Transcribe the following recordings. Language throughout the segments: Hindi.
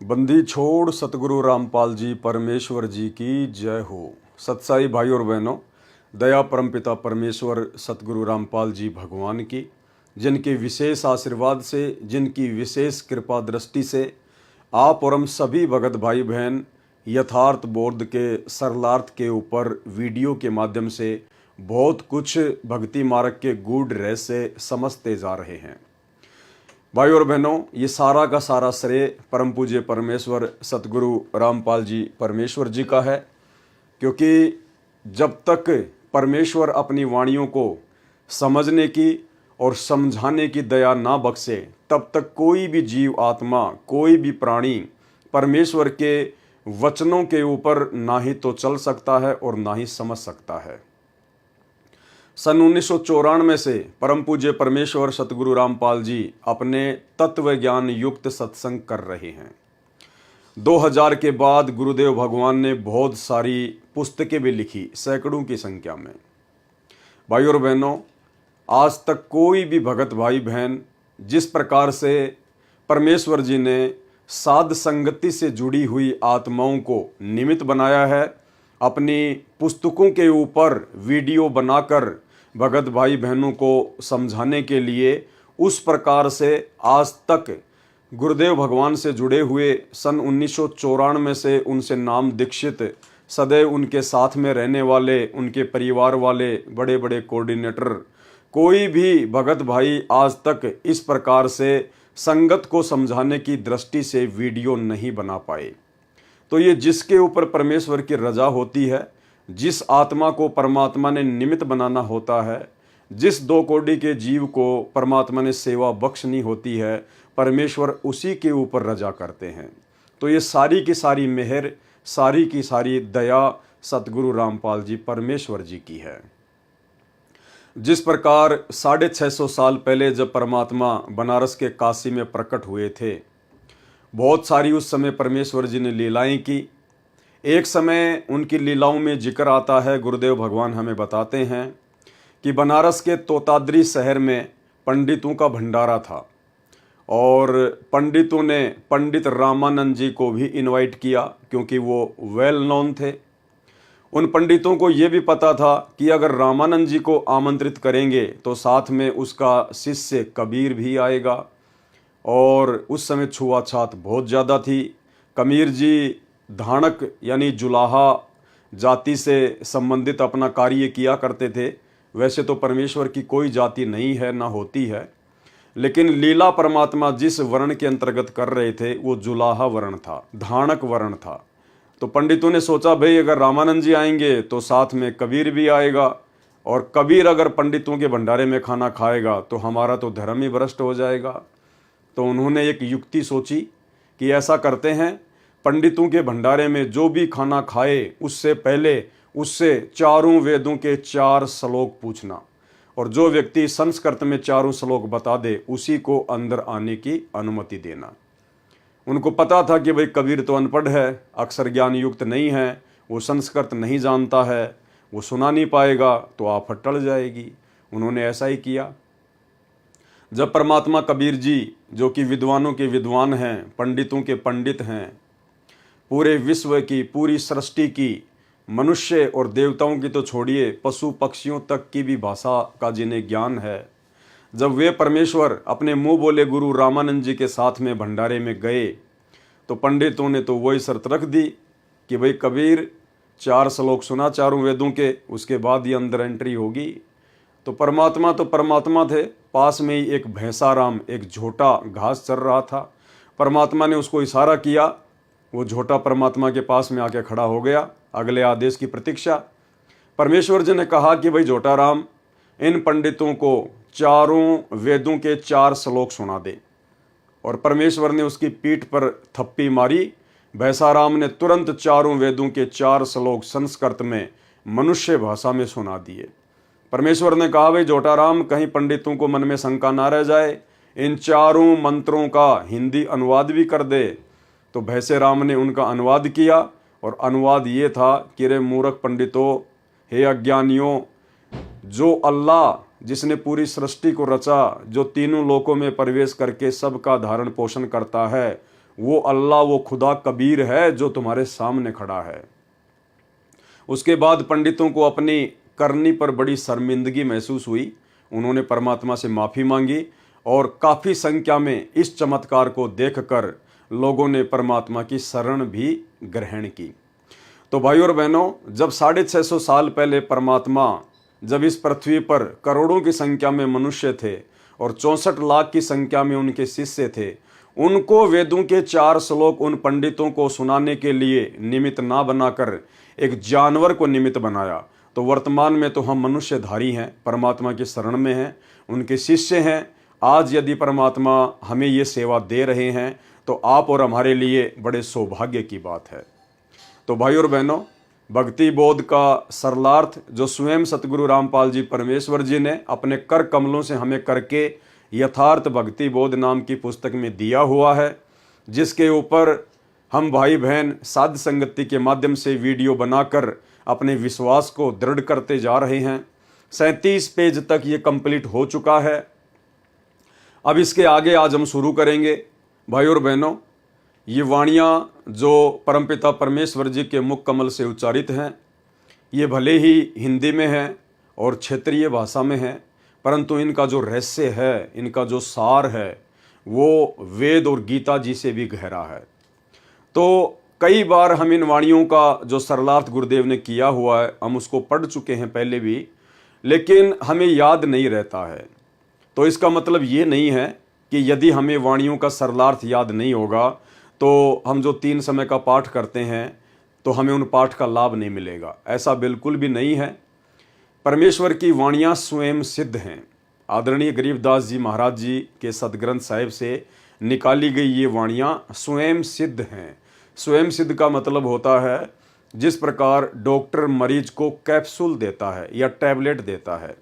बंदी छोड़ सतगुरु रामपाल जी परमेश्वर जी की जय हो। सत्साई भाई और बहनों, दया परमपिता परमेश्वर सतगुरु रामपाल जी भगवान की, जिनके विशेष आशीर्वाद से, जिनकी विशेष कृपा दृष्टि से आप और हम सभी भगत भाई बहन यथार्थ बोध के सरलार्थ के ऊपर वीडियो के माध्यम से बहुत कुछ भक्ति मार्ग के गूढ़ रहस्य समझते जा रहे हैं। भाई और बहनों, ये सारा का सारा श्रेय परम पूज्य परमेश्वर सतगुरु रामपाल जी परमेश्वर जी का है, क्योंकि जब तक परमेश्वर अपनी वाणियों को समझने की और समझाने की दया ना बख्शे, तब तक कोई भी जीव आत्मा, कोई भी प्राणी परमेश्वर के वचनों के ऊपर ना ही तो चल सकता है और ना ही समझ सकता है। सन 1994 से परम पूज्य परमेश्वर सतगुरु रामपाल जी अपने तत्व ज्ञान युक्त सत्संग कर रहे हैं। 2000 के बाद गुरुदेव भगवान ने बहुत सारी पुस्तकें भी लिखी, सैकड़ों की संख्या में। भाई और बहनों, आज तक कोई भी भगत भाई बहन जिस प्रकार से परमेश्वर जी ने साध संगति से जुड़ी हुई आत्माओं को निमित्त बनाया है, अपनी पुस्तकों के ऊपर वीडियो बनाकर भगत भाई बहनों को समझाने के लिए, उस प्रकार से आज तक गुरुदेव भगवान से जुड़े हुए सन 1994 से उनसे नाम दीक्षित, सदैव उनके साथ में रहने वाले, उनके परिवार वाले बड़े बड़े कोऑर्डिनेटर, कोई भी भगत भाई आज तक इस प्रकार से संगत को समझाने की दृष्टि से वीडियो नहीं बना पाए। तो ये जिसके ऊपर परमेश्वर की रजा होती है, जिस आत्मा को परमात्मा ने निमित्त बनाना होता है, जिस दो कोटि के जीव को परमात्मा ने सेवा बख्शनी होती है, परमेश्वर उसी के ऊपर रजा करते हैं। तो ये सारी की सारी मेहर, सारी की सारी दया सतगुरु रामपाल जी परमेश्वर जी की है। जिस प्रकार 650 साल पहले जब परमात्मा बनारस के काशी में प्रकट हुए थे, बहुत सारी उस समय परमेश्वर जी ने लीलाएं की। एक समय उनकी लीलाओं में जिक्र आता है, गुरुदेव भगवान हमें बताते हैं कि बनारस के तोताद्री शहर में पंडितों का भंडारा था और पंडितों ने पंडित रामानंद जी को भी इनवाइट किया, क्योंकि वो वेल नोन थे। उन पंडितों को ये भी पता था कि अगर रामानंद जी को आमंत्रित करेंगे तो साथ में उसका शिष्य कबीर भी आएगा, और उस समय छुआछात बहुत ज़्यादा थी। कबीर जी धाणक यानी जुलाहा जाति से संबंधित अपना कार्य किया करते थे। वैसे तो परमेश्वर की कोई जाति नहीं है, ना होती है, लेकिन लीला परमात्मा जिस वर्ण के अंतर्गत कर रहे थे वो जुलाहा वर्ण था, धाणक वर्ण था। तो पंडितों ने सोचा, भाई अगर रामानंद जी आएंगे तो साथ में कबीर भी आएगा, और कबीर अगर पंडितों के भंडारे में खाना खाएगा तो हमारा तो धर्म ही भ्रष्ट हो जाएगा। तो उन्होंने एक युक्ति सोची कि ऐसा करते हैं, पंडितों के भंडारे में जो भी खाना खाए उससे पहले उससे चारों वेदों के 4 श्लोक पूछना, और जो व्यक्ति संस्कृत में चारों श्लोक बता दे उसी को अंदर आने की अनुमति देना। उनको पता था कि भाई कबीर तो अनपढ़ है, अक्षर ज्ञान युक्त नहीं है, वो संस्कृत नहीं जानता है, वो सुना नहीं पाएगा, तो आफत टल जाएगी। उन्होंने ऐसा ही किया। जब परमात्मा कबीर जी, जो कि विद्वानों के विद्वान हैं, पंडितों के पंडित हैं, पूरे विश्व की, पूरी सृष्टि की, मनुष्य और देवताओं की तो छोड़िए, पशु पक्षियों तक की भी भाषा का जिन्हें ज्ञान है, जब वे परमेश्वर अपने मुंह बोले गुरु रामानंद जी के साथ में भंडारे में गए, तो पंडितों ने तो वही शर्त रख दी कि भाई कबीर 4 श्लोक सुना चारों वेदों के, उसके बाद ही अंदर एंट्री होगी। तो परमात्मा थे। पास में ही एक भैंसाराम, एक झोटा घास चर रहा था। परमात्मा ने उसको इशारा किया, वो झोटा परमात्मा के पास में आके खड़ा हो गया, अगले आदेश की प्रतीक्षा। परमेश्वर जी ने कहा कि भाई झोटा राम, इन पंडितों को चारों वेदों के 4 श्लोक सुना दे। और परमेश्वर ने उसकी पीठ पर थप्पी मारी। भैंसाराम ने तुरंत चारों वेदों के 4 श्लोक संस्कृत में, मनुष्य भाषा में सुना दिए। परमेश्वर ने कहा, भाई जोटाराम, कहीं पंडितों को मन में शंका ना रह जाए, इन चारों मंत्रों का हिंदी अनुवाद भी कर दे। तो भैंसे राम ने उनका अनुवाद किया, और अनुवाद ये था कि रे मूर्ख पंडितों, हे अज्ञानियों, जो अल्लाह जिसने पूरी सृष्टि को रचा, जो तीनों लोकों में प्रवेश करके सबका धारण पोषण करता है, वो अल्लाह, वो खुदा कबीर है जो तुम्हारे सामने खड़ा है। उसके बाद पंडितों को अपनी करनी पर बड़ी शर्मिंदगी महसूस हुई। उन्होंने परमात्मा से माफ़ी मांगी और काफ़ी संख्या में इस चमत्कार को देखकर लोगों ने परमात्मा की शरण भी ग्रहण की। तो भाइयों और बहनों, जब 650 साल पहले परमात्मा जब इस पृथ्वी पर करोड़ों की संख्या में मनुष्य थे और 64 लाख की संख्या में उनके शिष्य थे, उनको वेदों के 4 श्लोक उन पंडितों को सुनाने के लिए निमित्त ना बनाकर एक जानवर को निमित्त बनाया। तो वर्तमान में तो हम मनुष्यधारी हैं, परमात्मा की शरण में हैं, उनके शिष्य हैं। आज यदि परमात्मा हमें ये सेवा दे रहे हैं तो आप और हमारे लिए बड़े सौभाग्य की बात है। तो भाई और बहनों, भक्ति बोध का सरलार्थ जो स्वयं सतगुरु रामपाल जी परमेश्वर जी ने अपने कर कमलों से हमें करके यथार्थ भक्ति बोध नाम की पुस्तक में दिया हुआ है, जिसके ऊपर हम भाई बहन साध संगति के माध्यम से वीडियो बनाकर अपने विश्वास को दृढ़ करते जा रहे हैं। 37 पेज तक ये कंप्लीट हो चुका है। अब इसके आगे आज हम शुरू करेंगे। भाई और बहनों, ये वाणियाँ जो परमपिता परमेश्वर जी के मुख कमल से उच्चारित हैं, ये भले ही हिंदी में हैं और क्षेत्रीय भाषा में हैं, परंतु इनका जो रहस्य है, इनका जो सार है, वो वेद और गीता जी से भी गहरा है। तो कई बार हम इन वाणियों का जो सरलार्थ गुरुदेव ने किया हुआ है, हम उसको पढ़ चुके हैं पहले भी, लेकिन हमें याद नहीं रहता है। तो इसका मतलब ये नहीं है कि यदि हमें वाणियों का सरलार्थ याद नहीं होगा तो हम जो 3 समय का पाठ करते हैं तो हमें उन पाठ का लाभ नहीं मिलेगा। ऐसा बिल्कुल भी नहीं है। परमेश्वर की वाणियाँ स्वयं सिद्ध हैं। आदरणीय गरीबदास जी महाराज जी के सदग्रंथ साहिब से निकाली गई ये वाणियाँ स्वयं सिद्ध हैं। स्वयं सिद्ध का मतलब होता है जिस प्रकार डॉक्टर मरीज को कैप्सूल देता है या टैबलेट देता है,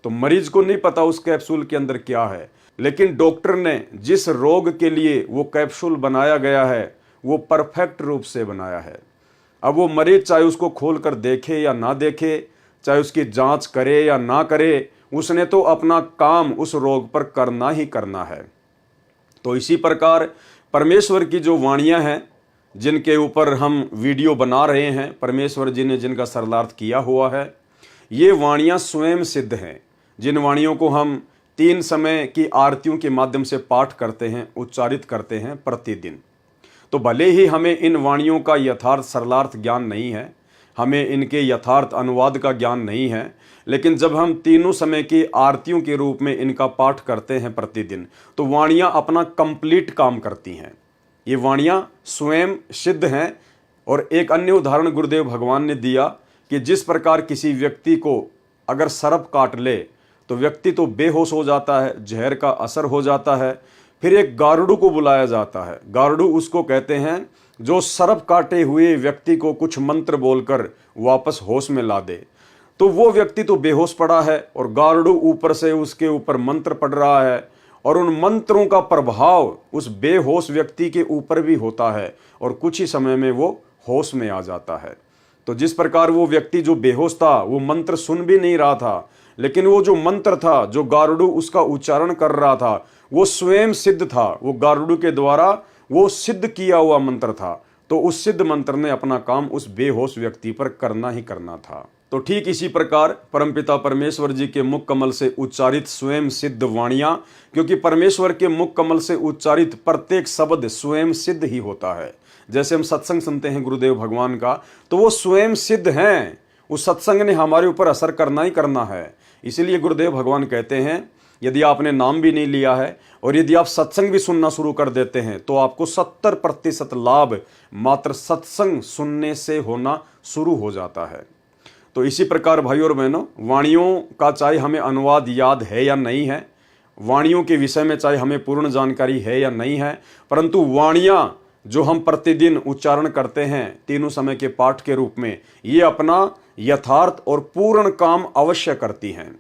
तो मरीज को नहीं पता उस कैप्सूल के अंदर क्या है, लेकिन डॉक्टर ने जिस रोग के लिए वो कैप्सूल बनाया गया है वो परफेक्ट रूप से बनाया है। अब वो मरीज चाहे उसको खोल कर देखे या ना देखे, चाहे उसकी जांच करे या ना करे, उसने तो अपना काम उस रोग पर करना ही करना है। तो इसी प्रकार परमेश्वर की जो वाणियाँ हैं, जिनके ऊपर हम वीडियो बना रहे हैं, परमेश्वर जी ने जिनका सरलार्थ किया हुआ है, ये वाणियाँ स्वयं सिद्ध हैं। जिन वाणियों को हम 3 समय की आरतियों के माध्यम से पाठ करते हैं, उच्चारित करते हैं प्रतिदिन, तो भले ही हमें इन वाणियों का यथार्थ सरलार्थ ज्ञान नहीं है, हमें इनके यथार्थ अनुवाद का ज्ञान नहीं है, लेकिन जब हम तीनों समय की आरतियों के रूप में इनका पाठ करते हैं प्रतिदिन, तो वाणियाँ अपना कंप्लीट काम करती हैं। ये वाणियाँ स्वयं सिद्ध हैं। और एक अन्य उदाहरण गुरुदेव भगवान ने दिया कि जिस प्रकार किसी व्यक्ति को अगर सर्प काट ले तो व्यक्ति तो बेहोश हो जाता है, जहर का असर हो जाता है, फिर एक गारुड़ को बुलाया जाता है। गारुड़ उसको कहते हैं जो सर्प काटे हुए व्यक्ति को कुछ मंत्र बोलकर वापस होश में ला दे। तो वो व्यक्ति तो बेहोश पड़ा है और गारुड़ ऊपर से उसके ऊपर मंत्र पढ़ रहा है और उन मंत्रों का प्रभाव उस बेहोश व्यक्ति के ऊपर भी होता है और कुछ ही समय में वो होश में आ जाता है। तो जिस प्रकार वो व्यक्ति जो बेहोश था वो मंत्र सुन भी नहीं रहा था, लेकिन वो जो मंत्र था, जो गारुड़ उसका उच्चारण कर रहा था, वो स्वयं सिद्ध था। वो गारुड़ के द्वारा वो सिद्ध किया हुआ मंत्र था। तो उस सिद्ध मंत्र ने अपना काम उस बेहोश व्यक्ति पर करना ही करना था। तो ठीक इसी प्रकार परमपिता परमेश्वर जी के मुख कमल से उच्चारित स्वयं सिद्ध वाणियाँ, क्योंकि परमेश्वर के मुख कमल से उच्चारित प्रत्येक शब्द स्वयं सिद्ध ही होता है। जैसे हम सत्संग सुनते हैं गुरुदेव भगवान का, तो वो स्वयं सिद्ध हैं। उस सत्संग ने हमारे ऊपर असर करना ही करना है। इसीलिए गुरुदेव भगवान कहते हैं यदि आपने नाम भी नहीं लिया है और यदि आप सत्संग भी सुनना शुरू कर देते हैं तो आपको 70% लाभ मात्र सत्संग सुनने से होना शुरू हो जाता है। तो इसी प्रकार भाई और बहनों, वाणियों का चाहे हमें अनुवाद याद है या नहीं है, वाणियों के विषय में चाहे हमें पूर्ण जानकारी है या नहीं है, परंतु वाणियाँ जो हम प्रतिदिन उच्चारण करते हैं तीनों समय के पाठ के रूप में, ये अपना यथार्थ और पूर्ण काम अवश्य करती हैं।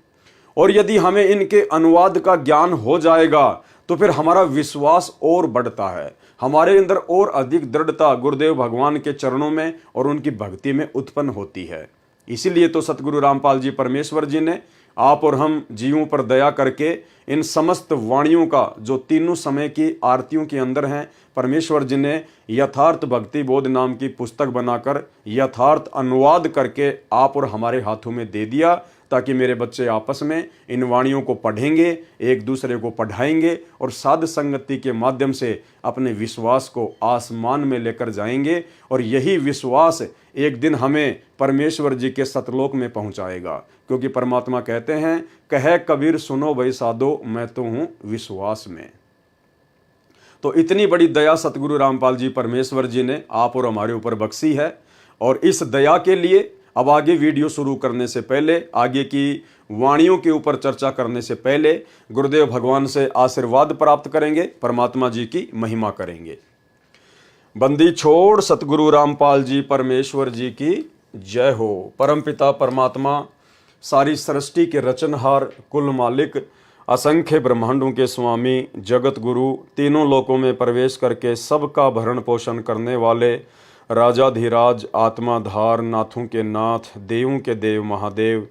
और यदि हमें इनके अनुवाद का ज्ञान हो जाएगा तो फिर हमारा विश्वास और बढ़ता है, हमारे अंदर और अधिक दृढ़ता गुरुदेव भगवान के चरणों में और उनकी भक्ति में उत्पन्न होती है। इसीलिए तो सतगुरु रामपाल जी परमेश्वर जी ने आप और हम जीवों पर दया करके इन समस्त वाणियों का जो तीनों समय की आरतियों के अंदर हैं, परमेश्वर जी ने यथार्थ भक्ति बोध नाम की पुस्तक बनाकर यथार्थ अनुवाद करके आप और हमारे हाथों में दे दिया, ताकि मेरे बच्चे आपस में इन वाणियों को पढ़ेंगे, एक दूसरे को पढ़ाएंगे और साध संगति के माध्यम से अपने विश्वास को आसमान में लेकर जाएंगे। और यही विश्वास एक दिन हमें परमेश्वर जी के सतलोक में पहुंचाएगा, क्योंकि परमात्मा कहते हैं, कहे कबीर सुनो भाई साधो, मैं तो हूं विश्वास में। तो इतनी बड़ी दया सतगुरु रामपाल जी परमेश्वर जी ने आप और हमारे ऊपर बख्शी है। और इस दया के लिए अब आगे वीडियो शुरू करने से पहले, आगे की वाणियों के ऊपर चर्चा करने से पहले गुरुदेव भगवान से आशीर्वाद प्राप्त करेंगे, परमात्मा जी की महिमा करेंगे। बंदी छोड़ सतगुरु रामपाल जी परमेश्वर जी की जय हो। परमपिता परमात्मा, सारी सृष्टि के रचनहार, कुल मालिक, असंख्य ब्रह्मांडों के स्वामी, जगत गुरु, तीनों लोकों में प्रवेश करके सबका भरण पोषण करने वाले, राजाधिराज, आत्माधार, नाथों के नाथ, देवों के देव महादेव,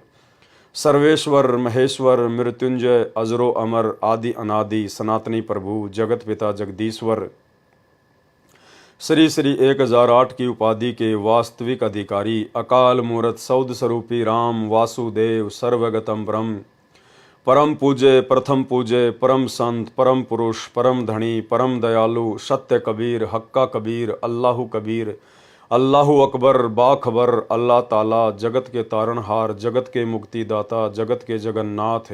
सर्वेश्वर महेश्वर, मृत्युंजय, अजरो अमर, आदि अनादि, सनातनी प्रभु, जगत पिता जगदीश्वर, श्री श्री 1008 की उपाधि के वास्तविक अधिकारी, अकाल मूर्त सौद स्वरूपी राम वासुदेव, सर्वगतम ब्रह्म, परम पूज्य, प्रथम पूज्य, परम संत, परम पुरुष, परम धनी, परम दयालु, सत्य कबीर, हक्का कबीर, अल्लाहु कबीर, अल्लाहु अकबर, बाखबर, अल्लाह ताला, जगत के तारणहार, जगत के मुक्तिदाता, जगत के जगन्नाथ,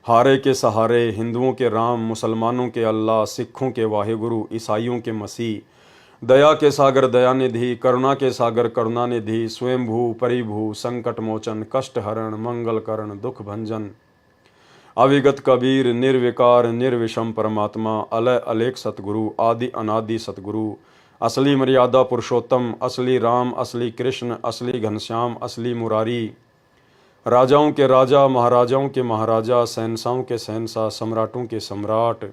हारे के सहारे, हिंदुओं के राम, मुसलमानों के अल्लाह, सिखों के वाहेगुरु, ईसाइयों के मसीह, दया के सागर दयानिधि, करुणा के सागर करुणानिधि, स्वयंभू परिभू, संकट मोचन, कष्ट हरण, मंगल करण, दुख भंजन, अविगत कबीर, निर्विकार निर्विषम परमात्मा, अलय अलेख सतगुरु, आदि अनादि सतगुरु, असली मर्यादा पुरुषोत्तम, असली राम, असली कृष्ण, असली घनश्याम, असली मुरारी, राजाओं के राजा, महाराजाओं के महाराजा, शहंशाहों के शहंशाह, सम्राटों के सम्राट,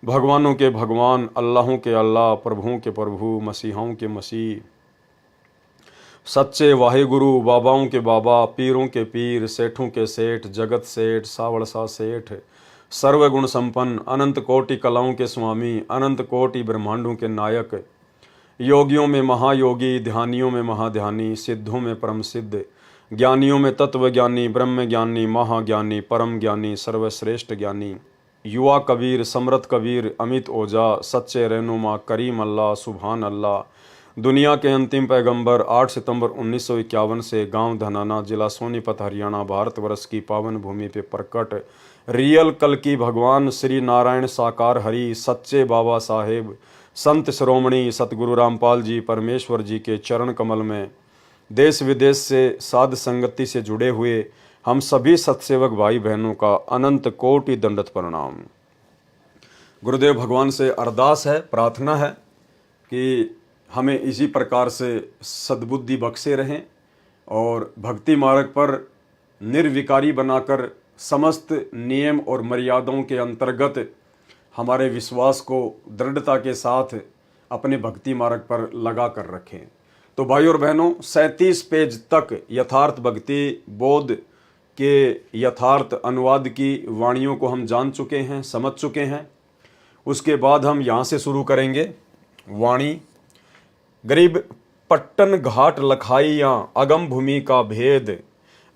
भगवानों के भगवान, अल्लाहों के अल्लाह, प्रभुओं के प्रभु, मसीहाओं के मसीह, सच्चे वाहेगुरु, बाबाओं के बाबा, पीरों के पीर, सेठों के सेठ, जगत सेठ, सावड़सा सेठ, सर्वगुण संपन्न, अनंत कोटि कलाओं के स्वामी, अनंत कोटि ब्रह्मांडों के नायक, योगियों में महायोगी, ध्यानियों में महाध्यानी, सिद्धों में परम सिद्ध, ज्ञानियों में तत्व ज्ञानी, ब्रह्म ज्ञानी, महाज्ञानी, परम ज्ञानी, सर्वश्रेष्ठ ज्ञानी, युवा कबीर, समृत कबीर, अमित ओझा, सच्चे रहनुमा, करीम अल्लाह, सुभान अल्लाह, दुनिया के अंतिम पैगंबर, 8 सितंबर 1951 से गांव धनाना, जिला सोनीपत, हरियाणा, भारतवर्ष की पावन भूमि पे प्रकट रियल कल की भगवान श्री नारायण साकार हरि, सच्चे बाबा साहेब, संत श्रोमणी सतगुरु रामपाल जी परमेश्वर जी के चरण कमल में देश विदेश से साध संगति से जुड़े हुए हम सभी सत्सेवक भाई बहनों का अनंत कोटि दंडत प्रणाम। गुरुदेव भगवान से अरदास है, प्रार्थना है कि हमें इसी प्रकार से सद्बुद्धि बख्शे रहें और भक्ति मार्ग पर निर्विकारी बनाकर समस्त नियम और मर्यादाओं के अंतर्गत हमारे विश्वास को दृढ़ता के साथ अपने भक्ति मार्ग पर लगा कर रखें। तो भाई और बहनों, 37 पेज तक यथार्थ भक्ति बोध के यथार्थ अनुवाद की वाणियों को हम जान चुके हैं, समझ चुके हैं। उसके बाद हम यहाँ से शुरू करेंगे वाणी। गरीब पट्टन घाट लखाइयाँ अगम भूमि का भेद,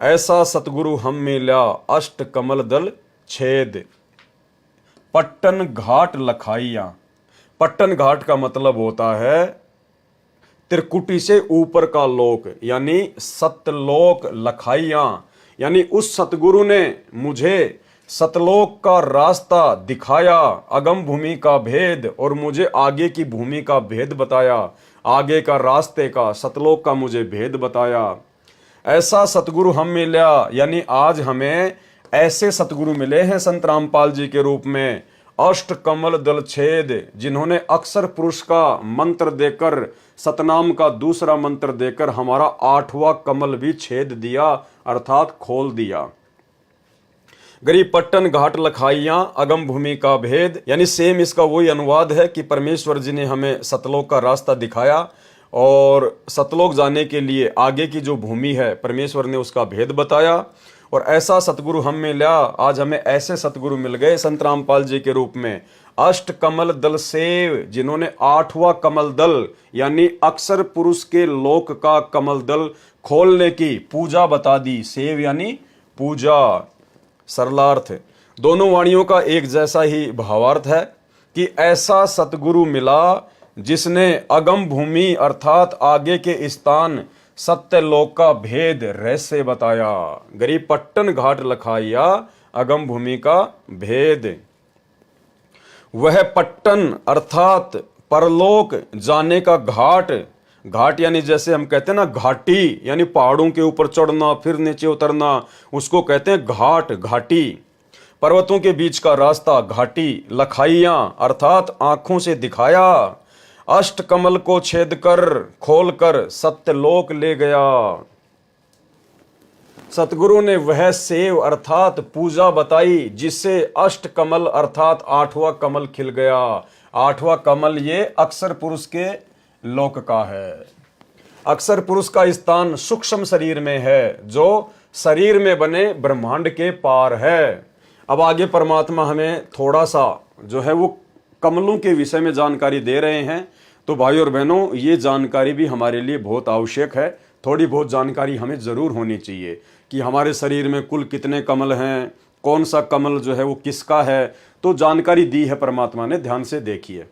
ऐसा सतगुरु हम मिला अष्ट कमल दल छेद। पट्टन घाट लखाइयाँ, पट्टन घाट का मतलब होता है त्रिकुटी से ऊपर का लोक, यानी सतलोक लखाइयाँ, यानी उस सतगुरु ने मुझे सतलोक का रास्ता दिखाया, अगम भूमि का भेद, और मुझे आगे की भूमि का भेद बताया, आगे का रास्ते का सतलोक का मुझे भेद बताया। ऐसा सतगुरु हम मिला, यानी आज हमें ऐसे सतगुरु मिले हैं संत रामपाल जी के रूप में, अष्ट कमल दल छेद, जिन्होंने अक्षर पुरुष का मंत्र देकर, सतनाम का दूसरा मंत्र देकर हमारा 8वां कमल भी छेद दिया, अर्थात खोल दिया। गरीब पट्टन घाट लखाइयाँ अगम भूमि का भेद, यानी सेम इसका वही अनुवाद है कि परमेश्वर जी ने हमें सतलोक का रास्ता दिखाया और सतलोक जाने के लिए आगे की जो भूमि है परमेश्वर ने उसका भेद बताया। और ऐसा सतगुरु हम मिला, आज हमें ऐसे सतगुरु मिल गए संत रामपाल जी के रूप में। अष्ट कमल दल सेव, जिन्होंने 8वां कमल दल यानी अक्षर पुरुष के लोक का कमल दल खोलने की पूजा बता दी। सेव यानी पूजा, सरलार्थ। दोनों वाणियों का एक जैसा ही भावार्थ है कि ऐसा सतगुरु मिला जिसने अगम भूमि अर्थात आगे के स्थान सत्यलोक का भेद रहस्य बताया। गरीब पट्टन घाट लखाइया, अगम भूमि का भेद। वह पट्टन अर्थात परलोक जाने का घाट, घाट यानी जैसे हम कहते हैं ना घाटी, यानी पहाड़ों के ऊपर चढ़ना फिर नीचे उतरना, उसको कहते हैं घाट, घाटी। पर्वतों के बीच का रास्ता घाटी। लखाइयां अर्थात आंखों से दिखाया। अष्ट कमल को छेद कर खोल कर सत्यलोक ले गया। सतगुरु ने वह सेव अर्थात पूजा बताई जिससे अष्ट कमल अर्थात 8वां कमल खिल गया। 8वां कमल ये अक्षर पुरुष के लोक का है। अक्षर पुरुष का स्थान सूक्ष्म शरीर में है जो शरीर में बने ब्रह्मांड के पार है। अब आगे परमात्मा हमें थोड़ा सा जो है वो कमलों के विषय में जानकारी दे रहे हैं। तो भाई और बहनों, ये जानकारी भी हमारे लिए बहुत आवश्यक है। थोड़ी बहुत जानकारी हमें ज़रूर होनी चाहिए कि हमारे शरीर में कुल कितने कमल हैं, कौन सा कमल जो है वो किसका है। तो जानकारी दी है परमात्मा ने, ध्यान से देखिए।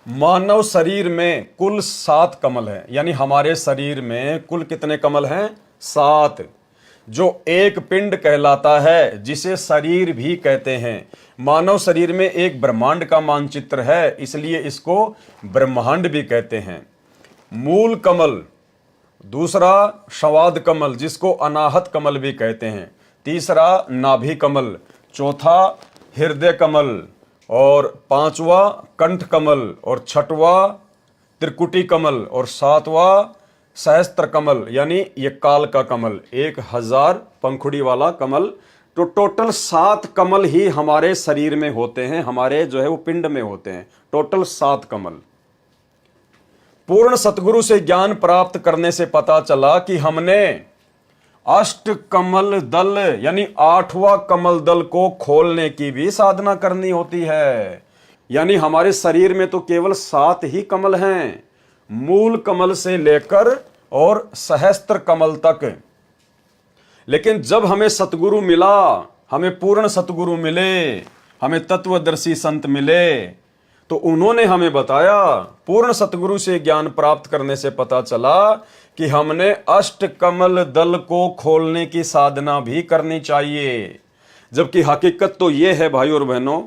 मानव शरीर में कुल 7 कमल हैं, यानी हमारे शरीर में कुल कितने कमल हैं? 7, जो एक पिंड कहलाता है जिसे शरीर भी कहते हैं। मानव शरीर में एक ब्रह्मांड का मानचित्र है, इसलिए इसको ब्रह्मांड भी कहते हैं। मूल कमल, दूसरा संवाद कमल जिसको अनाहत कमल भी कहते हैं, तीसरा नाभि कमल, चौथा हृदय कमल, और 5वां कंठ कमल, और 6वां त्रिकुटी कमल, और 7वां सहस्त्र कमल यानी ये काल का कमल, 1000 पंखुड़ी वाला कमल। तो टोटल 7 कमल ही हमारे शरीर में होते हैं, हमारे जो है वो पिंड में होते हैं। टोटल 7 कमल। पूर्ण सतगुरु से ज्ञान प्राप्त करने से पता चला कि हमने अष्ट कमल दल यानी 8वां कमल दल को खोलने की भी साधना करनी होती है। यानी हमारे शरीर में तो केवल 7 ही कमल हैं, मूल कमल से लेकर और सहस्त्र कमल तक। लेकिन जब हमें सतगुरु मिला, हमें पूर्ण सतगुरु मिले, हमें तत्वदर्शी संत मिले, तो उन्होंने हमें बताया, पूर्ण सतगुरु से ज्ञान प्राप्त करने से पता चला कि हमने अष्ट कमल दल को खोलने की साधना भी करनी चाहिए। जबकि हकीकत तो यह है भाई और बहनों,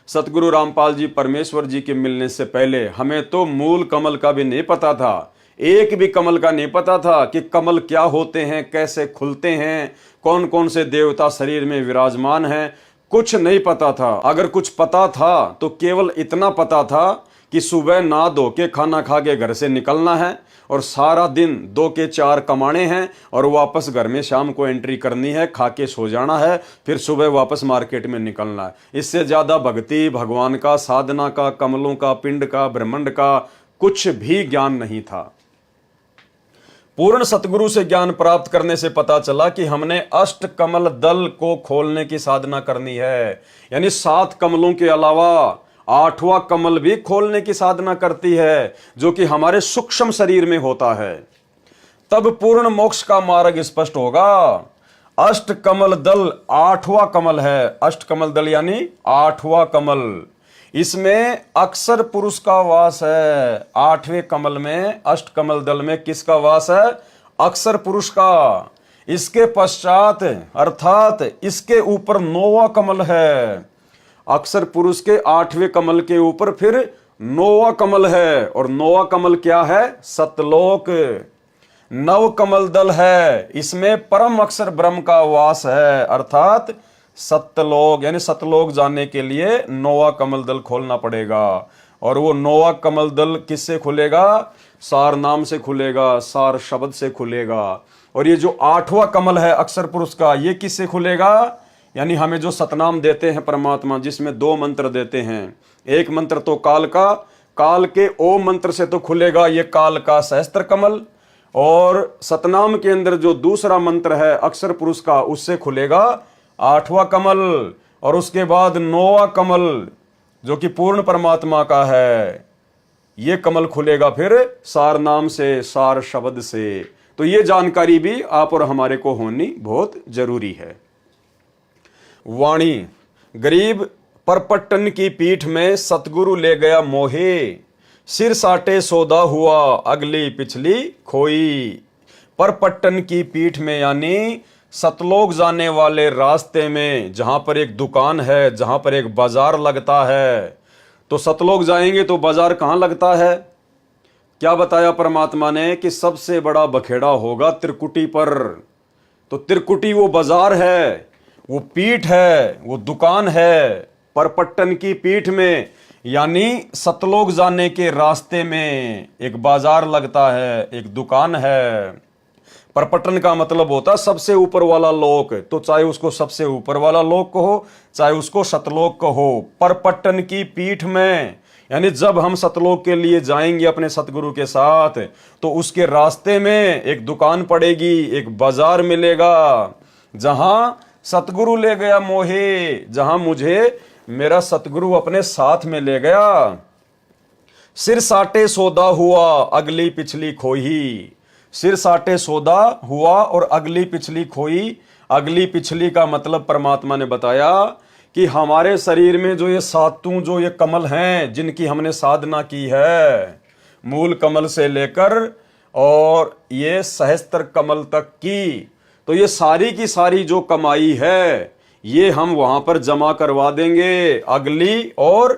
सतगुरु रामपाल जी परमेश्वर जी के मिलने से पहले हमें तो मूल कमल का भी नहीं पता था, एक भी कमल का नहीं पता था कि कमल क्या होते हैं, कैसे खुलते हैं, कौन कौन से देवता शरीर में विराजमान हैं, कुछ नहीं पता था। अगर कुछ पता था तो केवल इतना पता था कि सुबह नहा धो के खाना खा के घर से निकलना है और सारा दिन 2 के 4 कमाने हैं और वापस घर में शाम को एंट्री करनी है, खा के सो जाना है, फिर सुबह वापस मार्केट में निकलना है। इससे ज़्यादा भक्ति, भगवान का, साधना का, कमलों का, पिंड का, ब्रह्मांड का कुछ भी ज्ञान नहीं था। पूर्ण सतगुरु से ज्ञान प्राप्त करने से पता चला कि हमने अष्ट कमल दल को खोलने की साधना करनी है। यानी 7 कमलों के अलावा 8वां कमल भी खोलने की साधना करती है, जो कि हमारे सूक्ष्म शरीर में होता है। तब पूर्ण मोक्ष का मार्ग स्पष्ट होगा। अष्ट कमल दल 8वां कमल है। अष्ट कमल दल यानी 8वां कमल, इसमें अक्षर पुरुष का वास है। 8वें कमल में, अष्ट कमल दल में किसका वास है? अक्षर पुरुष का। इसके पश्चात अर्थात इसके ऊपर 9वां कमल है। अक्षर पुरुष के 8वें कमल के ऊपर फिर 9वां कमल है, और 9वां कमल क्या है? सतलोक। 9 कमल दल है, इसमें परम अक्षर ब्रह्म का वास है, अर्थात सत्यलोक। यानी सतलोक जाने के लिए 9वां कमल दल खोलना पड़ेगा। और वो 9वां कमल दल किससे खुलेगा? सार नाम से खुलेगा, सार शब्द से खुलेगा। और ये जो 8वां कमल है अक्षर पुरुष का, ये किससे खुलेगा? यानी हमें जो सतनाम देते हैं परमात्मा, जिसमें 2 मंत्र देते हैं। एक मंत्र तो काल का, काल के ओम मंत्र से तो खुलेगा ये काल का सहस्त्र कमल, और सतनाम के अंदर जो दूसरा मंत्र है अक्षर पुरुष का, उससे खुलेगा 8वां कमल, और उसके बाद 9वां कमल जो कि पूर्ण परमात्मा का है, ये कमल खुलेगा फिर सार नाम से, सार शब्द से। तो ये जानकारी भी आप और हमारे को होनी बहुत जरूरी है। वाणी, गरीब परपट्टन की पीठ में सतगुरु ले गया मोहे, सिर साटे सौदा हुआ अगली पिछली खोई। परपट्टन की पीठ में यानी सतलोक जाने वाले रास्ते में, जहां पर एक दुकान है, जहां पर एक बाजार लगता है। तो सतलोक जाएंगे तो बाजार कहां लगता है? क्या बताया परमात्मा ने कि सबसे बड़ा बखेड़ा होगा त्रिकुटी पर। तो त्रिकुटी वो बाजार है, वो पीठ है, वो दुकान है। परपट्टन की पीठ में यानी सतलोक जाने के रास्ते में एक बाजार लगता है, एक दुकान है। परपट्टन का मतलब होता है सबसे ऊपर वाला लोक, तो चाहे उसको सबसे ऊपर वाला लोक कहो, चाहे उसको सतलोक कहो। परपट्टन की पीठ में यानी जब हम सतलोक के लिए जाएंगे अपने सतगुरु के साथ, तो उसके रास्ते में एक दुकान पड़ेगी, एक बाजार मिलेगा, जहां सतगुरु ले गया मोहे, जहां मुझे मेरा सतगुरु अपने साथ में ले गया। सिर साटे सौदा हुआ अगली पिछली खोई। सिर साटे सौदा हुआ और अगली पिछली खोई। अगली पिछली का मतलब परमात्मा ने बताया कि हमारे शरीर में जो ये सातों जो ये कमल हैं, जिनकी हमने साधना की है, मूल कमल से लेकर और ये सहस्त्र कमल तक की, तो ये सारी की सारी जो कमाई है, ये हम वहां पर जमा करवा देंगे, अगली और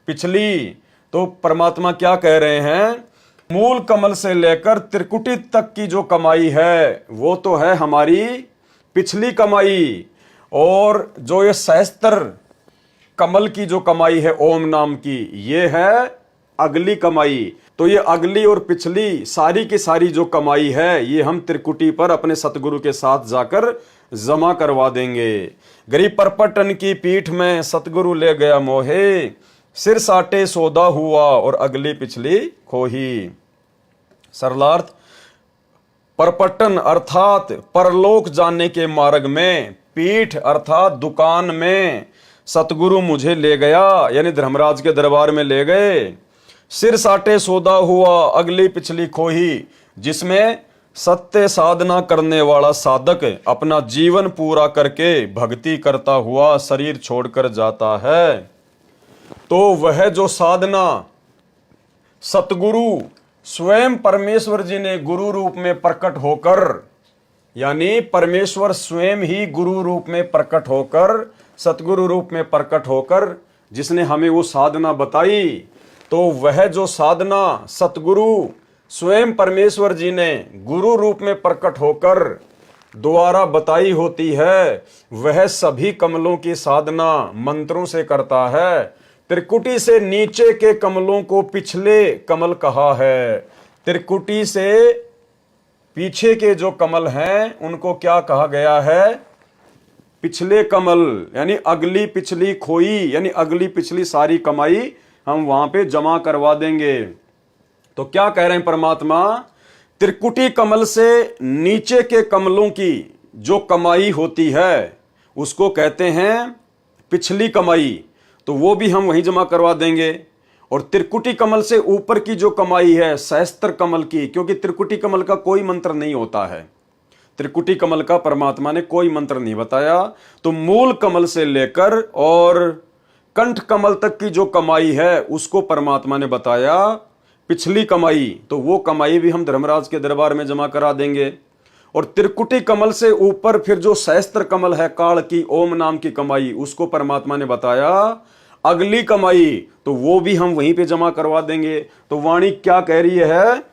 पिछली। तो परमात्मा क्या कह रहे हैं? मूल कमल से लेकर त्रिकुटी तक की जो कमाई है, वो तो है हमारी पिछली कमाई, और जो ये सहस्त्र कमल की जो कमाई है ओम नाम की, ये है अगली कमाई। तो ये अगली और पिछली सारी की सारी जो कमाई है, ये हम त्रिकुटी पर अपने सतगुरु के साथ जाकर जमा करवा देंगे। गरीब परपट्टन की पीठ में सतगुरु ले गया मोहे, सिर साटे सौदा हुआ और अगली पिछली खोही। सरलार्थ, परपट्टन अर्थात परलोक जाने के मार्ग में, पीठ अर्थात दुकान में सतगुरु मुझे ले गया, यानी धर्मराज के दरबार में ले गए। सिर साटे सौदा हुआ अगली पिछली खोही, जिसमें सत्य साधना करने वाला साधक अपना जीवन पूरा करके भक्ति करता हुआ शरीर छोड़कर जाता है, तो वह जो साधना सतगुरु स्वयं परमेश्वर जी ने गुरु रूप में प्रकट होकर, यानी परमेश्वर स्वयं ही गुरु रूप में प्रकट होकर, सतगुरु रूप में प्रकट होकर जिसने हमें वो साधना बताई, तो वह जो साधना सतगुरु स्वयं परमेश्वर जी ने गुरु रूप में प्रकट होकर द्वारा बताई होती है, वह सभी कमलों की साधना मंत्रों से करता है। त्रिकुटी से नीचे के कमलों को पिछले कमल कहा है। त्रिकुटी से पीछे के जो कमल हैं उनको क्या कहा गया है? पिछले कमल, यानी अगली पिछली खोई, यानी अगली पिछली सारी कमाई हम वहां पे जमा करवा देंगे। तो क्या कह रहे हैं परमात्मा? त्रिकुटी कमल से नीचे के कमलों की जो कमाई होती है उसको कहते हैं पिछली कमाई, तो वो भी हम वहीं जमा करवा देंगे। और त्रिकुटी कमल से ऊपर की जो कमाई है सहस्त्र कमल की, क्योंकि त्रिकुटी कमल का कोई मंत्र नहीं होता है, त्रिकुटी कमल का परमात्मा ने कोई मंत्र नहीं बताया, तो मूल कमल से लेकर और कंठ कमल तक की जो कमाई है उसको परमात्मा ने बताया पिछली कमाई, तो वो कमाई भी हम धर्मराज के दरबार में जमा करा देंगे। और त्रिकुटी कमल से ऊपर फिर जो सहस्त्र कमल है काल की ओम नाम की कमाई, उसको परमात्मा ने बताया अगली कमाई, तो वो भी हम वहीं पे जमा करवा देंगे। तो वाणी क्या कह रही है?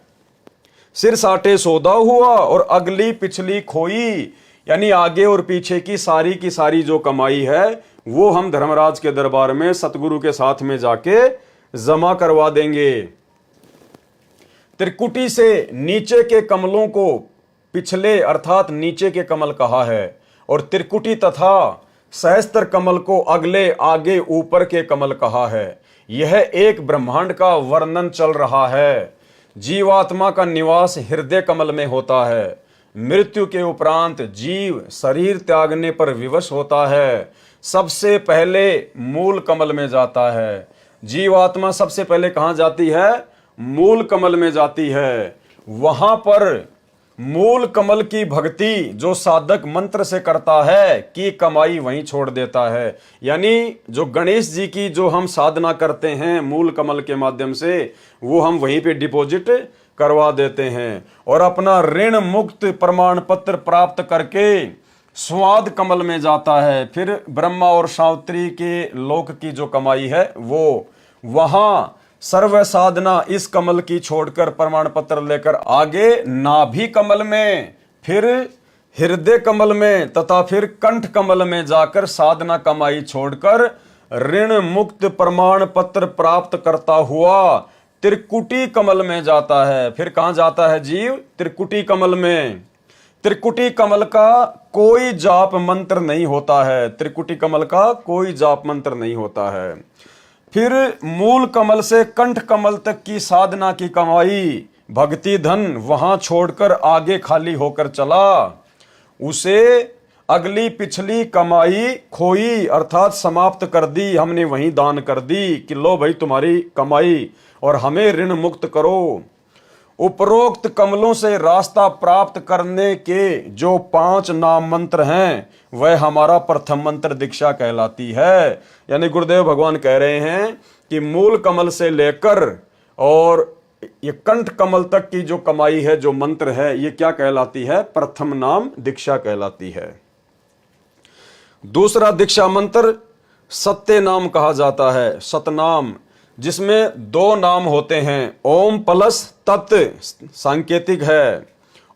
सिर साटे सौदा हुआ और अगली पिछली खोई, यानी आगे और पीछे की सारी जो कमाई है वो हम धर्मराज के दरबार में सतगुरु के साथ में जाके जमा करवा देंगे। त्रिकुटी से नीचे के कमलों को पिछले अर्थात नीचे के कमल कहा है, और त्रिकुटी तथा सहस्त्र कमल को अगले आगे ऊपर के कमल कहा है। यह एक ब्रह्मांड का वर्णन चल रहा है। जीवात्मा का निवास हृदय कमल में होता है। मृत्यु के उपरांत जीव शरीर त्यागने पर विवश होता है, सबसे पहले मूल कमल में जाता है। जीवात्मा सबसे पहले कहां जाती है? मूल कमल में जाती है। वहां पर मूल कमल की भक्ति जो साधक मंत्र से करता है कि कमाई वहीं छोड़ देता है। यानी जो गणेश जी की जो हम साधना करते हैं मूल कमल के माध्यम से, वो हम वहीं पे डिपॉजिट करवा देते हैं और अपना ऋण मुक्त प्रमाण पत्र प्राप्त करके स्वाद कमल में जाता है। फिर ब्रह्मा और सावित्री के लोक की जो कमाई है वो वहां सर्व साधना इस कमल की छोड़कर प्रमाण पत्र लेकर आगे नाभि कमल में, फिर हृदय कमल में तथा फिर कंठ कमल में जाकर साधना कमाई छोड़कर ऋण मुक्त प्रमाण पत्र प्राप्त करता हुआ त्रिकुटी कमल में जाता है। फिर कहां जाता है जीव? त्रिकुटी कमल में। त्रिकुटी कमल का कोई जाप मंत्र नहीं होता है। त्रिकुटी कमल का कोई जाप मंत्र नहीं होता है। फिर मूल कमल से कंठ कमल तक की साधना की कमाई भक्ति धन वहां छोड़कर आगे खाली होकर चला, उसे अगली पिछली कमाई खोई अर्थात समाप्त कर दी, हमने वहीं दान कर दी कि लो भाई तुम्हारी कमाई और हमें ऋण मुक्त करो। उपरोक्त कमलों से रास्ता प्राप्त करने के जो 5 नाम मंत्र हैं वह हमारा प्रथम मंत्र दीक्षा कहलाती है। यानी गुरुदेव भगवान कह रहे हैं कि मूल कमल से लेकर और ये कंठ कमल तक की जो कमाई है, जो मंत्र है, ये क्या कहलाती है? प्रथम नाम दीक्षा कहलाती है। दूसरा दीक्षा मंत्र सत्य नाम कहा जाता है, सतनाम, जिसमें 2 नाम होते हैं, ओम प्लस तत् सांकेतिक है।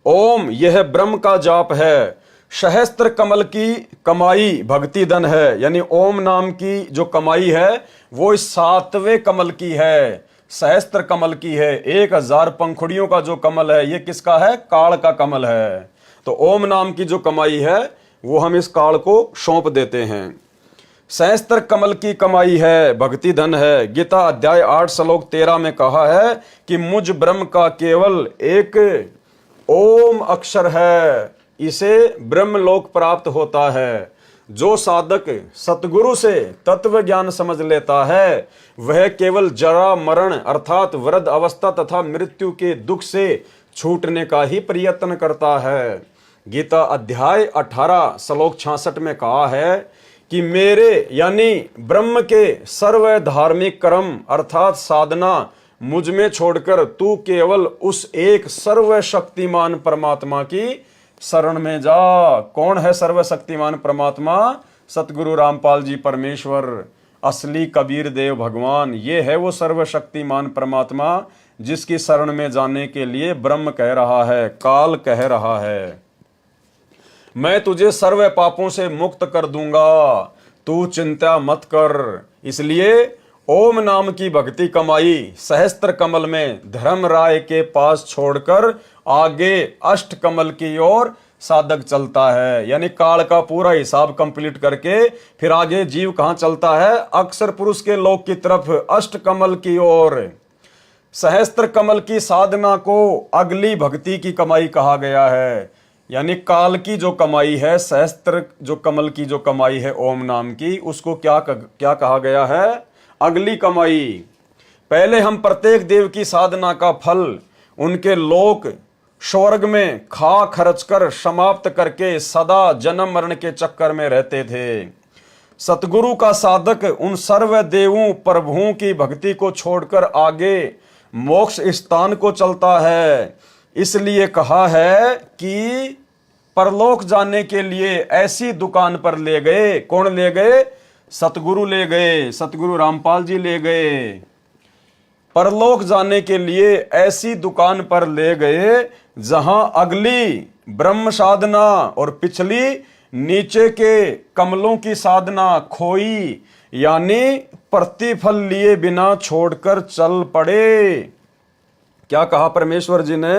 ओम यह ब्रह्म का जाप है। सहस्त्र कमल की कमाई भक्ति धन है। यानी ओम नाम की जो कमाई है वो 7वें कमल की है, सहस्त्र कमल की है। 1000 पंखुड़ियों का जो कमल है ये किसका है? काल का कमल है। तो ओम नाम की जो कमाई है वो हम इस काल को सौंप देते हैं। सहस्त्र कमल की कमाई है, भक्ति धन है। गीता अध्याय 8 श्लोक 13 में कहा है कि मुझ ब्रह्म का केवल एक ओम अक्षर है, इसे ब्रह्मलोक प्राप्त होता है। जो साधक सतगुरु से तत्व ज्ञान समझ लेता है वह केवल जरा मरण अर्थात वृद्ध अवस्था तथा मृत्यु के दुख से छूटने का ही प्रयत्न करता है। गीता अध्याय 18 श्लोक 66 में कहा है कि मेरे यानी ब्रह्म के सर्व धार्मिक कर्म अर्थात साधना मुझ में छोड़कर तू केवल उस एक सर्वशक्तिमान परमात्मा की शरण में जा। कौन है सर्वशक्तिमान परमात्मा? सतगुरु रामपाल जी परमेश्वर, असली कबीर देव भगवान। ये है वो सर्वशक्तिमान परमात्मा जिसकी शरण में जाने के लिए ब्रह्म कह रहा है, काल कह रहा है, मैं तुझे सर्व पापों से मुक्त कर दूंगा, तू चिंता मत कर। इसलिए ओम नाम की भक्ति कमाई सहस्त्र कमल में धर्म राय के पास छोड़कर आगे अष्ट कमल की ओर साधक चलता है। यानी काल का पूरा हिसाब कंप्लीट करके फिर आगे जीव कहां चलता है? अक्षर पुरुष के लोक की तरफ, अष्ट कमल की ओर। सहस्त्र कमल की साधना को अगली भक्ति की कमाई कहा गया है। यानी काल की जो कमाई है, सहस्त्र जो कमल की जो कमाई है ओम नाम की, उसको क्या कहा गया है? अगली कमाई। पहले हम प्रत्येक देव की साधना का फल उनके लोक स्वर्ग में खा खर्च कर समाप्त करके सदा जन्म मरण के चक्कर में रहते थे। सतगुरु का साधक उन सर्व देवों प्रभुओं की भक्ति को छोड़कर आगे मोक्ष स्थान को चलता है। इसलिए कहा है कि परलोक जाने के लिए ऐसी दुकान पर ले गए। कौन ले गए? सतगुरु ले गए, सतगुरु रामपाल जी ले गए। परलोक जाने के लिए ऐसी दुकान पर ले गए जहां अगली ब्रह्म साधना और पिछली नीचे के कमलों की साधना खोई, यानी प्रतिफल लिए बिना छोड़कर चल पड़े। क्या कहा परमेश्वर जी ने?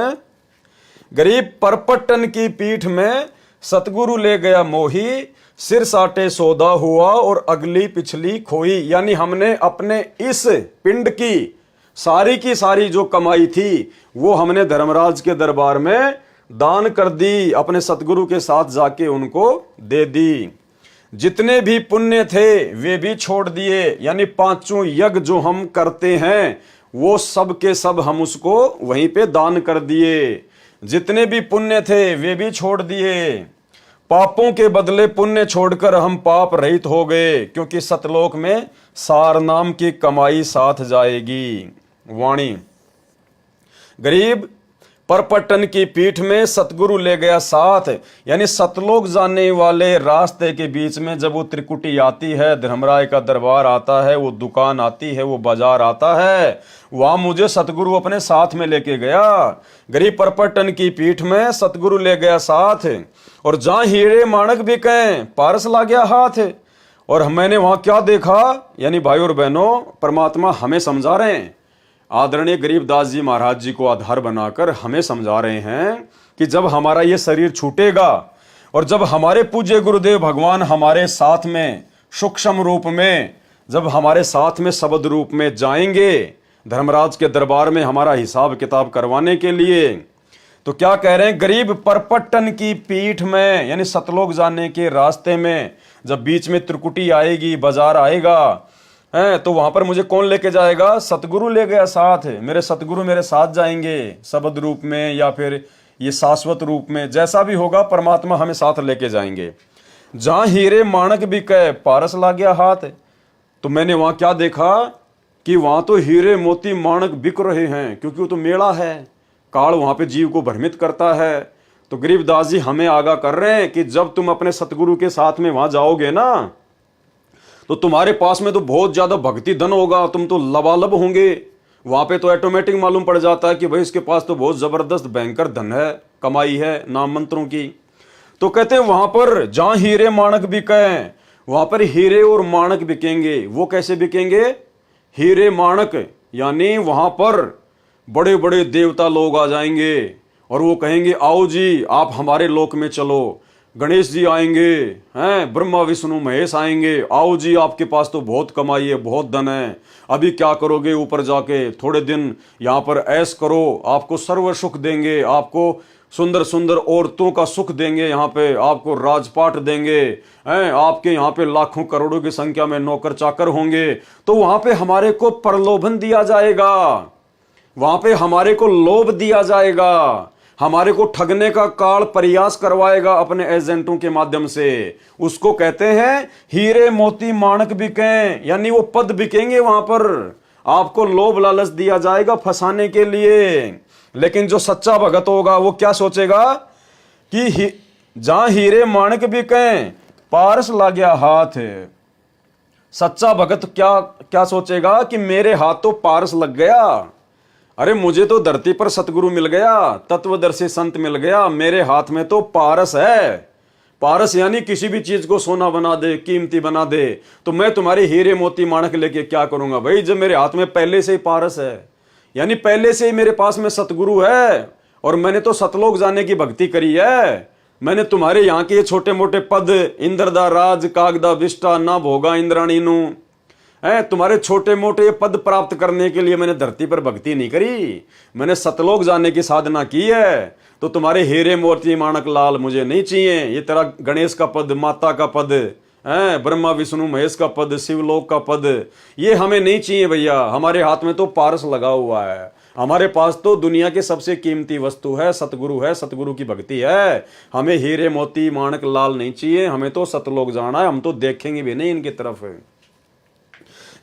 गरीब परपट्टन की पीठ में सतगुरु ले गया मोही, सिर साटे सौदा हुआ और अगली पिछली खोई। यानी हमने अपने इस पिंड की सारी की सारी जो कमाई थी वो हमने धर्मराज के दरबार में दान कर दी, अपने सतगुरु के साथ जाके उनको दे दी। जितने भी पुण्य थे वे भी छोड़ दिए, यानी पांचों यज्ञ जो हम करते हैं वो सब के सब हम उसको वहीं पे दान कर दिए। जितने भी पुण्य थे वे भी छोड़ दिए। पापों के बदले पुण्य छोड़कर हम पाप रहित हो गए, क्योंकि सतलोक में सार नाम की कमाई साथ जाएगी। वाणी गरीब परपट्टन की पीठ में सतगुरु ले गया साथ, यानी सतलोक जाने वाले रास्ते के बीच में जब वो त्रिकुटी आती है, धर्मराय का दरबार आता है, वो दुकान आती है, वो बाजार आता है, वहां मुझे सतगुरु अपने साथ में लेके गया। गरीब परपट्टन की पीठ में सतगुरु ले गया साथ, और जहां हीरे माणक बिके पारस ला गया हाथ। और मैंने वहां क्या देखा, यानी भाई और बहनों, परमात्मा हमें समझा रहे हैं, आदरणीय गरीबदास जी महाराज जी को आधार बनाकर हमें समझा रहे हैं कि जब हमारा ये शरीर छूटेगा और जब हमारे पूज्य गुरुदेव भगवान हमारे साथ में सूक्ष्म रूप में, जब हमारे साथ में शब्द रूप में जाएंगे धर्मराज के दरबार में हमारा हिसाब किताब करवाने के लिए, तो क्या कह रहे हैं, गरीब परपट्टन की पीठ में, यानी सतलोक जाने के रास्ते में जब बीच में त्रिकुटी आएगी, बाजार आएगा है, तो वहां पर मुझे कौन लेके जाएगा, सतगुरु ले गया साथ। मेरे सतगुरु मेरे साथ जाएंगे, शब्द रूप में या फिर ये शाश्वत रूप में, जैसा भी होगा परमात्मा हमें साथ लेके जाएंगे। जहां हीरे माणक बिके पारस ला गया हाथ, तो मैंने वहां क्या देखा कि वहां तो हीरे मोती माणक बिक रहे हैं, क्योंकि वो तो मेला है, काल वहां पे जीव को भ्रमित करता है। तो गरीबदास जी हमें आगाह कर रहे हैं कि जब तुम अपने सतगुरु के साथ में वहां जाओगे ना, तो तुम्हारे पास में तो बहुत ज्यादा भक्ति धन होगा, तुम तो लबालब होंगे। वहां पे तो ऑटोमेटिक मालूम पड़ जाता है कि भाई इसके पास तो बहुत जबरदस्त भयंकर धन है, कमाई है नाम मंत्रों की। तो कहते हैं वहां पर जहां हीरे माणक बिके, वहां पर हीरे और माणक बिकेंगे। वो कैसे बिकेंगे, हीरे माणक यानी वहां पर बड़े बड़े देवता लोग आ जाएंगे और वो कहेंगे आओ जी आप हमारे लोक में चलो। गणेश जी आएंगे, हैं, ब्रह्मा विष्णु महेश आएंगे, आओ जी आपके पास तो बहुत कमाई है, बहुत धन है, अभी क्या करोगे, ऊपर जाके थोड़े दिन यहाँ पर ऐश करो, आपको सर्व सुख देंगे, आपको सुंदर सुंदर औरतों का सुख देंगे, यहाँ पे आपको राजपाट देंगे, हैं, आपके यहाँ पे लाखों करोड़ों की संख्या में नौकर चाकर होंगे। तो वहां पे हमारे को प्रलोभन दिया जाएगा, वहां पे हमारे को लोभ दिया जाएगा, हमारे को ठगने का काल प्रयास करवाएगा अपने एजेंटों के माध्यम से। उसको कहते हैं हीरे मोती माणक बिके, यानी वो पद बिकेंगे वहां पर, आपको लोभ लालच दिया जाएगा फंसाने के लिए। लेकिन जो सच्चा भगत होगा वो क्या सोचेगा कि जहां हीरे माणक बिके पारस ला गया हाथ। सच्चा भगत क्या क्या सोचेगा कि मेरे हाथ तो पारस लग गया, अरे मुझे तो धरती पर सतगुरु मिल गया, तत्वदर्शी संत मिल गया, मेरे हाथ में तो पारस है। पारस यानी किसी भी चीज को सोना बना दे, कीमती बना दे, तो मैं तुम्हारे हीरे मोती माणक लेके क्या करूंगा भाई, जब मेरे हाथ में पहले से ही पारस है, यानी पहले से ही मेरे पास में सतगुरु है, और मैंने तो सतलोक जाने की भक्ति करी है। मैंने तुम्हारे यहाँ के छोटे मोटे पद, इंद्रदा राज कागदा विष्टा ना भोगा इंद्राणी नु, है, तुम्हारे छोटे मोटे पद प्राप्त करने के लिए मैंने धरती पर भक्ति नहीं करी, मैंने सतलोक जाने की साधना की है। तो तुम्हारे हीरे मोती माणक लाल मुझे नहीं चाहिए, ये तेरा गणेश का पद, माता का पद, है, ब्रह्मा विष्णु महेश का पद, शिवलोक का पद, ये हमें नहीं चाहिए भैया। हमारे हाथ में तो पारस लगा हुआ है, हमारे पास तो दुनिया के सबसे कीमती वस्तु है, सतगुरु है, सतगुरु की भक्ति है। हमें हीरे मोती माणक लाल नहीं चाहिए, हमें तो सतलोक जाना है, हम तो देखेंगे भी नहीं इनकी तरफ।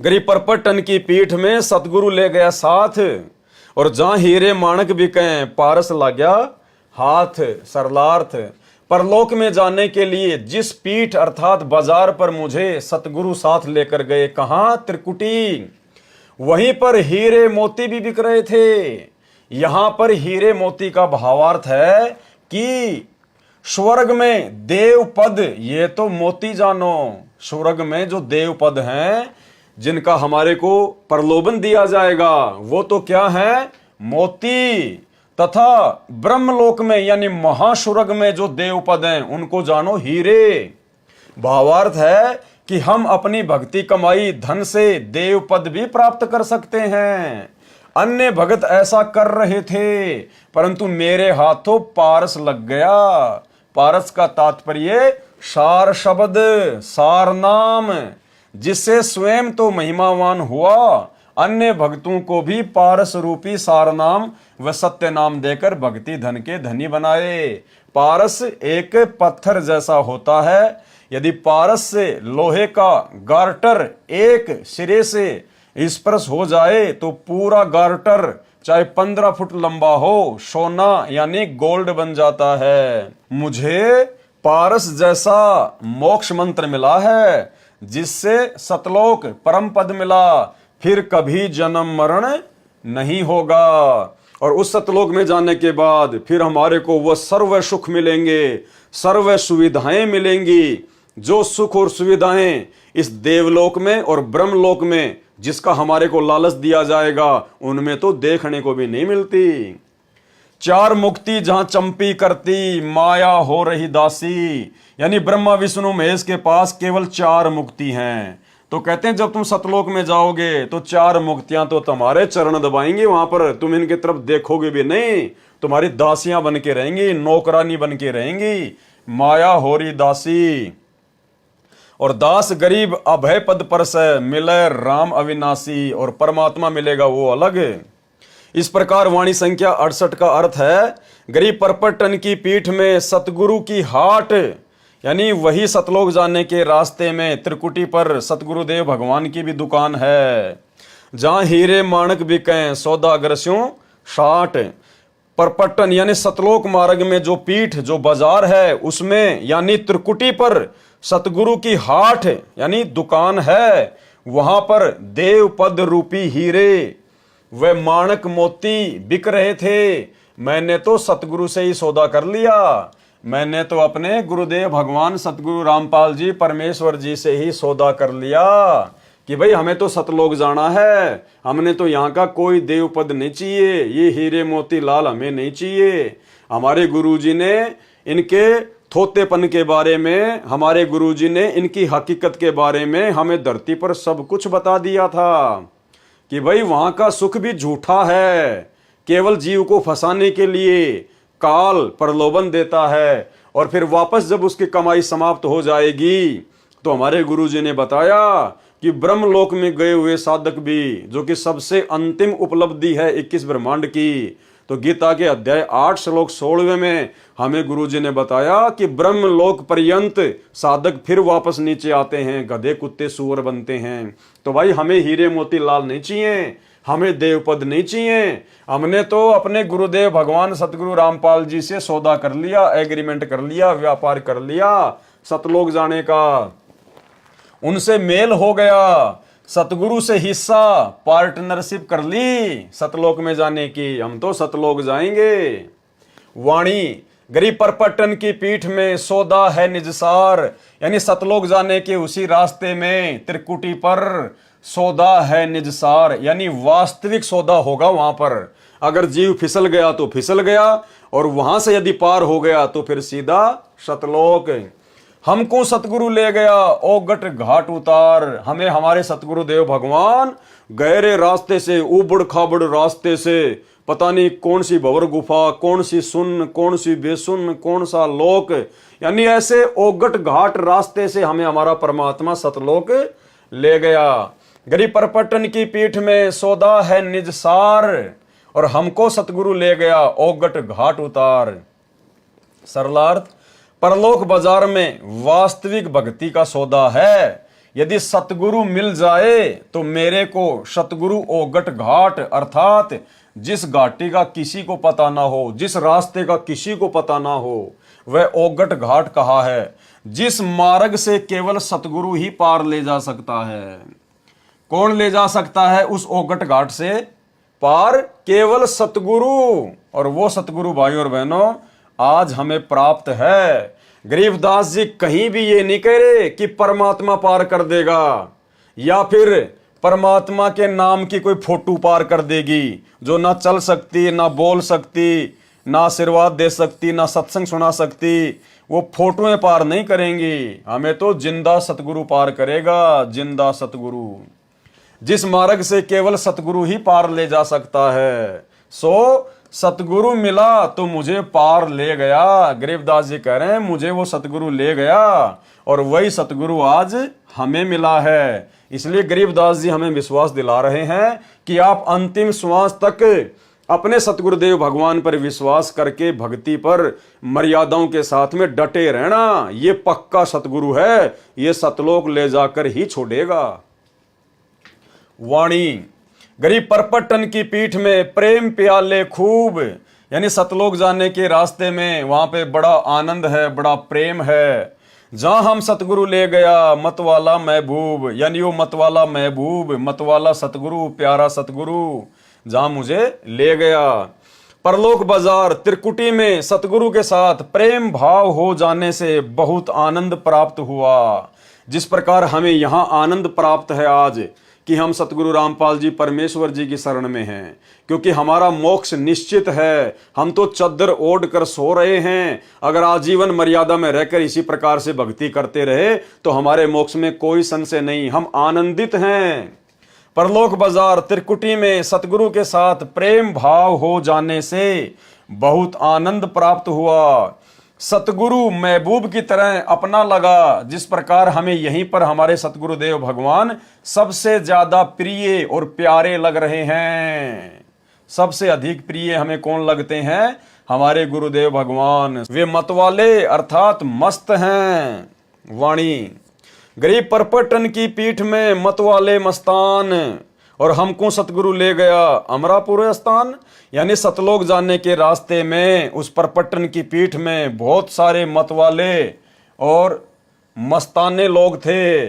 गरीब परपट्टन की पीठ में सतगुरु ले गया साथ, और जहां हीरे माणक बिके पारस ला गया हाथ। सरलार्थ, परलोक में जाने के लिए जिस पीठ अर्थात बाजार पर मुझे सतगुरु साथ लेकर गए, कहां, त्रिकुटी, वहीं पर हीरे मोती भी बिक रहे थे। यहां पर हीरे मोती का भावार्थ है कि स्वर्ग में देव पद, ये तो मोती जानो, स्वर्ग में जो देव पद हैं जिनका हमारे को प्रलोभन दिया जाएगा, वो तो क्या है, मोती। तथा ब्रह्मलोक में यानी महास्वर्ग में जो देव पद हैं उनको जानो हीरे। भावार्थ है कि हम अपनी भक्ति कमाई धन से देव पद भी प्राप्त कर सकते हैं। अन्य भगत ऐसा कर रहे थे, परंतु मेरे हाथों पारस लग गया। पारस का तात्पर्य सार शब्द, सार नाम, जिससे स्वयं तो महिमावान हुआ, अन्य भक्तों को भी पारस रूपी सार नाम व सत्य नाम देकर भक्ति धन के धनी बनाए। पारस एक पत्थर जैसा होता है। यदि पारस से लोहे का गार्टर एक सिरे से स्पर्श हो जाए तो पूरा गार्टर चाहे 15 फुट लंबा हो, सोना यानी गोल्ड बन जाता है। मुझे पारस जैसा मोक्ष मंत्र मिला है, जिससे सतलोक परम पद मिला, फिर कभी जन्म मरण नहीं होगा। और उस सतलोक में जाने के बाद फिर हमारे को वह सर्व सुख मिलेंगे, सर्व सुविधाएं मिलेंगी। जो सुख और सुविधाएं इस देवलोक में और ब्रह्मलोक में जिसका हमारे को लालच दिया जाएगा, उनमें तो देखने को भी नहीं मिलती। चार मुक्ति जहां चंपी करती, माया हो रही दासी। यानी ब्रह्मा विष्णु महेश के पास केवल 4 मुक्ति हैं। तो कहते हैं जब तुम सतलोक में जाओगे तो 4 मुक्तियां तो तुम्हारे चरण दबाएंगे, वहां पर तुम इनकी तरफ देखोगे भी नहीं, तुम्हारी दासियां बन के रहेंगी, नौकरानी बन के रहेंगी। माया हो रही दासी और दास गरीब अभय पद पर से मिले राम अविनाशी, और परमात्मा मिलेगा वो अलग। इस प्रकार वाणी संख्या 68 का अर्थ है, गरीब परपटन की पीठ में सतगुरु की हाट, यानी वही सतलोक जाने के रास्ते में त्रिकुटी पर सतगुरुदेव भगवान की भी दुकान है, जहां हीरे माणक बिकें सौदागर स्यों साठ। परपटन यानी सतलोक मार्ग में जो पीठ, जो बाजार है, उसमें यानी त्रिकुटी पर सतगुरु की हाट यानी दुकान है। वहां पर देव पद रूपी हीरे वे माणक मोती बिक रहे थे। मैंने तो सतगुरु से ही सौदा कर लिया। मैंने तो अपने गुरुदेव भगवान सतगुरु रामपाल जी परमेश्वर जी से ही सौदा कर लिया कि भाई हमें तो सतलोक जाना है, हमने तो यहाँ का कोई देव पद नहीं चाहिए, ये हीरे मोती लाल हमें नहीं चाहिए। हमारे गुरुजी ने इनके थोतेपन के बारे में, हमारे गुरुजी ने इनकी हकीकत के बारे में हमें धरती पर सब कुछ बता दिया था कि भाई वहां का सुख भी झूठा है, केवल जीव को फंसाने के लिए काल प्रलोभन देता है, और फिर वापस जब उसकी कमाई समाप्त हो जाएगी तो हमारे गुरुजी ने बताया कि ब्रह्मलोक में गए हुए साधक भी, जो कि सबसे अंतिम उपलब्धि है 21 ब्रह्मांड की, तो गीता के अध्याय 8 श्लोक 16 में हमें गुरुजी ने बताया कि ब्रह्मलोक पर्यंत साधक फिर वापस नीचे आते हैं, गधे कुत्ते सूअर बनते हैं। तो भाई हमें हीरे मोती लाल नहीं चाहिए, हमें देवपद नहीं चाहिए। हमने तो अपने गुरुदेव भगवान सतगुरु रामपाल जी से सौदा कर लिया, एग्रीमेंट कर लिया, व्यापार कर लिया सतलोक जाने का, उनसे मेल हो गया, सतगुरु से हिस्सा पार्टनरशिप कर ली सतलोक में जाने की। हम तो सतलोक जाएंगे। वाणी गरीब परपटन की पीठ में सौदा है निजसार, यानी सतलोक जाने के उसी रास्ते में त्रिकुटी पर सौदा है निजसार, यानी वास्तविक सौदा होगा वहां पर। अगर जीव फिसल गया तो फिसल गया, और वहां से यदि पार हो गया तो फिर सीधा सतलोक। हमको सतगुरु ले गया ओगट घाट उतार। हमें हमारे सतगुरु देव भगवान गहरे रास्ते से, उबड़ खाबड़ रास्ते से, पता नहीं कौन सी भंवर गुफा, कौन सी सुन, कौन सी बेसुन, कौन सा लोक, यानी ऐसे ओगट घाट रास्ते से हमें हमारा परमात्मा सतलोक ले गया। गरीब परपटन की पीठ में सौदा है निज सार, और हमको सतगुरु ले गया ओगट घाट उतार। सरलार्थ परलोक बाजार में वास्तविक भक्ति का सौदा है। यदि सतगुरु मिल जाए तो मेरे को सतगुरु ओगट घाट, अर्थात जिस घाटी का किसी को पता ना हो, जिस रास्ते का किसी को पता ना हो, वह ओगट घाट कहा है। जिस मार्ग से केवल सतगुरु ही पार ले जा सकता है। कौन ले जा सकता है उस ओगट घाट से पार? केवल सतगुरु। और वो सतगुरु भाई और बहनों आज हमें प्राप्त है। गरीबदास जी कहीं भी ये नहीं कह रहे कि परमात्मा पार कर देगा, या फिर परमात्मा के नाम की कोई फोटो पार कर देगी जो ना चल सकती, ना बोल सकती, ना आशीर्वाद दे सकती, ना सत्संग सुना सकती। वो फोटोएं पार नहीं करेंगी, हमें तो जिंदा सतगुरु पार करेगा, जिंदा सतगुरु। जिस मार्ग से केवल सतगुरु ही पार ले जा सकता है। सो सतगुरु मिला तो मुझे पार ले गया। गरीबदास जी कह रहे हैं मुझे वो सतगुरु ले गया और वही सतगुरु आज हमें मिला है। इसलिए गरीबदास जी हमें विश्वास दिला रहे हैं कि आप अंतिम श्वास तक अपने सतगुरुदेव भगवान पर विश्वास करके भक्ति पर मर्यादाओं के साथ में डटे रहना। ये पक्का सतगुरु है, ये सतलोक ले जाकर ही छोड़ेगा। वाणी गरीब परपटन की पीठ में प्रेम प्याले खूब, यानी सतलोक जाने के रास्ते में वहां पे बड़ा आनंद है, बड़ा प्रेम है। जहां हम सतगुरु ले गया मतवाला महबूब, यानी वो मतवाला महबूब, मतवाला सतगुरु, प्यारा सतगुरु जहां मुझे ले गया। परलोक बाजार त्रिकुटी में सतगुरु के साथ प्रेम भाव हो जाने से बहुत आनंद प्राप्त हुआ। जिस प्रकार हमें यहां आनंद प्राप्त है आज कि हम सतगुरु रामपाल जी परमेश्वर जी की शरण में हैं, क्योंकि हमारा मोक्ष निश्चित है। हम तो चद्दर ओढ़ कर सो रहे हैं। अगर आजीवन मर्यादा में रहकर इसी प्रकार से भक्ति करते रहे तो हमारे मोक्ष में कोई संशय नहीं, हम आनंदित हैं। परलोक बाजार त्रिकुटी में सतगुरु के साथ प्रेम भाव हो जाने से बहुत आनंद प्राप्त हुआ। सतगुरु महबूब की तरह अपना लगा। जिस प्रकार हमें यहीं पर हमारे सतगुरुदेव भगवान सबसे ज्यादा प्रिय और प्यारे लग रहे हैं। सबसे अधिक प्रिय हमें कौन लगते हैं? हमारे गुरुदेव भगवान। वे मतवाले अर्थात मस्त हैं। वाणी गरीब परपटन की पीठ में मतवाले मस्तान, और हमको सतगुरु ले गया अमरापुर स्थान, यानी सतलोक जाने के रास्ते में उस परपटन की पीठ में बहुत सारे मतवाले और मस्ताने लोग थे।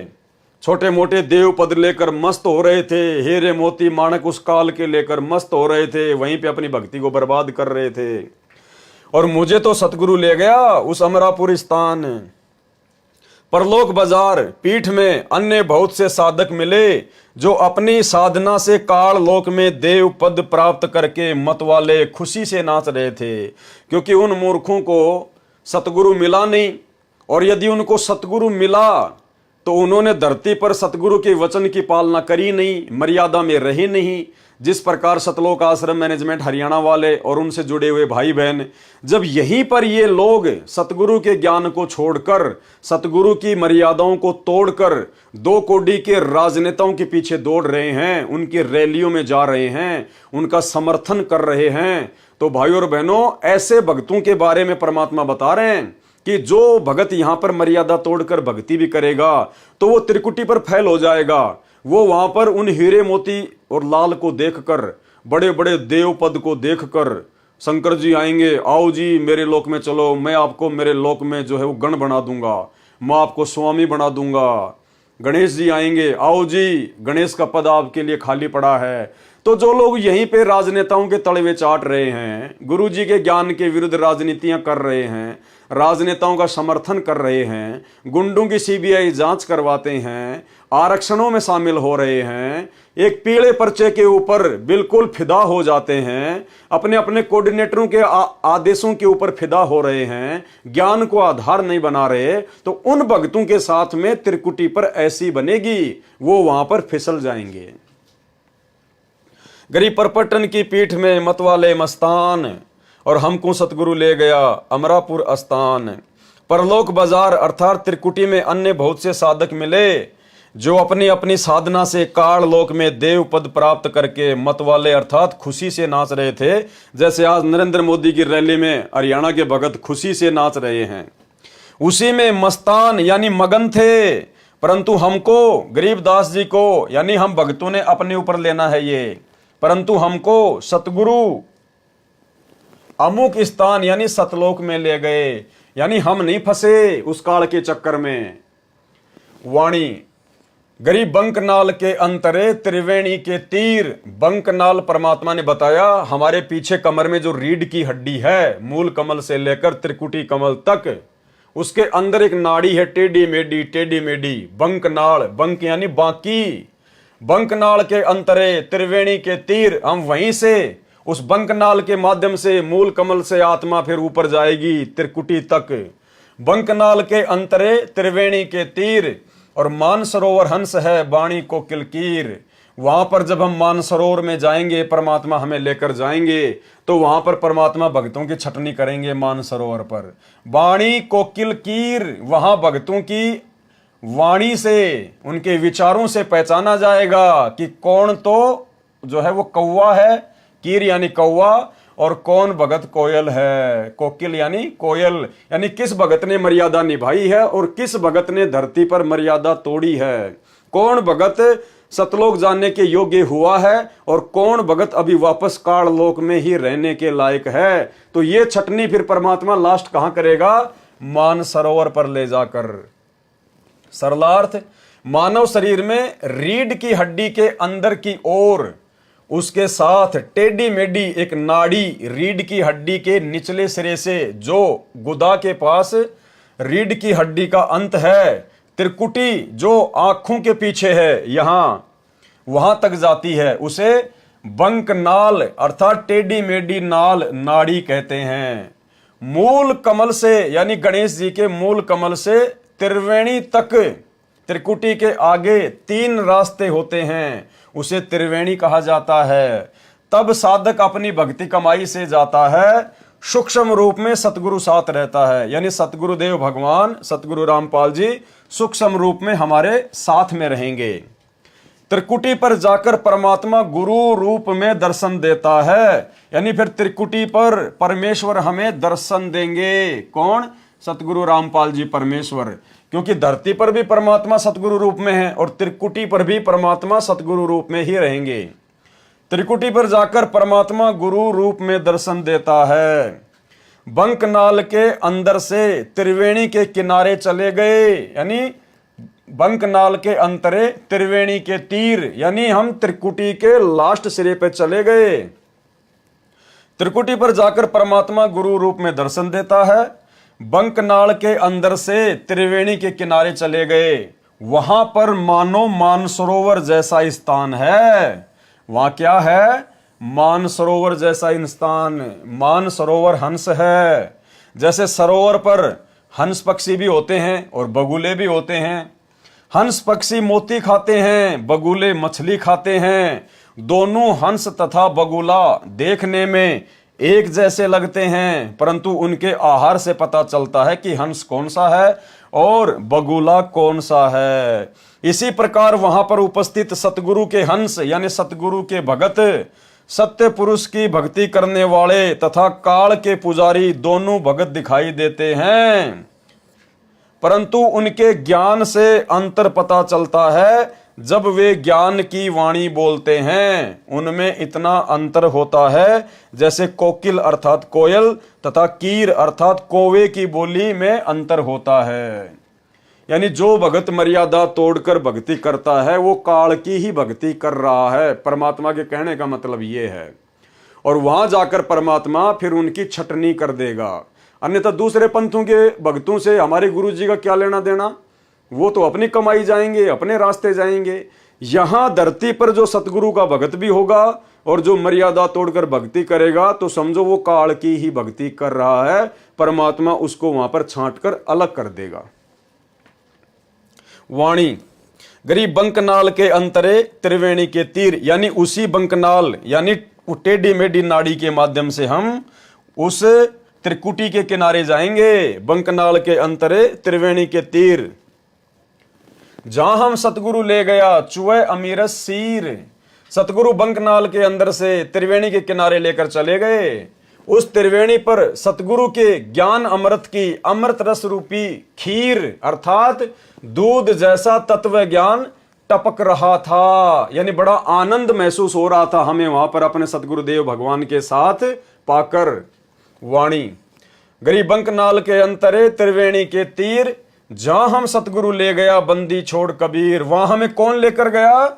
छोटे मोटे देव पद लेकर मस्त हो रहे थे, हीरे मोती माणक उस काल के लेकर मस्त हो रहे थे, वहीं पे अपनी भक्ति को बर्बाद कर रहे थे। और मुझे तो सतगुरु ले गया उस अमरापुर स्थान। परलोक बाजार पीठ में अन्य बहुत से साधक मिले जो अपनी साधना से काल लोक में देव पद प्राप्त करके मतवाले खुशी से नाच रहे थे, क्योंकि उन मूर्खों को सतगुरु मिला नहीं। और यदि उनको सतगुरु मिला तो उन्होंने धरती पर सतगुरु के वचन की पालना करी नहीं, मर्यादा में रहे नहीं। जिस प्रकार सतलोक आश्रम मैनेजमेंट हरियाणा वाले और उनसे जुड़े हुए भाई बहन, जब यहीं पर ये लोग सतगुरु के ज्ञान को छोड़कर, सतगुरु की मर्यादाओं को तोड़कर दो कोडी के राजनेताओं के पीछे दौड़ रहे हैं, उनकी रैलियों में जा रहे हैं, उनका समर्थन कर रहे हैं, तो भाइयों और बहनों, ऐसे भक्तों के बारे में परमात्मा बता रहे हैं कि जो भगत यहां पर मर्यादा तोड़कर भक्ति भी करेगा तो वो त्रिकुटी पर फैल हो जाएगा। वो वहां पर उन हीरे मोती और लाल को देखकर, बड़े बड़े देव पद को देखकर, शंकर जी आएंगे, आओ जी मेरे लोक में चलो, मैं आपको मेरे लोक में जो है वो गण बना दूंगा, मैं आपको स्वामी बना दूंगा। गणेश जी आएंगे, आओ जी गणेश का पद आपके लिए खाली पड़ा है। तो जो लोग यहीं पे राजनेताओं के तलवे चाट रहे हैं, गुरु जी के ज्ञान के विरुद्ध राजनीतियां कर रहे हैं, राजनेताओं का समर्थन कर रहे हैं, गुंडों की सीबीआई जांच करवाते हैं, आरक्षणों में शामिल हो रहे हैं, एक पीले पर्चे के ऊपर बिल्कुल फिदा हो जाते हैं, अपने अपने कोऑर्डिनेटरों के आदेशों के ऊपर फिदा हो रहे हैं, ज्ञान को आधार नहीं बना रहे, तो उन भक्तों के साथ में त्रिकुटी पर ऐसी बनेगी, वो वहां पर फिसल जाएंगे। गरीब परपटन की पीठ में मतवाले मस्तान, और हमको सतगुरु ले गया अमरापुर स्थान। परलोक बाजार अर्थात त्रिकुटी में अन्य बहुत से साधक मिले जो अपनी अपनी साधना से काल लोक में देव पद प्राप्त करके मतवाले अर्थात खुशी से नाच रहे थे। जैसे आज नरेंद्र मोदी की रैली में हरियाणा के भगत खुशी से नाच रहे हैं, उसी में मस्तान यानी मगन थे। परंतु हमको, गरीबदास जी को, यानी हम भक्तों ने अपने ऊपर लेना है ये, परंतु हमको सतगुरु अमुक स्थान यानी सतलोक में ले गए, यानी हम नहीं फंसे उस काल के चक्कर में। वाणी गरीब बंकनाल के अंतरे त्रिवेणी के तीर। बंकनाल परमात्मा ने बताया हमारे पीछे कमर में जो रीढ़ की हड्डी है, मूल कमल से लेकर त्रिकुटी कमल तक, उसके अंदर एक नाड़ी है टेढ़ी मेढ़ी, टेढ़ी मेढ़ी, बंकनाल। बंक यानी बाकी। बंकनाल के अंतरे त्रिवेणी के तीर, हम वहीं से उस बंकनाल के माध्यम से मूल कमल से आत्मा फिर ऊपर जाएगी त्रिकुटी तक। बंकनाल के अंतरे त्रिवेणी के तीर, और मानसरोवर हंस है वाणी को किलकीर। वहां पर जब हम मानसरोवर में जाएंगे, परमात्मा हमें लेकर जाएंगे, तो वहां पर परमात्मा भक्तों की छटनी करेंगे मानसरोवर पर। वाणी कोकिल कीर, वहां भक्तों की वाणी से, उनके विचारों से पहचाना जाएगा कि कौन तो जो है वो कौवा है, कीर यानी कौवा, और कौन भगत कोयल है, कोकिल यानी कोयल, यानी किस भगत ने मर्यादा निभाई है और किस भगत ने धरती पर मर्यादा तोड़ी है, कौन भगत सतलोक जानने के योग्य हुआ है और कौन भगत अभी वापस काल लोक में ही रहने के लायक है। तो ये छटनी फिर परमात्मा लास्ट कहां करेगा? मानसरोवर पर ले जाकर। सरलार्थ, मानव शरीर में रीढ़ की हड्डी के अंदर की ओर, उसके साथ टेढ़ी मेढ़ी एक नाड़ी रीढ़ की हड्डी के निचले सिरे से, जो गुदा के पास रीढ़ की हड्डी का अंत है, त्रिकुटी जो आंखों के पीछे है, यहां वहां तक जाती है, उसे बंक नाल अर्थात टेढ़ी मेढ़ी नाल नाड़ी कहते हैं। मूल कमल से यानी गणेश जी के मूल कमल से त्रिवेणी तक, त्रिकुटी के आगे 3 रास्ते होते हैं, उसे त्रिवेणी कहा जाता है। तब साधक अपनी भक्ति कमाई से जाता है, सूक्ष्म रूप में सतगुरु साथ रहता है, यानी सतगुरुदेव भगवान सतगुरु रामपाल जी सूक्ष्म रूप में हमारे साथ में रहेंगे। त्रिकुटी पर जाकर परमात्मा गुरु रूप में दर्शन देता है, यानी फिर त्रिकुटी पर परमेश्वर हमें दर्शन देंगे। कौन? सतगुरु रामपाल जी परमेश्वर, क्योंकि धरती पर भी परमात्मा सतगुरु रूप में है और त्रिकुटी पर भी परमात्मा सतगुरु रूप में ही रहेंगे। त्रिकुटी पर जाकर परमात्मा गुरु रूप में दर्शन देता है। बंकनाल के अंदर से त्रिवेणी के किनारे चले गए, यानी बंकनाल के अंतरे त्रिवेणी के तीर, यानी हम त्रिकुटी के लास्ट सिरे पे चले गए। त्रिकुटी पर जाकर परमात्मा गुरु रूप में दर्शन देता है। बंकनाल के अंदर से त्रिवेणी के किनारे चले गए, वहां पर मानो मानसरोवर जैसा स्थान है। वहां क्या है? मानसरोवर जैसा स्थान। मानसरोवर हंस है, जैसे सरोवर पर हंस पक्षी भी होते हैं और बगुले भी होते हैं। हंस पक्षी मोती खाते हैं, बगुले मछली खाते हैं। दोनों हंस तथा बगुला देखने में एक जैसे लगते हैं, परंतु उनके आहार से पता चलता है कि हंस कौन सा है और बगुला कौन सा है। इसी प्रकार वहां पर उपस्थित सतगुरु के हंस यानी सतगुरु के भगत, सत्य पुरुष की भक्ति करने वाले तथा काल के पुजारी दोनों भगत दिखाई देते हैं, परंतु उनके ज्ञान से अंतर पता चलता है। जब वे ज्ञान की वाणी बोलते हैं, उनमें इतना अंतर होता है जैसे कोकिल अर्थात कोयल तथा कीर अर्थात कौवे की बोली में अंतर होता है। यानी जो भगत मर्यादा तोड़कर भक्ति करता है वो काल की ही भक्ति कर रहा है। परमात्मा के कहने का मतलब ये है। और वहां जाकर परमात्मा फिर उनकी छटनी कर देगा। अन्यथा दूसरे पंथों के भक्तों से हमारे गुरु जी का क्या लेना देना? वो तो अपनी कमाई जाएंगे, अपने रास्ते जाएंगे। यहां धरती पर जो सतगुरु का भगत भी होगा और जो मर्यादा तोड़कर भक्ति करेगा, तो समझो वो काल की ही भक्ति कर रहा है। परमात्मा उसको वहां पर छांटकर अलग कर देगा। वाणी गरीब बंकनाल के अंतरे त्रिवेणी के तीर, यानी उसी बंकनाल यानी टेढ़ी मेढ़ी नाड़ी के माध्यम से हम उस त्रिकुटी के किनारे जाएंगे। बंकनाल के अंतरे त्रिवेणी के तीर, जहां हम सतगुरु ले गया चुए अमीरस सीर। सतगुरु बंकनाल के अंदर से त्रिवेणी के किनारे लेकर चले गए। उस त्रिवेणी पर सतगुरु के ज्ञान अमृत की अमृत रस रूपी खीर अर्थात दूध जैसा तत्व ज्ञान टपक रहा था। यानी बड़ा आनंद महसूस हो रहा था हमें वहां पर अपने सतगुरुदेव भगवान के साथ पाकर। वाणी गरीब बंकनाल के अंतरे त्रिवेणी के तीर, जहां हम सतगुरु ले गया बंदी छोड़ कबीर। वहां हमें कौन लेकर गया?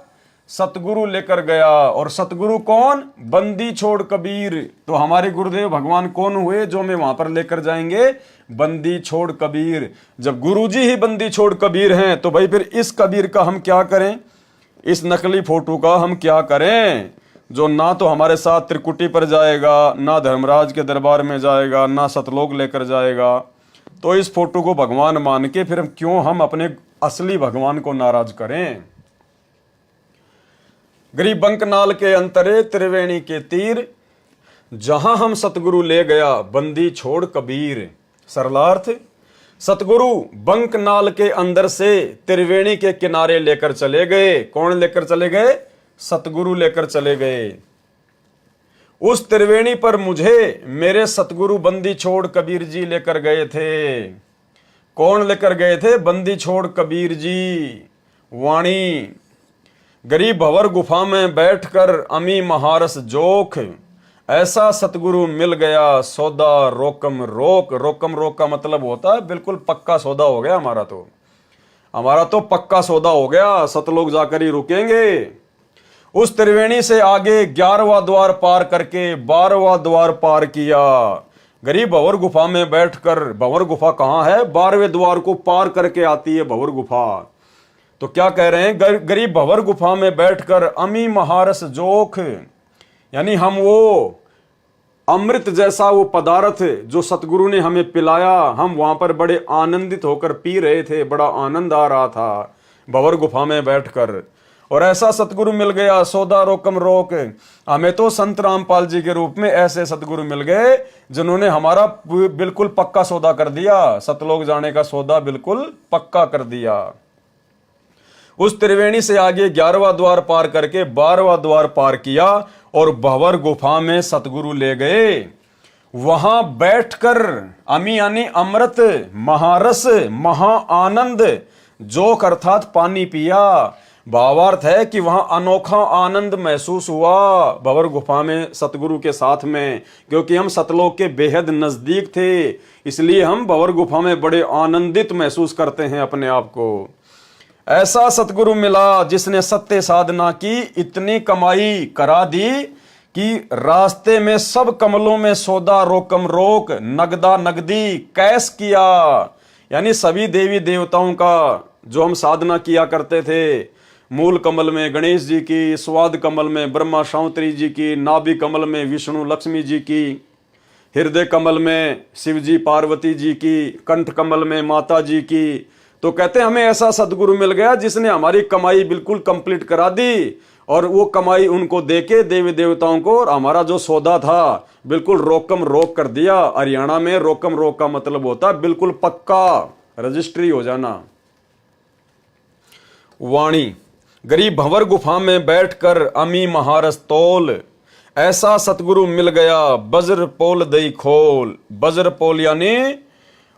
सतगुरु लेकर गया। और सतगुरु कौन? बंदी छोड़ कबीर। तो हमारे गुरुदेव भगवान कौन हुए जो हमें वहां पर लेकर जाएंगे? बंदी छोड़ कबीर। जब गुरुजी ही बंदी छोड़ कबीर हैं, तो भाई फिर इस कबीर का हम क्या करें? इस नकली फोटो का हम क्या करें, जो ना तो हमारे साथ त्रिकुटी पर जाएगा, ना धर्मराज के दरबार में जाएगा, ना सतलोक लेकर जाएगा। तो इस फोटो को भगवान मान के फिर क्यों हम अपने असली भगवान को नाराज करें? गरीब बंकनाल के अंतरे त्रिवेणी के तीर, जहां हम सतगुरु ले गया बंदी छोड़ कबीर। सरलार्थ, सतगुरु बंकनाल के अंदर से त्रिवेणी के किनारे लेकर चले गए। कौन लेकर चले गए? सतगुरु लेकर चले गए। उस त्रिवेणी पर मुझे मेरे सतगुरु बंदी छोड़ कबीर जी लेकर गए थे। कौन लेकर गए थे? बंदी छोड़ कबीर जी। वाणी, गरीब भंवर गुफा में बैठकर अमी महारस जोख, ऐसा सतगुरु मिल गया सौदा रोकम रोक। रोकम रोक का मतलब होता है बिल्कुल पक्का सौदा हो गया हमारा तो पक्का सौदा हो गया, सतलोक जाकर ही रुकेंगे। उस त्रिवेणी से आगे 11वां द्वार पार करके 12वां द्वार पार किया। गरीब भंवर गुफा में बैठकर, भंवर गुफा कहां है? 12वें द्वार को पार करके आती है भंवर गुफा। तो क्या कह रहे हैं? गरीब भंवर गुफा में बैठकर अमी महारस जोख, यानी हम वो अमृत जैसा वो पदार्थ जो सतगुरु ने हमें पिलाया, हम वहां पर बड़े आनंदित होकर पी रहे थे, बड़ा आनंद आ रहा था भंवर गुफा में बैठकर। और ऐसा सतगुरु मिल गया सौदा रोकम रोक। हमें तो संत रामपाल जी के रूप में ऐसे सतगुरु मिल गए जिन्होंने हमारा बिल्कुल पक्का सौदा कर दिया, सतलोक जाने का सौदा बिल्कुल पक्का कर दिया। उस त्रिवेणी से आगे 11वां द्वार पार करके 12वां द्वार पार किया और भंवर गुफा में सतगुरु ले गए। वहां बैठकर अमी यानी अमृत, महारस, महा आनंद, जोक अर्थात पानी पिया। भावार्थ है कि वहां अनोखा आनंद महसूस हुआ भंवर गुफा में सतगुरु के साथ में, क्योंकि हम सतलोक के बेहद नजदीक थे, इसलिए हम भंवर गुफा में बड़े आनंदित महसूस करते हैं अपने आप को। ऐसा सतगुरु मिला जिसने सत्य साधना की इतनी कमाई करा दी कि रास्ते में सब कमलों में सौदा रोकम रोक, नगदा नगदी कैस किया। यानी सभी देवी देवताओं का जो हम साधना किया करते थे, मूल कमल में गणेश जी की, स्वाद कमल में ब्रह्मा शांतरी जी की, नाभि कमल में विष्णु लक्ष्मी जी की, हृदय कमल में शिव जी पार्वती जी की, कंठ कमल में माता जी की। तो कहते हैं हमें ऐसा सदगुरु मिल गया जिसने हमारी कमाई बिल्कुल कंप्लीट करा दी, और वो कमाई उनको देके देवी देवताओं को, और हमारा जो सौदा था बिल्कुल रोकम रोक कर दिया। हरियाणा में रोकम रोक का मतलब होता है बिल्कुल पक्का रजिस्ट्री हो जाना। वाणी, गरीब भंवर गुफा में बैठकर अमी महारस तोल, ऐसा सतगुरु मिल गया बज्र पोल दई खोल। बज्र पोल यानी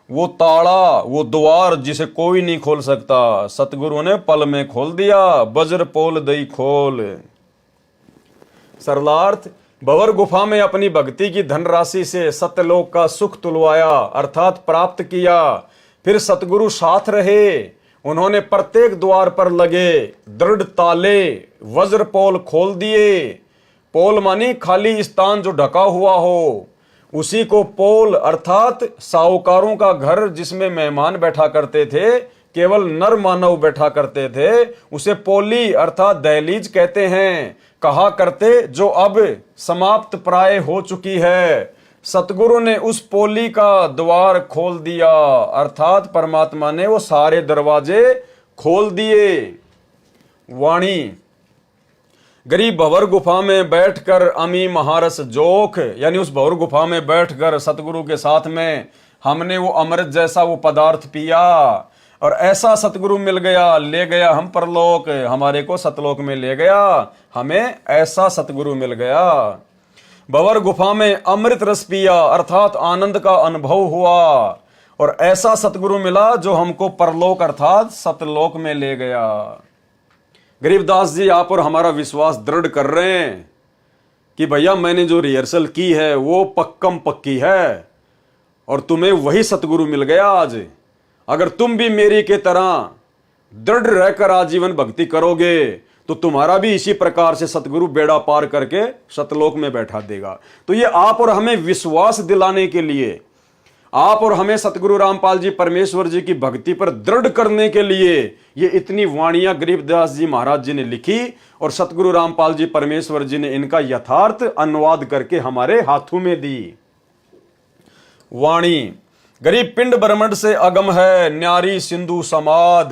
वो ताला, वो द्वार जिसे कोई नहीं खोल सकता, सतगुरु ने पल में खोल दिया। बज्र पोल दई खोल। सरलार्थ, भंवर गुफा में अपनी भक्ति की धनराशि से सत्यलोक का सुख तुलवाया अर्थात प्राप्त किया। फिर सतगुरु साथ रहे, उन्होंने प्रत्येक द्वार पर लगे दृढ़ ताले वज्र पोल खोल दिए। पोल मानी खाली स्थान जो ढका हुआ हो, उसी को पोल अर्थात साहूकारों का घर जिसमें मेहमान बैठा करते थे, केवल नर मानव बैठा करते थे, उसे पोली अर्थात दहलीज कहते हैं, कहा करते, जो अब समाप्त प्राय हो चुकी है। सतगुरु ने उस पोली का द्वार खोल दिया अर्थात परमात्मा ने वो सारे दरवाजे खोल दिए। वाणी, गरीब भंवर गुफा में बैठकर अमी महारस जोख, यानी उस भंवर गुफा में बैठकर सतगुरु के साथ में हमने वो अमृत जैसा वो पदार्थ पिया, और ऐसा सतगुरु मिल गया, ले गया हम परलोक, हमारे को सतलोक में ले गया, हमें ऐसा सतगुरु मिल गया। भंवर गुफा में अमृत रस पिया अर्थात आनंद का अनुभव हुआ, और ऐसा सतगुरु मिला जो हमको परलोक अर्थात सतलोक में ले गया। गरीबदास जी आप और हमारा विश्वास दृढ़ कर रहे हैं कि भैया मैंने जो रिहर्सल की है वो पक्कम पक्की है, और तुम्हें वही सतगुरु मिल गया आज। अगर तुम भी मेरी के तरह दृढ़ रहकर आजीवन भक्ति करोगे तो तुम्हारा भी इसी प्रकार से सतगुरु बेड़ा पार करके सतलोक में बैठा देगा। तो ये आप और हमें विश्वास दिलाने के लिए, आप और हमें सतगुरु रामपाल जी परमेश्वर जी की भक्ति पर दृढ़ करने के लिए ये इतनी वाणियां गरीबदास जी महाराज जी ने लिखी, और सतगुरु रामपाल जी परमेश्वर जी ने इनका यथार्थ अनुवाद करके हमारे हाथों में दी। वाणी, गरीब पिंड ब्रह्मांड से अगम है न्यारी सिंधु समाद,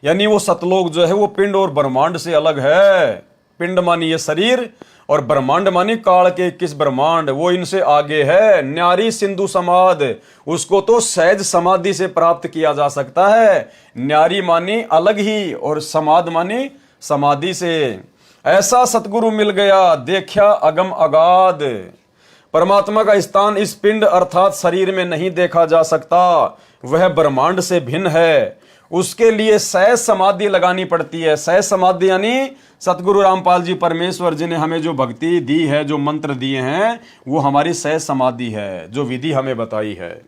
यानी वो सतलोक जो है वो पिंड और ब्रह्मांड से अलग है। पिंड मानी ये शरीर और ब्रह्मांड मानी काल के 21 ब्रह्मांड, वो इनसे आगे है। न्यारी सिंधु समाध, उसको तो सहज समाधि से प्राप्त किया जा सकता है। न्यारी मानी अलग ही और समाध मानी समाधि से। ऐसा सतगुरु मिल गया देखा अगम अगाध। परमात्मा का स्थान इस पिंड अर्थात शरीर में नहीं देखा जा सकता, वह ब्रह्मांड से भिन्न है। उसके लिए सहज समाधि लगानी पड़ती है। सहज समाधि यानी सतगुरु रामपाल जी परमेश्वर जी ने हमें जो भक्ति दी है, जो मंत्र दिए हैं, वो हमारी सहज समाधि है, जो विधि हमें बताई है।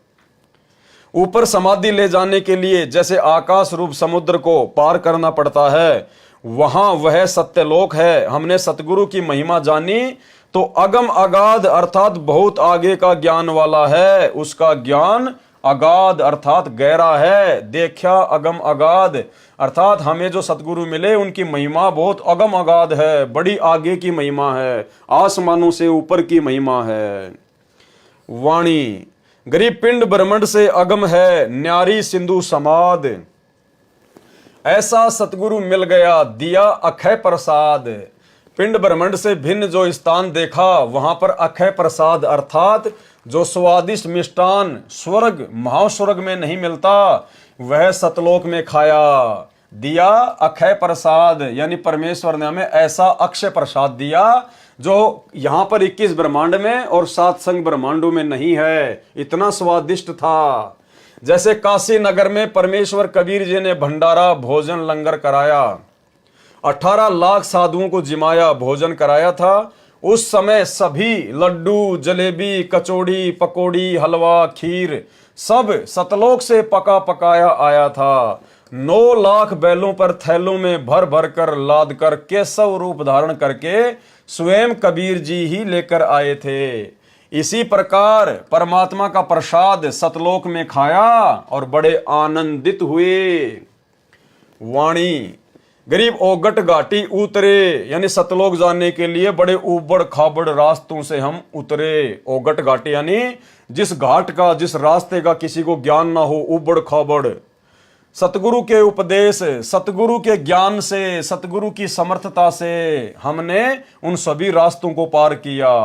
ऊपर समाधि ले जाने के लिए जैसे आकाश रूप समुद्र को पार करना पड़ता है, वहां वह सत्यलोक है। हमने सतगुरु की महिमा जानी तो अगम अगाध अर्थात बहुत आगे का ज्ञान वाला है। उसका ज्ञान अगाध अर्थात गहरा है। देखा अगम अगाध अर्थात हमें जो सतगुरु मिले उनकी महिमा बहुत अगम अगाध है, बड़ी आगे की महिमा है, आसमानों से ऊपर की महिमा है। वाणी गरीब पिंड ब्रह्मांड से अगम है, न्यारी सिंधु समाध। ऐसा सतगुरु मिल गया दिया अक्षय प्रसाद। पिंड ब्रह्मांड से भिन्न जो स्थान देखा, वहां पर अक्षय प्रसाद अर्थात जो स्वादिष्ट मिष्टान स्वर्ग महास्वर्ग में नहीं मिलता, वह सतलोक में खाया। दिया अक्षय प्रसाद यानी परमेश्वर ने हमें ऐसा अक्षय प्रसाद दिया जो यहां पर 21 ब्रह्मांड में और 7 संग ब्रह्मांडों में नहीं है। इतना स्वादिष्ट था। जैसे काशी नगर में परमेश्वर कबीर जी ने भंडारा भोजन लंगर कराया, 18 लाख साधुओं को जिमाया भोजन कराया था। उस समय सभी लड्डू जलेबी कचौड़ी पकौड़ी हलवा खीर सब सतलोक से पका पकाया आया था। 9 लाख बैलों पर थैलों में भर भर कर लाद कर केशव रूप धारण करके स्वयं कबीर जी ही लेकर आए थे। इसी प्रकार परमात्मा का प्रसाद सतलोक में खाया और बड़े आनंदित हुए। वाणी गरीब ओगट घाटी उतरे यानी सतलोक जाने के लिए बड़े उबड़ खाबड़ रास्तों से हम उतरे। ओगट घाटी यानी जिस घाट का जिस रास्ते का किसी को ज्ञान ना हो, उबड़ खाबड़। सतगुरु के उपदेश सतगुरु के ज्ञान से सतगुरु की समर्थता से हमने उन सभी रास्तों को पार किया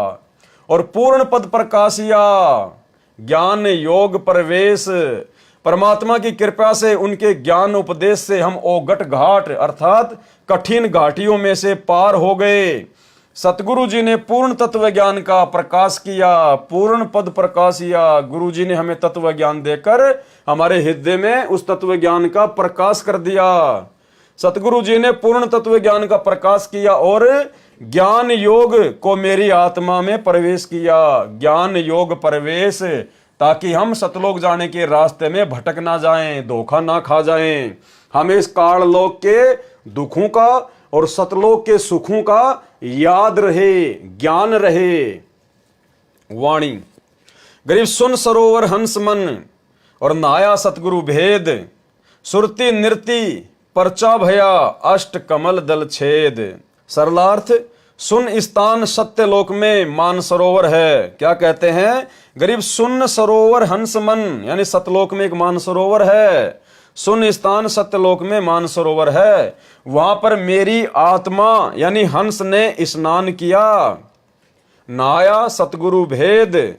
और पूर्ण पद प्रकाशिया। ज्ञान योग प्रवेश परमात्मा की कृपा से उनके ज्ञान उपदेश से हम ओगट घाट अर्थात कठिन घाटियों में से पार हो गए। सतगुरु जी ने पूर्ण तत्व ज्ञान का प्रकाश किया, पूर्ण पद प्रकाशिया। गुरु जी ने हमें तत्व ज्ञान देकर हमारे हृदय में उस तत्व ज्ञान का प्रकाश कर दिया। सतगुरु जी ने पूर्ण तत्व ज्ञान का प्रकाश किया और ज्ञान योग को मेरी आत्मा में प्रवेश किया। ज्ञान योग प्रवेश ताकि हम सतलोक जाने के रास्ते में भटक ना जाएं, धोखा ना खा जाएं। हमें इस काल लोक के दुखों का और सतलोक के सुखों का याद रहे, ज्ञान रहे। वाणी गरीब सुन सरोवर हंस मन और नाया सतगुरु भेद। सुरती नृति परचा भया अष्ट कमल दल छेद। सरलार्थ सुन स्थान सत्यलोक में मान सरोवर है। क्या कहते हैं? गरीब सुन सरोवर हंस मन यानी सतलोक में एक मान सरोवर है। सुन स्थान सत्यलोक में मान सरोवर है। वहां पर मेरी आत्मा यानी हंस ने स्नान किया। नाया सतगुरु भेद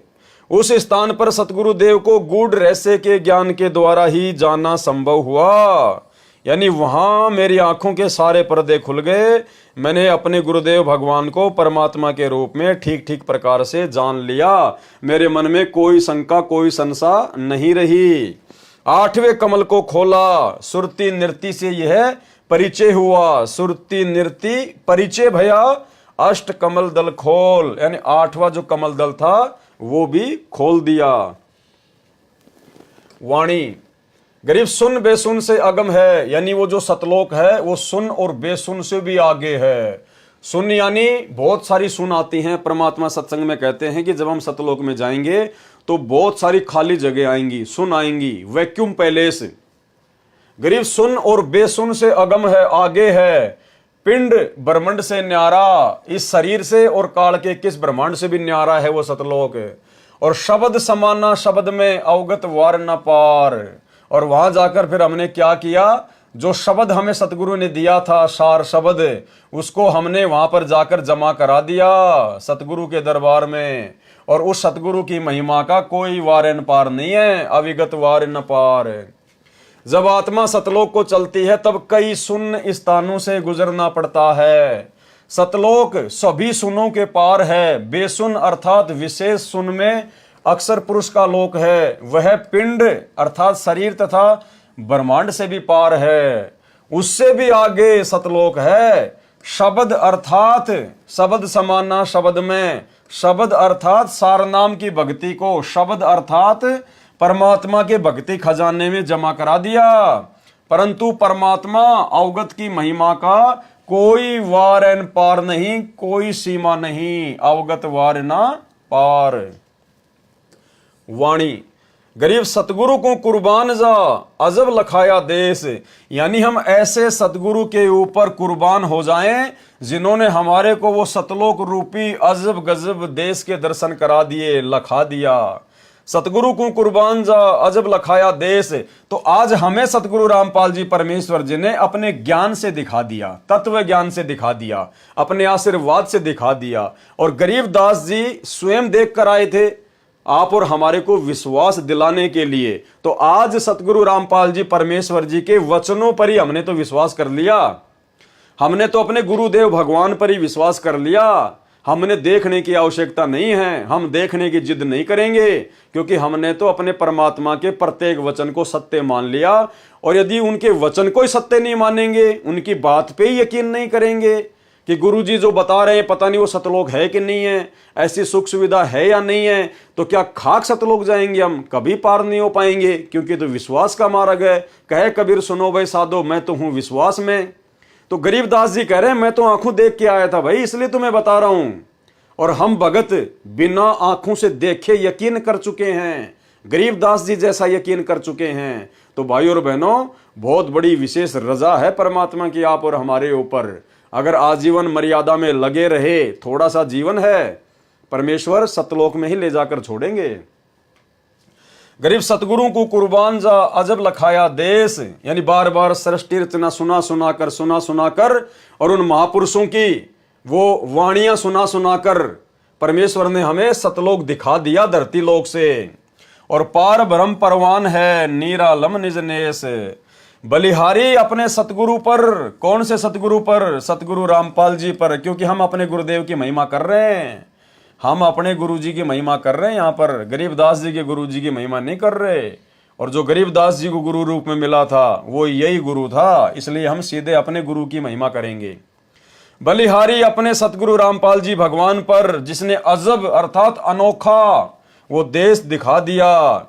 उस स्थान पर सतगुरु देव को गूढ़ रहस्य के ज्ञान के द्वारा ही जानना संभव हुआ। यानी वहां मेरी आंखों के सारे पर्दे खुल गए। मैंने अपने गुरुदेव भगवान को परमात्मा के रूप में ठीक ठीक प्रकार से जान लिया। मेरे मन में कोई शंका कोई संशय नहीं रही। 8वें कमल को खोला। सुरती नृति से यह परिचय हुआ। सुरती नृति परिचय भया अष्ट कमल दल खोल यानी 8वां जो कमल दल था वो भी खोल दिया। वाणी गरीब सुन बेसुन से अगम है यानी वो जो सतलोक है वो सुन और बेसुन से भी आगे है। सुन यानी बहुत सारी सुन आती हैं। परमात्मा सत्संग में कहते हैं कि जब हम सतलोक में जाएंगे तो बहुत सारी खाली जगह आएंगी, सुन आएंगी, वैक्यूम पैलेस। गरीब सुन और बेसुन से अगम है, आगे है। पिंड ब्रह्मांड से न्यारा, इस शरीर से और काल के 21 ब्रह्मांड से भी न्यारा है वो सतलोक। और शब्द समाना शब्द में अवगत वार न पार। और वहां जाकर फिर हमने क्या किया? जो शब्द हमें सतगुरु ने दिया था, सार शब्द, उसको हमने वहां पर जाकर जमा करा दिया सतगुरु के दरबार में। और उस सतगुरु की महिमा का कोई वार न पार नहीं है, अविगत वार न पार। जब आत्मा सतलोक को चलती है तब कई शून्य स्थानों से गुजरना पड़ता है। सतलोक सभी सुनों के पार है, बेसुन अर्थात विशेष सुन में अक्षर पुरुष का लोक है। वह पिंड अर्थात शरीर तथा ब्रह्मांड से भी पार है, उससे भी आगे सतलोक है। शब्द अर्थात शब्द समाना शब्द में, शब्द अर्थात सार नाम की भक्ति को शब्द अर्थात परमात्मा के भक्ति खजाने में जमा करा दिया। परंतु परमात्मा अवगत की महिमा का कोई वार न पार नहीं, कोई सीमा नहीं, अवगत वार ना पार। वाणी गरीब सतगुरु को कुर्बान जा अजब लखाया देश, यानी हम ऐसे सतगुरु के ऊपर कुर्बान हो जाएं जिन्होंने हमारे को वो सतलोक रूपी अजब गजब देश के दर्शन करा दिए, लखा दिया। सतगुरु को कुर्बान जा अजब लखाया देश, तो आज हमें सतगुरु रामपाल जी परमेश्वर जी ने अपने ज्ञान से दिखा दिया, तत्व ज्ञान से दिखा दिया, अपने आशीर्वाद से दिखा दिया। और गरीबदास जी स्वयं देख कर आए थे आप और हमारे को विश्वास दिलाने के लिए। तो आज सतगुरु रामपाल जी परमेश्वर जी के वचनों पर ही हमने तो विश्वास कर लिया, हमने तो अपने गुरुदेव भगवान पर ही विश्वास कर लिया। हमने देखने की आवश्यकता नहीं है, हम देखने की जिद नहीं करेंगे, क्योंकि हमने तो अपने परमात्मा के प्रत्येक वचन को सत्य मान लिया। और यदि उनके वचन को ही सत्य नहीं मानेंगे, उनकी बात पे ही यकीन नहीं करेंगे कि गुरुजी जो बता रहे हैं पता नहीं वो सतलोक है कि नहीं है, ऐसी सुख सुविधा है या नहीं है, तो क्या खाक सतलोक जाएंगे हम? कभी पार नहीं हो पाएंगे, क्योंकि तो विश्वास का मार्ग है। कहे कबीर सुनो भाई साधो, मैं तो हूं विश्वास में। तो गरीबदास जी कह रहे हैं मैं तो आंखों देख के आया था भाई, इसलिए तुम्हें बता रहा हूं। और हम भगत बिना आंखों से देखे यकीन कर चुके हैं, गरीबदास जी जैसा यकीन कर चुके हैं। तो भाई और बहनों, बहुत बड़ी विशेष रजा है परमात्मा की आप और हमारे ऊपर। अगर आजीवन मर्यादा में लगे रहे, थोड़ा सा जीवन है, परमेश्वर सतलोक में ही ले जाकर छोड़ेंगे। गरीब सतगुरु को कुर्बान जा अजब लखाया देश, यानी बार बार सृष्टि रचना सुना सुना कर और उन महापुरुषों की वो वाणियां सुना कर परमेश्वर ने हमें सतलोक दिखा दिया धरती लोक से। और पार ब्रह्म परवान है निरालम निज नेस, बलिहारी अपने सतगुरु पर। कौन से सतगुरु पर? सतगुरु रामपाल जी पर, क्योंकि हम अपने गुरुदेव की महिमा कर रहे हैं, हम अपने गुरुजी की महिमा कर रहे हैं। यहाँ पर गरीबदास जी के गुरुजी की महिमा नहीं कर रहे। और जो गरीबदास जी को गुरु रूप में मिला था वो यही गुरु था, इसलिए हम सीधे अपने गुरु की महिमा करेंगे। बलिहारी अपने सतगुरु रामपाल जी भगवान पर, जिसने अजब अर्थात अनोखा वो देश दिखा दिया,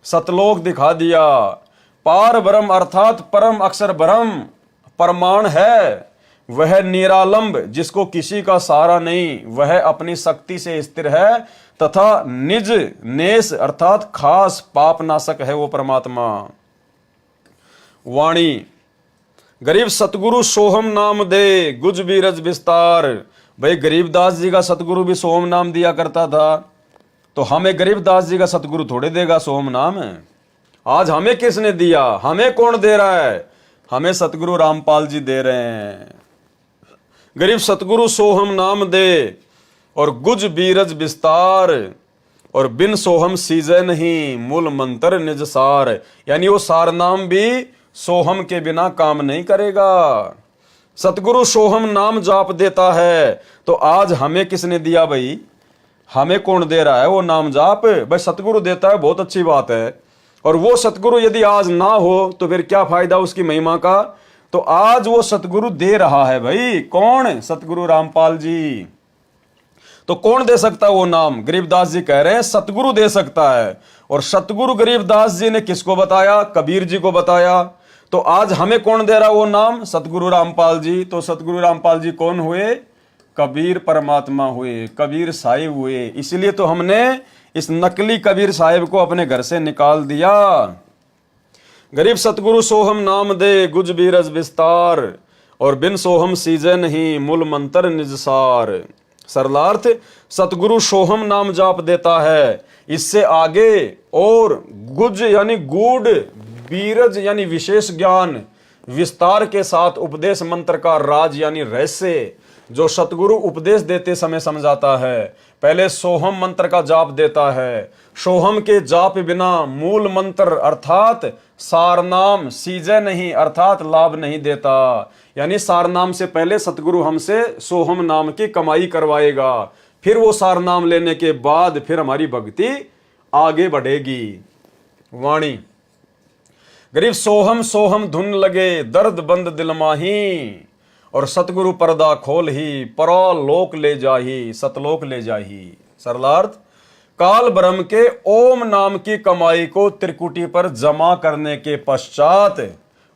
सतलोक दिखा दिया। पार ब्रह्म अर्थात परम अक्षर ब्रह्म परमाण है, वह निरालंब जिसको किसी का सहारा नहीं, वह अपनी शक्ति से स्थिर है तथा निज नेस अर्थात खास पाप नाशक है वो परमात्मा। वाणी गरीब सतगुरु सोहम नाम दे गुज बीरज विस्तार। भाई गरीबदास जी का सतगुरु भी सोहम नाम दिया करता था, तो हमें गरीबदास जी का सतगुरु थोड़े देगा सोहम नाम? आज हमें किसने दिया? हमें कौन दे रहा है? हमें सतगुरु रामपाल जी दे रहे हैं। गरीब सतगुरु सोहम नाम दे और गुज बीरज विस्तार, और बिन सोहम सीजे नहीं मूल मंत्र निज सार, यानी वो सार नाम भी सोहम के बिना काम नहीं करेगा। सतगुरु सोहम नाम जाप देता है, तो आज हमें किसने दिया भाई? हमें कौन दे रहा है वो नाम जाप? भाई सतगुरु देता है, बहुत अच्छी बात है। और वो सतगुरु यदि आज ना हो तो फिर क्या फायदा उसकी महिमा का? तो आज वो सतगुरु दे रहा है भाई। कौन? सतगुरु रामपाल जी। तो कौन दे सकता है वो नाम? गरीबदास जी कह रहे हैं सतगुरु दे सकता है। और सतगुरु गरीबदास जी ने किसको बताया? कबीर जी को बताया। तो आज हमें कौन दे रहा वो नाम? सतगुरु रामपाल जी। तो सतगुरु रामपाल जी कौन हुए? कबीर परमात्मा हुए, कबीर साहिब हुए। इसलिए तो हमने इस नकली कबीर साहिब को अपने घर से निकाल दिया। गरीब सतगुरु सोहम नाम दे गुज बीरज विस्तार, और बिन सोहम सीजे नहीं मूल मंत्र निज सार। सरलार्थ सतगुरु सोहम नाम जाप देता है, इससे आगे और गुज यानी गूढ़, बीरज यानी विशेष ज्ञान, विस्तार के साथ उपदेश मंत्र का राज यानी रहस्य जो सतगुरु उपदेश देते समय समझाता है। पहले सोहम मंत्र का जाप देता है। सोहम के जाप बिना मूल मंत्र अर्थात सारनाम सीजय नहीं अर्थात लाभ नहीं देता। यानी सारनाम से पहले सतगुरु हमसे सोहम नाम की कमाई करवाएगा, फिर वो सारनाम लेने के बाद फिर हमारी भक्ति आगे बढ़ेगी। वाणी गरीब सोहम सोहम धुन लगे दर्द बंद दिल माही, और सतगुरु पर्दा खोल ही परलोक ले जाही सतलोक ले जाही। सरलार्थ काल ब्रह्म के ओम नाम की कमाई को त्रिकुटी पर जमा करने के पश्चात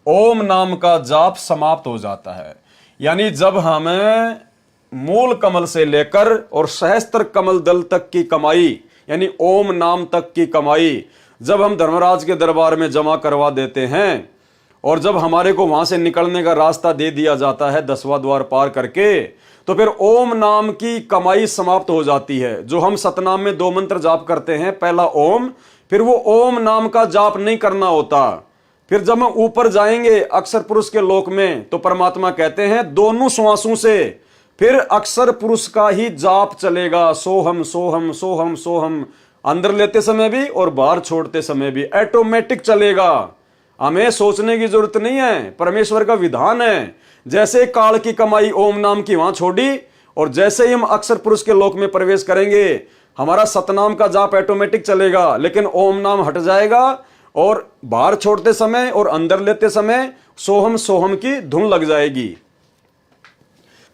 ओम नाम का जाप समाप्त हो जाता है। यानी जब हमें मूल कमल से लेकर और सहस्त्र कमल दल तक की कमाई यानी ओम नाम तक की कमाई जब हम धर्मराज के दरबार में जमा करवा देते हैं और जब हमारे को वहां से निकलने का रास्ता दे दिया जाता है 10वां द्वार पार करके, तो फिर ओम नाम की कमाई समाप्त हो जाती है। जो हम सतनाम में 2 मंत्र जाप करते हैं, पहला ओम, फिर वो ओम नाम का जाप नहीं करना होता। फिर जब हम ऊपर जाएंगे अक्षर पुरुष के लोक में तो परमात्मा कहते हैं दोनों श्वासों से फिर अक्षर पुरुष का ही जाप चलेगा। सोहम सोहम सोहम सोहम, अंदर लेते समय भी और बाहर छोड़ते समय भी ऑटोमेटिक चलेगा। हमें सोचने की जरूरत नहीं है, परमेश्वर का विधान है। जैसे काल की कमाई ओम नाम की वहां छोड़ी और जैसे ही हम अक्षर पुरुष के लोक में प्रवेश करेंगे हमारा सतनाम का जाप ऑटोमेटिक चलेगा, लेकिन ओम नाम हट जाएगा और बाहर छोड़ते समय और अंदर लेते समय सोहम सोहम की धुन लग जाएगी।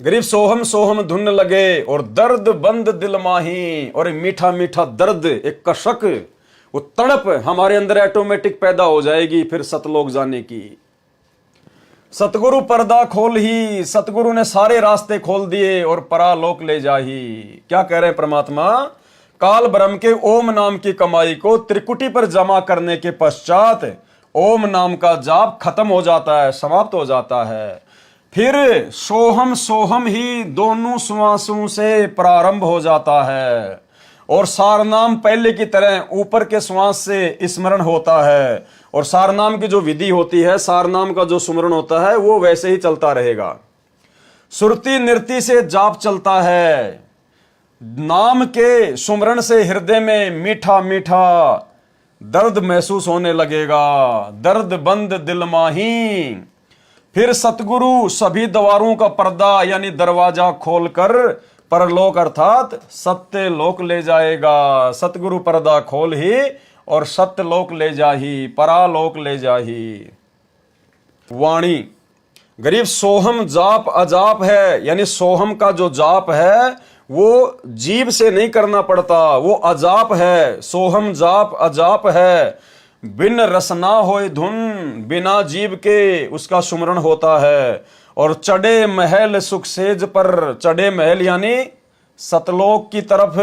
गरीब सोहम सोहम धुन लगे और दर्द बंद दिल माही, और मीठा मीठा दर्द एक कशक वो तड़प हमारे अंदर ऑटोमेटिक पैदा हो जाएगी फिर सतलोक जाने की। सतगुरु पर्दा खोल ही, सतगुरु ने सारे रास्ते खोल दिए और परालोक ले जाही। क्या कह रहे हैं परमात्मा? काल ब्रह्म के ओम नाम की कमाई को त्रिकुटी पर जमा करने के पश्चात ओम नाम का जाप खत्म हो जाता है, समाप्त हो जाता है। फिर सोहम सोहम ही दोनों श्वासों से प्रारंभ हो जाता है और सारनाम पहले की तरह ऊपर के श्वास से स्मरण होता है। और सारनाम की जो विधि होती है, सारनाम का जो सुमरण होता है वो वैसे ही चलता रहेगा। सुरती नृत्य से जाप चलता है। नाम के सुमरण से हृदय में मीठा मीठा दर्द महसूस होने लगेगा। दर्द बंद दिल माही, फिर सतगुरु सभी द्वारों का पर्दा यानी दरवाजा खोलकर परलोक अर्थात सत्य लोक ले जाएगा। सतगुरु पर्दा खोल ही और सत्य लोक ले जाही, परालोक ले जाही। वाणी गरीब सोहम जाप अजाप है, यानी सोहम का जो जाप है वो जीभ से नहीं करना पड़ता, वो अजाप है। सोहम जाप अजाप है, बिन रसना होए धुन, बिना जीव के उसका सुमरण होता है। और चढ़े महल सुख सेज पर, चढ़े महल यानी सतलोक की तरफ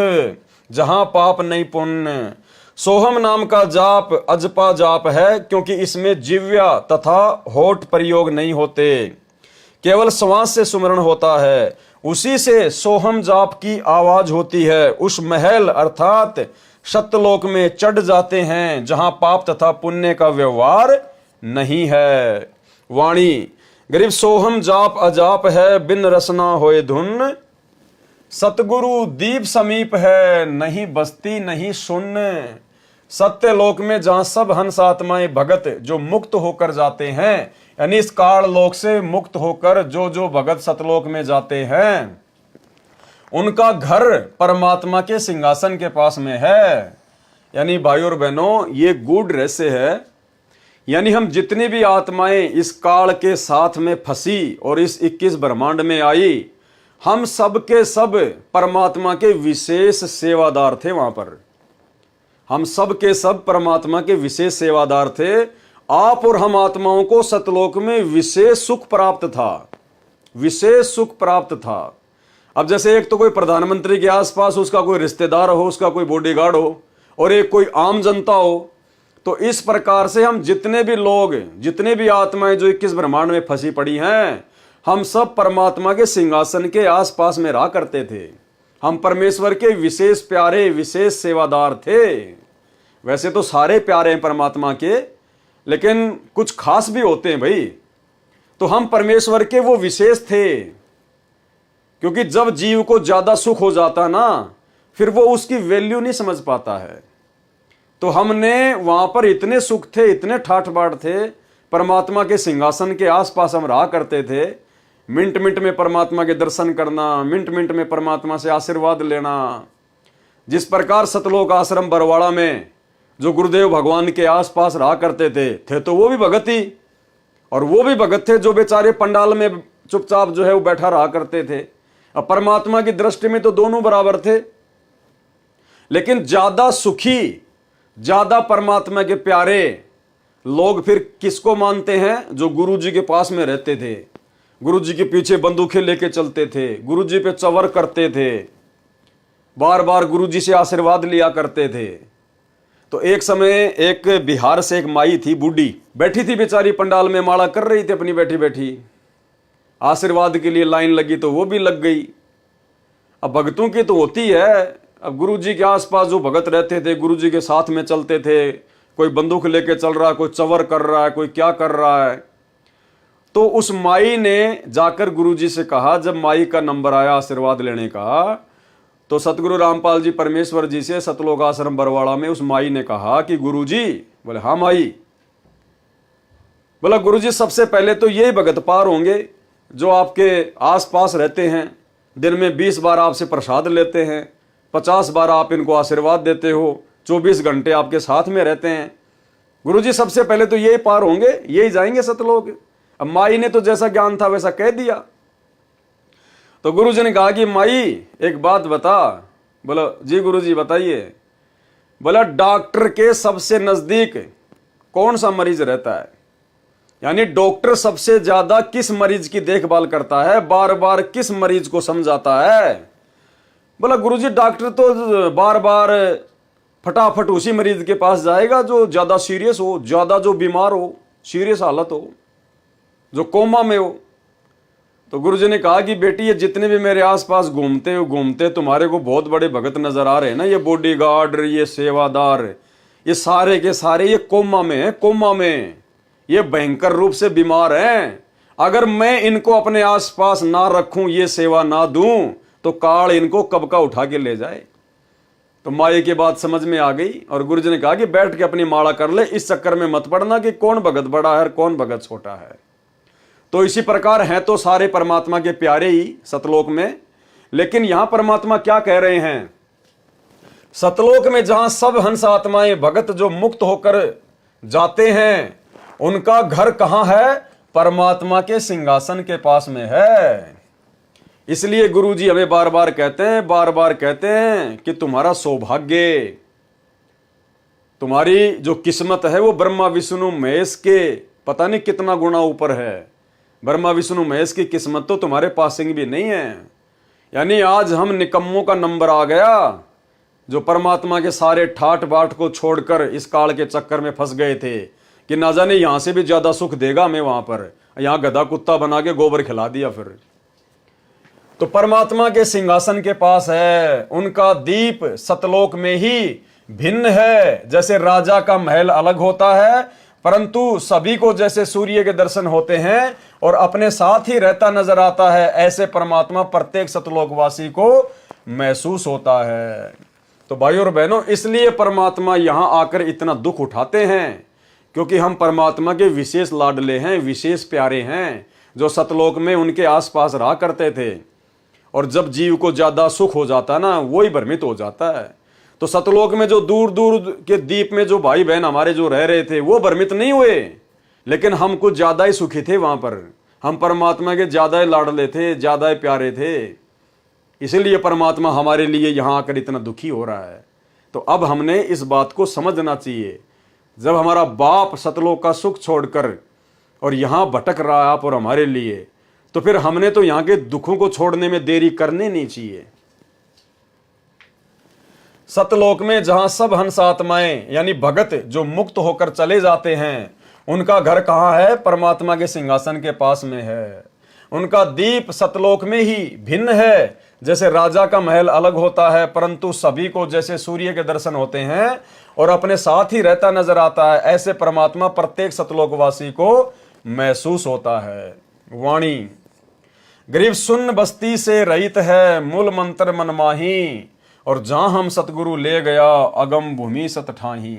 जहां पाप नहीं पुण्य। सोहम नाम का जाप अजपा जाप है क्योंकि इसमें जिव्या तथा होठ प्रयोग नहीं होते, केवल श्वास से सुमरण होता है। उसी से सोहम जाप की आवाज होती है। उस महल अर्थात सत्यलोक में चढ़ जाते हैं जहां पाप तथा पुण्य का व्यवहार नहीं है। वाणी गरीब सोहम जाप अजाप है, बिन रसना होए धुन। सतगुरु दीप समीप है, नहीं बस्ती नहीं सुन्न। सत्य लोक में जहां सब हंस आत्माएं भगत जो मुक्त होकर जाते हैं, यानी इस काल लोक से मुक्त होकर जो भगत सतलोक में जाते हैं, उनका घर परमात्मा के सिंहासन के पास में है। यानी भाई और बहनों, ये गूढ़ रहस्य है। यानी हम जितनी भी आत्माएं इस काल के साथ में फंसी और इस 21 ब्रह्मांड में आई, हम सब के सब परमात्मा के विशेष सेवादार थे। वहां पर हम सब के सब परमात्मा के विशेष सेवादार थे। आप और हम आत्माओं को सतलोक में विशेष सुख प्राप्त था, विशेष सुख प्राप्त था। अब जैसे एक तो कोई प्रधानमंत्री के आसपास उसका कोई रिश्तेदार हो, उसका कोई बॉडीगार्ड हो, और एक कोई आम जनता हो, तो इस प्रकार से हम जितने भी लोग, जितने भी आत्माएं जो 21 ब्रह्मांड में फंसी पड़ी हैं, हम सब परमात्मा के सिंहासन के आसपास में रहा करते थे। हम परमेश्वर के विशेष प्यारे, विशेष सेवादार थे। वैसे तो सारे प्यारे हैं परमात्मा के, लेकिन कुछ खास भी होते हैं भाई। तो हम परमेश्वर के वो विशेष थे, क्योंकि जब जीव को ज्यादा सुख हो जाता ना, फिर वो उसकी वैल्यू नहीं समझ पाता है। तो हमने वहां पर इतने सुख थे, इतने ठाठ बाट थे, परमात्मा के सिंहासन के आसपास हम रहा करते थे। मिनट मिनट में परमात्मा के दर्शन करना, मिनट मिनट में परमात्मा से आशीर्वाद लेना। जिस प्रकार सतलोक आश्रम बरवाड़ा में जो गुरुदेव भगवान के आसपास रहा करते थे तो वो भी भगत ही, और वो भी भगत थे जो बेचारे पंडाल में चुपचाप जो है वो बैठा रहा करते थे। अब परमात्मा की दृष्टि में तो दोनों बराबर थे, लेकिन ज्यादा सुखी, ज्यादा परमात्मा के प्यारे लोग फिर किसको मानते हैं? जो गुरु जी के पास में रहते थे, गुरु जी के पीछे बंदूकें लेके चलते थे, गुरु जी पे चवर करते थे, बार बार गुरु जी से आशीर्वाद लिया करते थे। तो एक समय एक बिहार से एक माई थी, बूढ़ी बैठी थी बेचारी पंडाल में, माला कर रही थी अपनी बैठी बैठी, आशीर्वाद के लिए लाइन लगी तो वो भी लग गई। अब भगतों की तो होती है, अब गुरु जी के आसपास जो भगत रहते थे, गुरु जी के साथ में चलते थे, कोई बंदूक लेके चल रहा है, कोई चवर कर रहा है, कोई क्या कर रहा है। तो उस माई ने जाकर गुरु जी से कहा, जब माई का नंबर आया आशीर्वाद लेने का, तो सतगुरु रामपाल जी परमेश्वर जी से सतलोक आश्रम बरवाड़ा में उस माई ने कहा कि गुरु जी, बोले हाँ माई, बोला गुरु जी सबसे पहले तो यही भगत पार होंगे जो आपके आसपास रहते हैं, दिन में 20 बार आपसे प्रसाद लेते हैं, 50 बार आप इनको आशीर्वाद देते हो, 24 घंटे आपके साथ में रहते हैं। गुरु जी सबसे पहले तो यही पार होंगे, यही जाएंगे सतलोक। अब माई ने तो जैसा ज्ञान था वैसा कह दिया। तो गुरु जी ने कहा कि माई एक बात बता। बोला जी गुरु जी बताइए। बोला डॉक्टर के सबसे नजदीक कौन सा मरीज रहता है? यानी डॉक्टर सबसे ज्यादा किस मरीज की देखभाल करता है, बार बार किस मरीज को समझाता है? बोला गुरुजी डॉक्टर तो बार बार फटाफट उसी मरीज के पास जाएगा जो ज्यादा सीरियस हो, ज्यादा जो बीमार हो, सीरियस हालत हो, जो कोमा में हो। तो गुरुजी ने कहा कि बेटी ये जितने भी मेरे आसपास घूमते तुम्हारे को बहुत बड़े भगत नजर आ रहे हैं ना, ये बॉडीगार्ड, ये सेवादार, ये सारे के सारे ये कोमा में है, कोमा में ये भयंकर रूप से बीमार हैं। अगर मैं इनको अपने आसपास ना रखूं, ये सेवा ना दूं, तो काल इनको कब का उठा के ले जाए। तो माई की बात समझ में आ गई और गुरुजी ने कहा कि बैठ के अपनी माला कर ले, इस चक्कर में मत पड़ना कि कौन भगत बड़ा है और कौन भगत छोटा है। तो इसी प्रकार हैं तो सारे परमात्मा के प्यारे ही सतलोक में, लेकिन यहां परमात्मा क्या कह रहे हैं? सतलोक में जहां सब हंस आत्माएं भगत जो मुक्त होकर जाते हैं, उनका घर कहां है? परमात्मा के सिंहासन के पास में है। इसलिए गुरुजी हमें बार बार कहते हैं कि तुम्हारा सौभाग्य, तुम्हारी जो किस्मत है वो ब्रह्मा विष्णु महेश के पता नहीं कितना गुना ऊपर है। ब्रह्मा विष्णु महेश की किस्मत तो तुम्हारे पासिंग भी नहीं है। यानी आज हम निकम्मों का नंबर आ गया, जो परमात्मा के सारे ठाट बाट को छोड़कर इस काल के चक्कर में फंस गए थे कि ना जाने यहां से भी ज्यादा सुख देगा हमें वहां पर, यहां गधा कुत्ता बना के गोबर खिला दिया। फिर तो परमात्मा के सिंहासन के पास है, उनका दीप सतलोक में ही भिन्न है। जैसे राजा का महल अलग होता है, परंतु सभी को जैसे सूर्य के दर्शन होते हैं और अपने साथ ही रहता नजर आता है, ऐसे परमात्मा प्रत्येक सतलोकवासी को महसूस होता है। तो भाइयों और बहनों, इसलिए परमात्मा यहां आकर इतना दुख उठाते हैं, क्योंकि हम परमात्मा के विशेष लाडले हैं, विशेष प्यारे हैं, जो सतलोक में उनके आसपास रहा करते थे। और जब जीव को ज्यादा सुख हो जाता ना, वही भ्रमित हो जाता है। तो सतलोक में जो दूर दूर के द्वीप में जो भाई बहन हमारे जो रह रहे थे, वो भ्रमित नहीं हुए, लेकिन हम कुछ ज्यादा ही सुखी थे वहां पर। हम परमात्मा के ज्यादा ही लाडले थे, ज्यादा ही प्यारे थे, इसीलिए परमात्मा हमारे लिए यहां आकर इतना दुखी हो रहा है। तो अब हमने इस बात को समझना चाहिए, जब हमारा बाप सतलोक का सुख छोड़कर और यहां भटक रहा है आप और हमारे लिए, तो फिर हमने तो यहां के दुखों को छोड़ने में देरी करनी नहीं चाहिए। सतलोक में जहां सब हंस आत्माएं यानी भगत जो मुक्त होकर चले जाते हैं, उनका घर कहां है? परमात्मा के सिंहासन के पास में है। उनका दीप सतलोक में ही भिन्न है। जैसे राजा का महल अलग होता है, परंतु सभी को जैसे सूर्य के दर्शन होते हैं और अपने साथ ही रहता नजर आता है, ऐसे परमात्मा प्रत्येक सतलोकवासी को महसूस होता है। वाणी। गरीब सुन्न बस्ती से रहित है, मूल मंत्र मन माही, और जहां हम सतगुरु ले गया, अगम भूमि सत ठाही।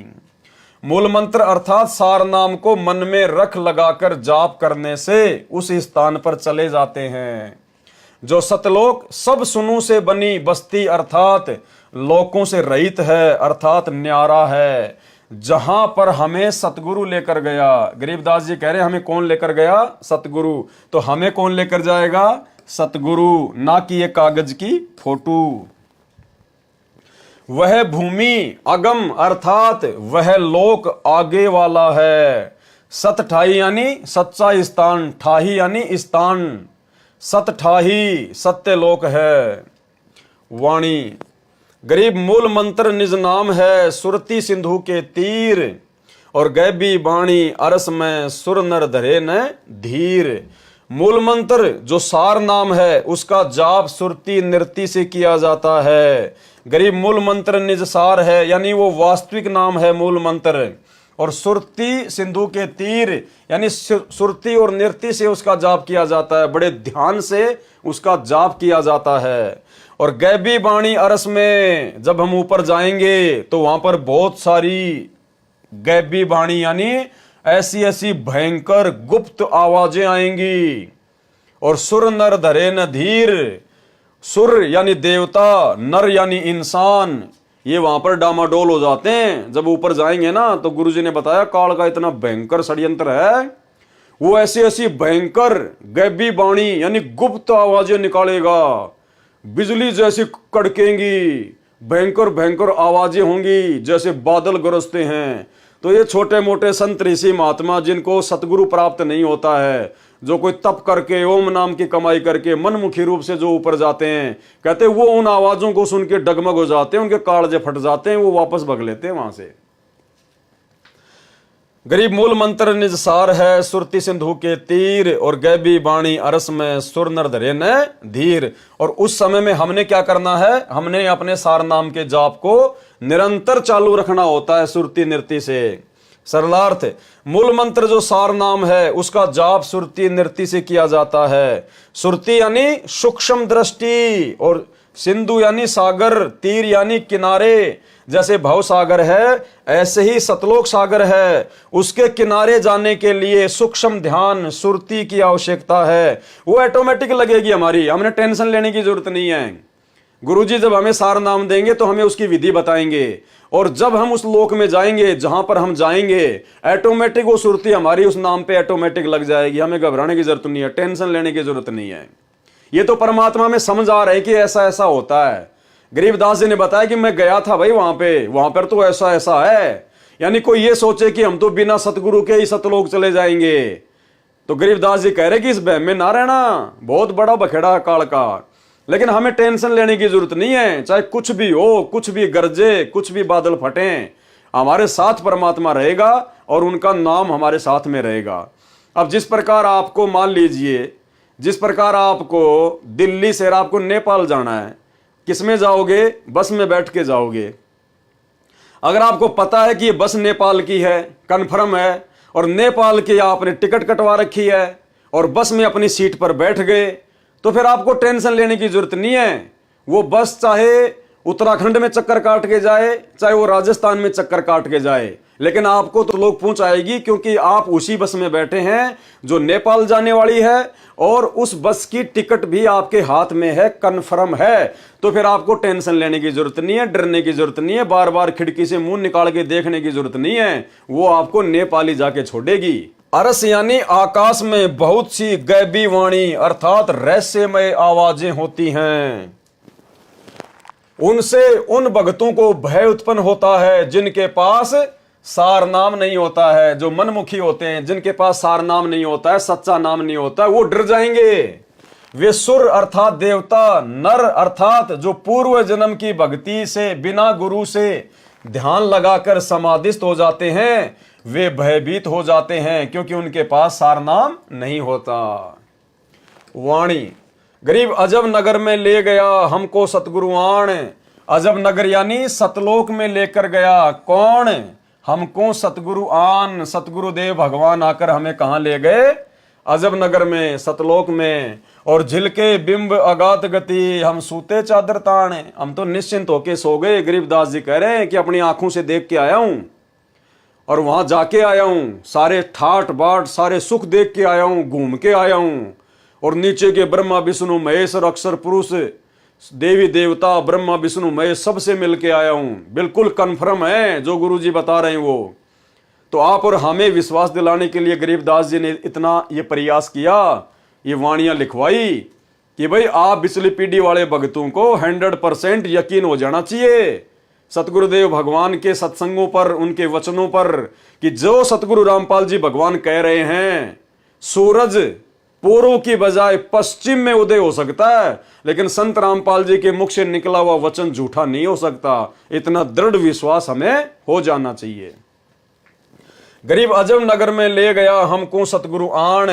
मूल मंत्र अर्थात सार नाम को मन में रख लगाकर जाप करने से उस स्थान पर चले जाते हैं। जो सतलोक सब सुनू से बनी बस्ती अर्थात लोकों से रहित है, अर्थात न्यारा है, जहां पर हमें सतगुरु लेकर गया। गरीबदास जी कह रहे हैं हमें कौन लेकर गया? सतगुरु। तो हमें कौन लेकर जाएगा? सतगुरु, ना कि ये कागज की फोटो। वह भूमि अगम अर्थात वह लोक आगे वाला है। सत ठाही यानी सच्चा स्थान, ठाही यानी स्थान, सत ठाही सत्य लोक है। वाणी। गरीब मूल मंत्र निज नाम है, सुरती सिंधु के तीर, और गैबी बाणी अरस में सुर नर धरे न धीर। मूल मंत्र जो सार नाम है उसका जाप सुरती नृत्य से किया जाता है। गरीब मूल मंत्र निज सार है यानी वो वास्तविक नाम है मूल मंत्र, और सुरती सिंधु के तीर यानी सुरती और नृत्य से उसका जाप किया जाता है, बड़े ध्यान से उसका जाप किया जाता है। और गैबी बाणी अरस में जब हम ऊपर जाएंगे तो वहां पर बहुत सारी गैबी बाणी यानी ऐसी ऐसी भयंकर गुप्त आवाजें आएंगी। और सुर नर धरे न धीर, सुर यानी देवता, नर यानी इंसान, ये वहां पर डामाडोल हो जाते हैं। जब ऊपर जाएंगे ना तो गुरुजी ने बताया काल का इतना भयंकर षड्यंत्र है, वो ऐसी ऐसी भयंकर गैबी बाणी यानी गुप्त आवाजें निकालेगा, बिजली जैसी कड़केंगी, भयंकर भयंकर आवाजें होंगी जैसे बादल गरजते हैं। तो ये छोटे मोटे संत ऋषि महात्मा जिनको सतगुरु प्राप्त नहीं होता है, जो कोई तप करके ओम नाम की कमाई करके मनमुखी रूप से जो ऊपर जाते हैं, कहते हैं वो उन आवाजों को सुन के डगमग हो जाते हैं, उनके कालजे फट जाते हैं, वो वापस भग लेते हैं वहां से। गरीब मूल मंत्र निज सार है, सुरती सिंधु के तीर, और गैबी बाणी अरस में सुर नर धरे न धीर। और उस समय में हमने क्या करना है? हमने अपने सार नाम के जाप को निरंतर चालू रखना होता है सुरती नृत्य से। सरलार्थ, मूल मंत्र जो सार नाम है उसका जाप सुरती नृत्य से किया जाता है। सुरती यानी सूक्ष्म दृष्टि, और सिंधु यानी सागर, तीर यानी किनारे। जैसे भव सागर है ऐसे ही सतलोक सागर है, उसके किनारे जाने के लिए सूक्ष्म ध्यान सुरती की आवश्यकता है। वो ऑटोमेटिक लगेगी हमारी, हमने टेंशन लेने की जरूरत नहीं है। गुरुजी जब हमें सार नाम देंगे तो हमें उसकी विधि बताएंगे, और जब हम उस लोक में जाएंगे जहां पर हम जाएंगे ऑटोमेटिक वो सुरती हमारी उस नाम पे ऑटोमेटिक लग जाएगी। हमें घबराने की जरूरत नहीं है, टेंशन लेने की जरूरत नहीं है। ये तो परमात्मा में समझ आ रहा है कि ऐसा ऐसा होता है। गरीबदास जी ने बताया कि मैं गया था भाई वहां पर तो ऐसा ऐसा है। यानी कोई ये सोचे कि हम तो बिना सतगुरु के ही सतलोक चले जाएंगे, तो गरीबदास जी कह रहे कि इस बहम में ना रहना, बहुत बड़ा बखेड़ा है काल का। लेकिन हमें टेंशन लेने की जरूरत नहीं है, चाहे कुछ भी हो, कुछ भी गरजे, कुछ भी बादल फटे, हमारे साथ परमात्मा रहेगा और उनका नाम हमारे साथ में रहेगा। अब जिस प्रकार आपको मान लीजिए, जिस प्रकार आपको दिल्ली से आपको नेपाल जाना है, किस में जाओगे? बस में बैठ के जाओगे। अगर आपको पता है कि ये बस नेपाल की है, कन्फर्म है, और नेपाल की आपने टिकट कटवा रखी है और बस में अपनी सीट पर बैठ गए, तो फिर आपको टेंशन लेने की जरूरत नहीं है। वो बस चाहे उत्तराखंड में चक्कर काट के जाए, चाहे वो राजस्थान में चक्कर काट के जाए, लेकिन आपको तो लोग पहुंचाएगी, क्योंकि आप उसी बस में बैठे हैं जो नेपाल जाने वाली है, और उस बस की टिकट भी आपके हाथ में है, कन्फर्म है। तो फिर आपको टेंशन लेने की जरूरत नहीं है, डरने की जरूरत नहीं है, बार बार खिड़की से मुंह निकाल के देखने की जरूरत नहीं है। वो आपको नेपाली जाके छोड़ेगी। अरस यानी आकाश में बहुत सी गैबी वाणी अर्थात रहस्यमय आवाजें होती हैं, उनसे उन भक्तों को भय उत्पन्न होता है जिनके पास सार नाम नहीं होता है, जो मनमुखी होते हैं, जिनके पास सार नाम नहीं होता है, सच्चा नाम नहीं होता है, वो डर जाएंगे। वे सुर अर्थात देवता, नर अर्थात जो पूर्व जन्म की भक्ति से बिना गुरु से ध्यान लगाकर समाधिस्थ हो जाते हैं, वे भयभीत हो जाते हैं क्योंकि उनके पास सार नाम नहीं होता। वाणी। गरीब अजब नगर में ले गया हमको सतगुरुआण, अजब नगर यानी सतलोक में लेकर गया कौन? हमको सतगुरु आन, सतगुरुदेव भगवान आकर हमें कहां ले गए? अजब नगर में सतलोक में, और झिलके बिंब अगात गति, हम सूते चादर तान। हम तो निश्चिंत होके सो गए। गरीबदास जी कह रहे हैं कि अपनी आंखों से देख के आया हूं और वहां जाके आया हूं, सारे ठाट बाट सारे सुख देख के आया हूं, घूम के आया हूं, और नीचे के ब्रह्मा विष्णु महेश और अक्षर पुरुष देवी देवता ब्रह्मा विष्णु महेश सबसे मिल के आया हूं। बिल्कुल कन्फर्म है जो गुरुजी बता रहे हैं वो। तो आप और हमें विश्वास दिलाने के लिए गरीबदास जी ने इतना ये प्रयास किया, ये वाणियां लिखवाई कि भाई आप पिछली पीढ़ी वाले भक्तों को 100% यकीन हो जाना चाहिए सतगुरुदेव भगवान के सत्संगों पर, उनके वचनों पर, कि जो सतगुरु रामपाल जी भगवान कह रहे हैं, सूरज पूर्व की बजाय पश्चिम में उदय हो सकता है, लेकिन संत रामपाल जी के मुख से निकला हुआ वचन झूठा नहीं हो सकता। इतना दृढ़ विश्वास हमें हो जाना चाहिए। गरीब अजब नगर में ले गया हमको सतगुरु आण,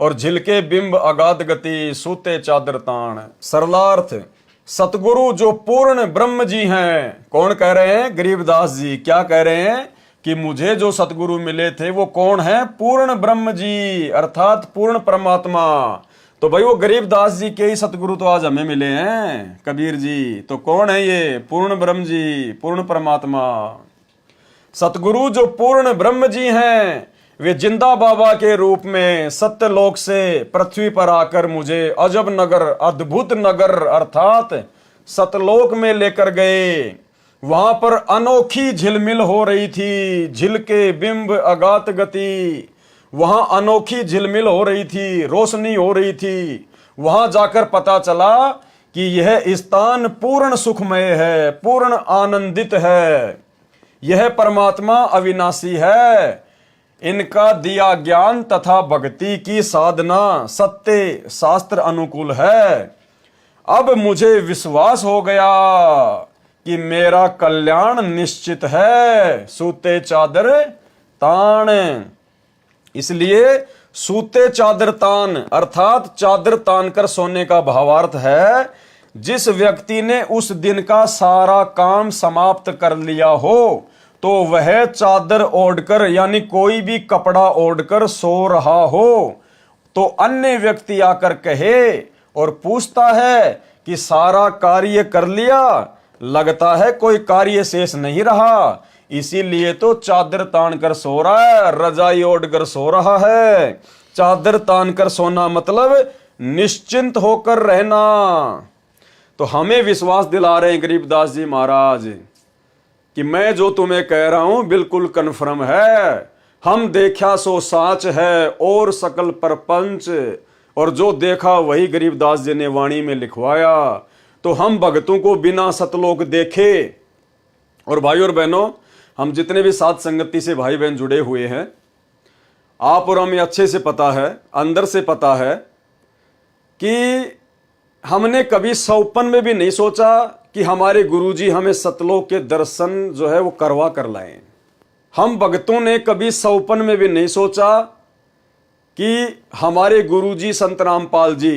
और झिलके बिंब अगाध गति, सूते चादर ताण। सरलार्थ, सतगुरु जो पूर्ण ब्रह्म जी हैं। कौन कह रहे हैं? गरीबदास जी। क्या कह रहे हैं? कि मुझे जो सतगुरु मिले थे वो कौन है? पूर्ण ब्रह्म जी, अर्थात पूर्ण परमात्मा। तो भाई वो गरीबदास जी के ही सतगुरु तो आज हमें मिले हैं, कबीर जी। तो कौन है ये? पूर्ण ब्रह्म जी, पूर्ण परमात्मा। सतगुरु जो पूर्ण ब्रह्म जी हैं, वे जिंदा बाबा के रूप में सत्यलोक से पृथ्वी पर आकर मुझे अजब नगर, अद्भुत नगर अर्थात सतलोक में लेकर गए। वहां पर अनोखी झिलमिल हो रही थी, झिलके बिंब अगात गति। वहां अनोखी झिलमिल हो रही थी, रोशनी हो रही थी। वहां जाकर पता चला कि यह स्थान पूर्ण सुखमय है, पूर्ण आनंदित है। यह परमात्मा अविनाशी है। इनका दिया ज्ञान तथा भक्ति की साधना सत्य शास्त्र अनुकूल है। अब मुझे विश्वास हो गया कि मेरा कल्याण निश्चित है। सूते चादर तान, इसलिए सूते चादर तान अर्थात चादर तान कर सोने का भावार्थ है जिस व्यक्ति ने उस दिन का सारा काम समाप्त कर लिया हो तो वह चादर ओढ़कर यानी कोई भी कपड़ा ओढ़कर सो रहा हो तो अन्य व्यक्ति आकर कहे और पूछता है कि सारा कार्य कर लिया, लगता है कोई कार्य शेष नहीं रहा, इसीलिए तो चादर तान कर सो रहा है, रजाई ओढ़ कर सो रहा है। चादर तान कर सोना मतलब निश्चिंत होकर रहना। तो हमें विश्वास दिला रहे हैं गरीबदास जी महाराज कि मैं जो तुम्हें कह रहा हूं बिल्कुल कन्फर्म है। हम देखा सो साच है और सकल परपंच, और जो देखा वही गरीबदास जी ने वाणी में लिखवाया। तो हम भक्तों को बिना सतलोक देखे, और भाई और बहनों हम जितने भी साथ संगति से भाई बहन जुड़े हुए हैं, आप और हमें अच्छे से पता है, अंदर से पता है कि हमने कभी सौपन में भी नहीं सोचा कि हमारे गुरुजी हमें सतलोक के दर्शन जो है वो करवा कर लाएं। हम भक्तों ने कभी सौपन में भी नहीं सोचा कि हमारे गुरुजी संत रामपाल जी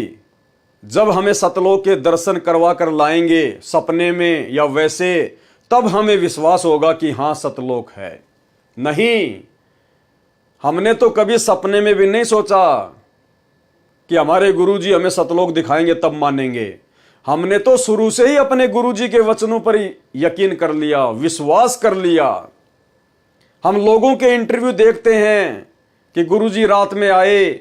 जब हमें सतलोक के दर्शन करवा कर लाएंगे सपने में या वैसे, तब हमें विश्वास होगा कि हाँ सतलोक है। नहीं, हमने तो कभी सपने में भी नहीं सोचा कि हमारे गुरुजी हमें सतलोक दिखाएंगे तब मानेंगे। हमने तो शुरू से ही अपने गुरुजी के वचनों पर यकीन कर लिया, विश्वास कर लिया। हम लोगों के इंटरव्यू देखते हैं कि गुरुजी रात में आए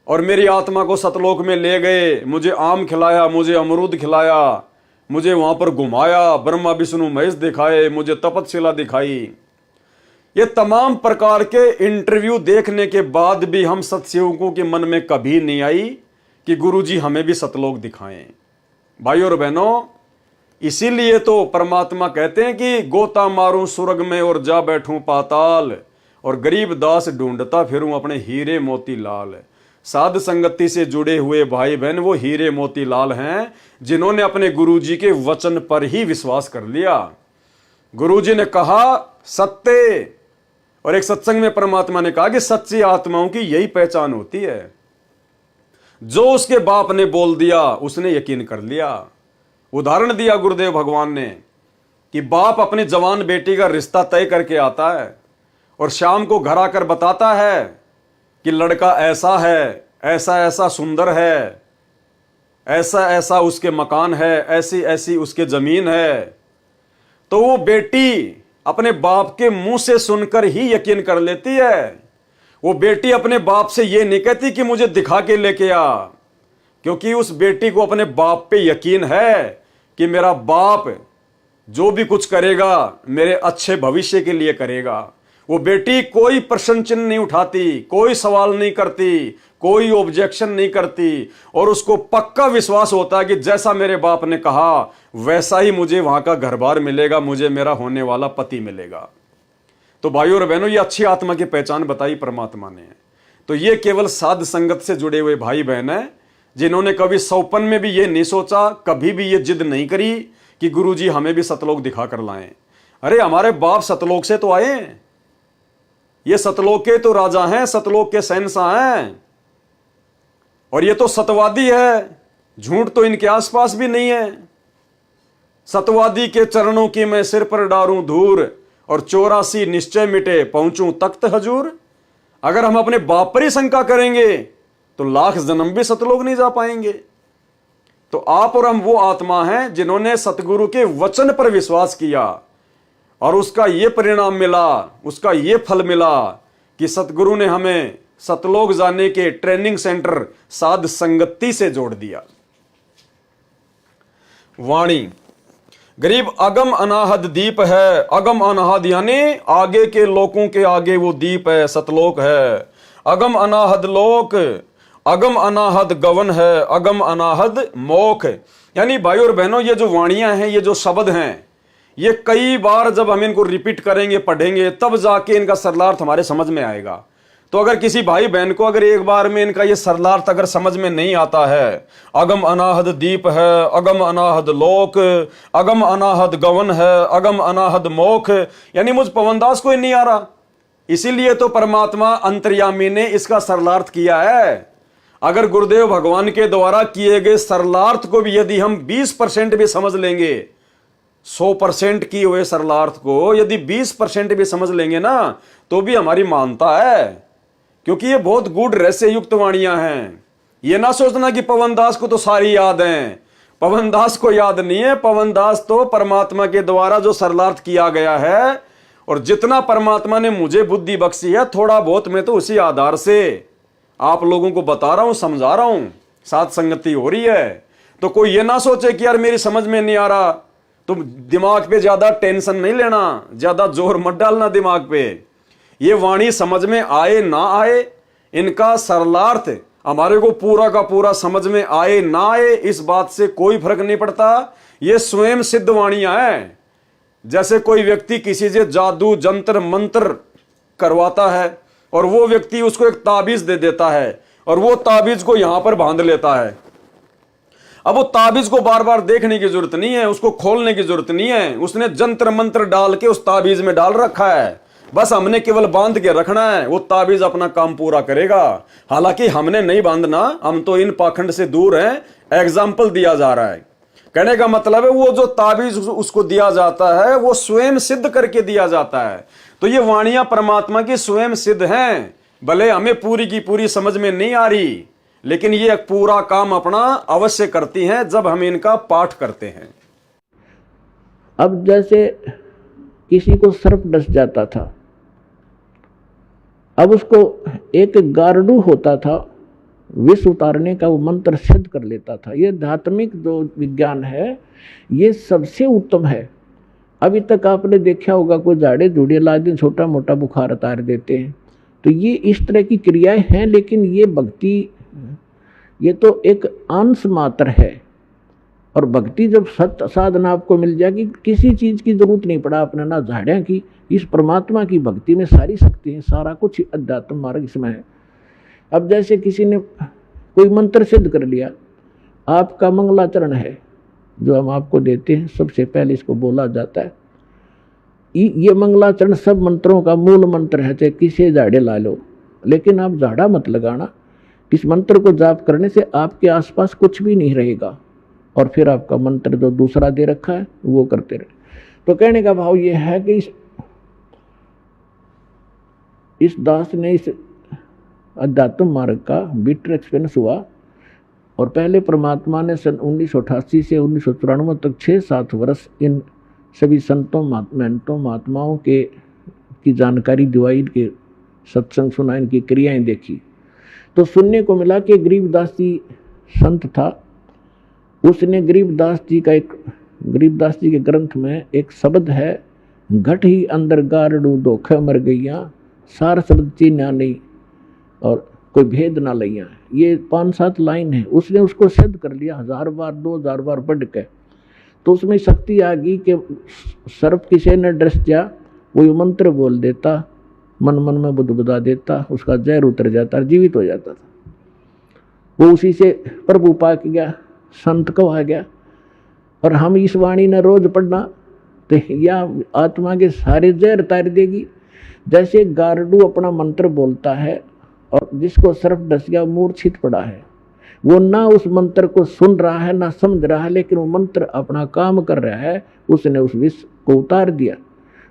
और मेरी आत्मा को सतलोक में ले गए, मुझे आम खिलाया, मुझे अमरूद खिलाया, मुझे वहां पर घुमाया, ब्रह्मा विष्णु महेश दिखाए, मुझे तपस्या दिखाई। ये तमाम प्रकार के इंटरव्यू देखने के बाद भी हम सत्सेवकों के मन में कभी नहीं आई कि गुरुजी हमें भी सतलोक दिखाएं। भाई और बहनों, इसीलिए तो परमात्मा कहते हैं कि गोता मारूं स्वर्ग में और जा बैठूं पाताल, और गरीब दास ढूंढता फिरूं अपने हीरे मोती लाल। साध संगति से जुड़े हुए भाई बहन वो हीरे मोती लाल हैं जिन्होंने अपने गुरुजी के वचन पर ही विश्वास कर लिया। गुरुजी ने कहा सत्य, और एक सत्संग में परमात्मा ने कहा कि सच्ची आत्माओं की यही पहचान होती है। जो उसके बाप ने बोल दिया उसने यकीन कर लिया। उदाहरण दिया गुरुदेव भगवान ने कि बाप अपनी जवान बेटी का रिश्ता तय करके आता है और शाम को घर आकर बताता है कि लड़का ऐसा है, ऐसा ऐसा सुंदर है, ऐसा ऐसा उसके मकान है, ऐसी ऐसी उसके जमीन है, तो वो बेटी अपने बाप के मुंह से सुनकर ही यकीन कर लेती है। वो बेटी अपने बाप से ये नहीं कहती कि मुझे दिखा के लेके आ, क्योंकि उस बेटी को अपने बाप पे यकीन है कि मेरा बाप जो भी कुछ करेगा मेरे अच्छे भविष्य के लिए करेगा। वो बेटी कोई प्रश्न चिन्ह नहीं उठाती, कोई सवाल नहीं करती, कोई ऑब्जेक्शन नहीं करती, और उसको पक्का विश्वास होता है कि जैसा मेरे बाप ने कहा वैसा ही मुझे वहां का घर बार मिलेगा, मुझे मेरा होने वाला पति मिलेगा। तो भाइयों और बहनों, ये अच्छी आत्मा की पहचान बताई परमात्मा ने। तो ये केवल साध संगत से जुड़े हुए भाई बहन हैं, जिन्होंने कभी सौपन में भी ये नहीं सोचा, कभी भी ये जिद नहीं करी कि गुरुजी हमें भी सतलोक दिखा कर लाएं। अरे हमारे बाप सतलोक से तो आए, ये सतलोक के तो राजा हैं, सतलोक के शहंशाह हैं, और ये तो सतवादी है, झूठ तो इनके आसपास भी नहीं है। सतवादी के चरणों की मैं सिर पर डारूं धूर, और 84 निश्चय मिटे पहुंचूं तख्त हजूर। अगर हम अपने बाप पर ही शंका करेंगे तो लाख जन्म भी सतलोक नहीं जा पाएंगे। तो आप और हम वो आत्मा हैं जिन्होंने सतगुरु के वचन पर विश्वास किया, और उसका ये परिणाम मिला, उसका ये फल मिला कि सतगुरु ने हमें सतलोक जाने के ट्रेनिंग सेंटर साध संगति से जोड़ दिया। वाणी गरीब अगम अनाहद दीप है, अगम अनाहद यानी आगे के लोगों के आगे वो दीप है, सतलोक है। अगम अनाहद लोक, अगम अनाहद गवन है, अगम अनाहद मोख। यानी भाइयों और बहनों, ये जो वाणियां हैं, ये जो शब्द हैं, ये कई बार जब हम इनको रिपीट करेंगे, पढ़ेंगे, तब जाके इनका सरलार्थ हमारे समझ में आएगा। तो अगर किसी भाई बहन को अगर एक बार में इनका ये सरलार्थ अगर समझ में नहीं आता है, अगम अनाहद दीप है, अगम अनाहद लोक, अगम अनाहद गवन है, अगम अनाहद मोख, यानी मुझ पवनदास को ही नहीं आ रहा। इसीलिए तो परमात्मा अंतर्यामी ने इसका सरलार्थ किया है। अगर गुरुदेव भगवान के द्वारा किए गए सरलार्थ को भी यदि हम 20% भी समझ लेंगे, 100% किए हुए सरलार्थ को यदि 20% भी समझ लेंगे ना, तो भी हमारी मानता है, क्योंकि ये बहुत गूढ़ रहस्य युक्त वाणियां हैं। ये ना सोचना कि पवनदास को तो सारी याद हैं, पवनदास को याद नहीं है। पवनदास तो परमात्मा के द्वारा जो सरलार्थ किया गया है, और जितना परमात्मा ने मुझे बुद्धि बख्शी है, थोड़ा बहुत मैं तो उसी आधार से आप लोगों को बता रहा हूं, समझा रहा हूं, साथ संगति हो रही है। तो कोई ये ना सोचे कि यार मेरी समझ में नहीं आ रहा, तुम दिमाग पे ज्यादा टेंशन नहीं लेना, ज्यादा जोर मत डालना दिमाग पे। ये वाणी समझ में आए ना आए, इनका सरलार्थ हमारे को पूरा का पूरा समझ में आए ना आए, इस बात से कोई फर्क नहीं पड़ता। ये स्वयं सिद्ध वाणियां हैं। जैसे कोई व्यक्ति किसी से जादू जंत्र मंत्र करवाता है, और वो व्यक्ति उसको एक ताबीज दे देता है, और वो ताबीज को यहां पर बांध लेता है। अब वो ताबीज को बार बार देखने की जरूरत नहीं है, उसको खोलने की जरूरत नहीं है, उसने जंत्र मंत्र डाल के उस ताबीज में डाल रखा है, बस हमने केवल बांध के रखना है, वो ताबीज अपना काम पूरा करेगा। हालांकि हमने नहीं बांधना, हम तो इन पाखंड से दूर हैं। एग्जाम्पल दिया जा रहा है, कहने का मतलब है वो जो ताबीज उसको दिया जाता है वो स्वयं सिद्ध करके दिया जाता है। तो ये वाणियां परमात्मा की स्वयं सिद्ध हैं, भले हमें पूरी की पूरी समझ में नहीं आ रही, लेकिन ये पूरा काम अपना अवश्य करती हैं जब हम इनका पाठ करते हैं। अब जैसे किसी को सर्प डस जाता था, अब उसको एक गारडू होता था, विष उतारने का वो मंत्र सिद्ध कर लेता था। ये धात्मिक जो विज्ञान है ये सबसे उत्तम है। अभी तक आपने देखा होगा कोई झाड़े झूड़े ला दिन छोटा मोटा बुखार उतार देते हैं, तो ये इस तरह की क्रियाएं हैं, लेकिन ये भक्ति ये तो एक अंश मात्र है। और भक्ति जब सत्य साधना आपको मिल जाएगी, किसी चीज़ की जरूरत नहीं पड़ा आपने, ना झाड़ियाँ की, इस परमात्मा की भक्ति में सारी शक्ति है, सारा कुछ अध्यात्म मार्ग इसमें है। अब जैसे किसी ने कोई मंत्र सिद्ध कर लिया, आपका मंगलाचरण है जो हम आपको देते हैं, सबसे पहले इसको बोला जाता है। ये मंगलाचरण सब मंत्रों का मूल मंत्र है, चाहे किसी झाड़े ला लो, लेकिन आप झाड़ा मत लगाना। इस मंत्र को जाप करने से आपके आसपास कुछ भी नहीं रहेगा, और फिर आपका मंत्र जो दूसरा दे रखा है वो करते रहे। तो कहने का भाव ये है कि इस दास ने इस अध्यात्म मार्ग का बिटर एक्सपीरियंस हुआ। और पहले परमात्मा ने सन 1988 से 1994 तक 6-7 वर्ष इन सभी संतों महंतों महात्माओं की जानकारी दिवाई, इनके सत्संग सुना, इनकी क्रियाएं देखी। तो सुनने को मिला कि गरीबदास जी संत था। उसने गरीबदास जी के ग्रंथ में एक शब्द है, घट ही अंदर गारड़ू धोखे मर गईया, सार शब्द चीन्या नहीं और कोई भेद ना लैया। ये 5-7 लाइन है। उसने उसको सिद्ध कर लिया 1000 बार 2000 बार पढ़ के। तो उसमें शक्ति आ गई कि सर्प किसी ने ड्रेस दिया, वो मंत्र बोल देता, मन मन में बुदबुदा देता, उसका जहर उतर जाता, जीवित हो जाता था। वो उसी से प्रभु पाक गया, संत कहा गया। और हम इस वाणी ने रोज पढ़ना तो या आत्मा के सारे जहर तार देगी। जैसे गारडू अपना मंत्र बोलता है और जिसको सर्प डस गया, मूर्छित पड़ा है, वो ना उस मंत्र को सुन रहा है ना समझ रहा है, लेकिन वो मंत्र अपना काम कर रहा है। उसने उस विष को उतार दिया।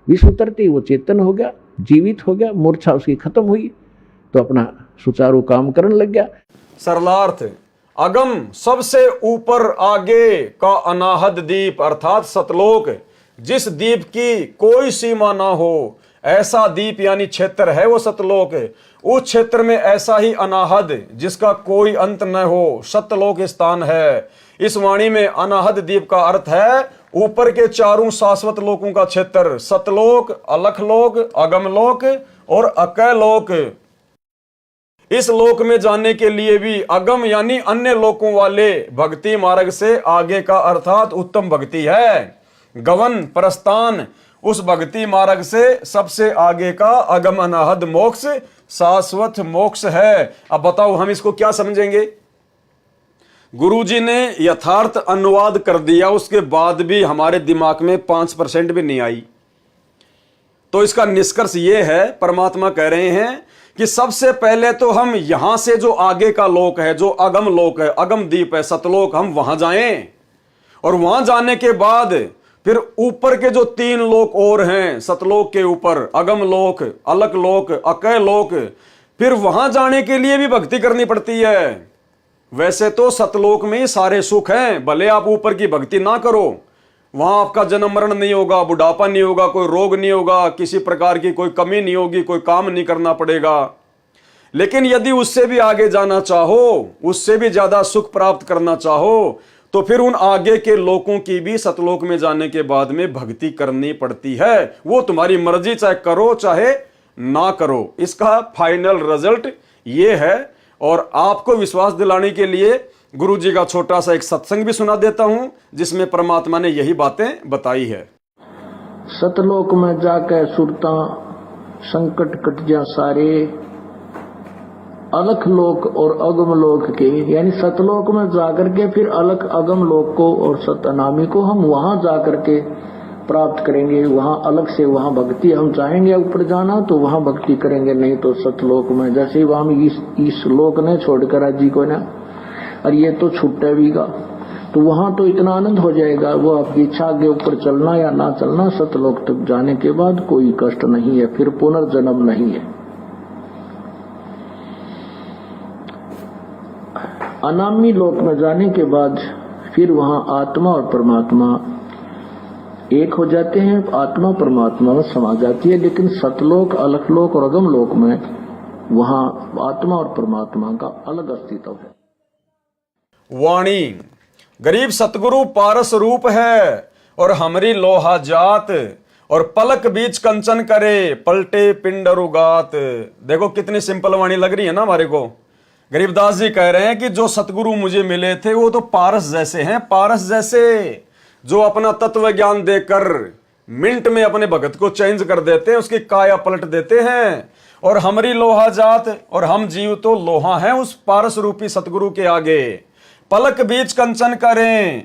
विष उतरते ही वो चेतन हो गया, जीवित हो गया, मूर्छा उसकी खत्म हुई, तो अपना सुचारू काम करने लग गया। सरलार्थ, अगम सबसे ऊपर आगे का अनाहद दीप अर्थात सतलोक, जिस दीप की कोई सीमा ना हो, ऐसा दीप यानी क्षेत्र है वो सतलोक। उस क्षेत्र में ऐसा ही अनाहद जिसका कोई अंत न हो, सतलोक स्थान है। इस वाणी में अनाहद दीप का अर्थ है ऊपर के चारों शाश्वत लोकों का क्षेत्र, सतलोक, अलखलोक, अगमलोक और अकैलोक। इस लोक में जाने के लिए भी अगम यानी अन्य लोकों वाले भक्ति मार्ग से आगे का अर्थात उत्तम भक्ति है। गवन प्रस्थान उस भक्ति मार्ग से सबसे आगे का अगम अनाहद मोक्ष शाश्वत मोक्ष है। अब बताओ हम इसको क्या समझेंगे? गुरुजी ने यथार्थ अनुवाद कर दिया, उसके बाद भी हमारे दिमाग में 5% भी नहीं आई। तो इसका निष्कर्ष ये है, परमात्मा कह रहे हैं कि सबसे पहले तो हम यहां से जो आगे का लोक है, जो अगम लोक है, अगम दीप है, सतलोक, हम वहां जाएं। और वहां जाने के बाद फिर ऊपर के जो 3 लोक और हैं, सतलोक के ऊपर अगम लोक, अलक लोक, अकय लोक, फिर वहां जाने के लिए भी भक्ति करनी पड़ती है। वैसे तो सतलोक में ही सारे सुख हैं, भले आप ऊपर की भक्ति ना करो, वहां आपका जन्म मरण नहीं होगा, बुढ़ापा नहीं होगा, कोई रोग नहीं होगा, किसी प्रकार की कोई कमी नहीं होगी, कोई काम नहीं करना पड़ेगा। लेकिन यदि उससे भी आगे जाना चाहो, उससे भी ज्यादा सुख प्राप्त करना चाहो, तो फिर उन आगे के लोकों की भी सतलोक में जाने के बाद में भक्ति करनी पड़ती है। वो तुम्हारी मर्जी, चाहे करो चाहे ना करो। इसका फाइनल रिजल्ट ये है। और आपको विश्वास दिलाने के लिए गुरुजी का छोटा सा एक सत्संग भी सुना देता हूं, जिसमें परमात्मा ने यही बातें बताई है। सतलोक में जाकर सुरता संकट कट जा सारे, अलख लोक और अगम लोक के, यानी सतलोक में जाकर के फिर अलख अगम लोक को और सतनामी को हम वहां जाकर के प्राप्त करेंगे। वहां अलग से वहां भक्ति, हम चाहेंगे ऊपर जाना तो वहां भक्ति करेंगे, नहीं तो सतलोक में। जैसे वहां इस लोक ने छोड़कर आज जी को ना, और ये तो छूटे बीगा, तो वहां तो इतना आनंद हो जाएगा। वो आपकी इच्छा आगे ऊपर चलना या ना चलना, सतलोक तक जाने के बाद कोई कष्ट नहीं है, फिर पुनर्जन्म नहीं है। अनामी लोक में जाने के बाद फिर वहां आत्मा और परमात्मा एक हो जाते हैं, आत्मा परमात्मा में समा जाती है। लेकिन सतलोक, अलखलोक और अगम लोक में वहां आत्मा और परमात्मा का अलग अस्तित्व है। वाणी गरीब सतगुरु पारस रूप है और हमरी लोहा जात, और पलक बीच कंचन करे पलटे पिंड रुगात। देखो कितनी सिंपल वाणी लग रही है ना हमारे को। गरीबदास जी कह रहे हैं कि जो सतगुरु मुझे मिले थे वो तो पारस जैसे हैं, पारस जैसे, जो अपना तत्व ज्ञान देकर मिनट में अपने भगत को चेंज कर देते हैं, उसकी काया पलट देते हैं। और हमारी लोहा जात, और हम जीव तो लोहा हैं उस पारस रूपी सतगुरु के आगे। पलक बीच कंचन करें,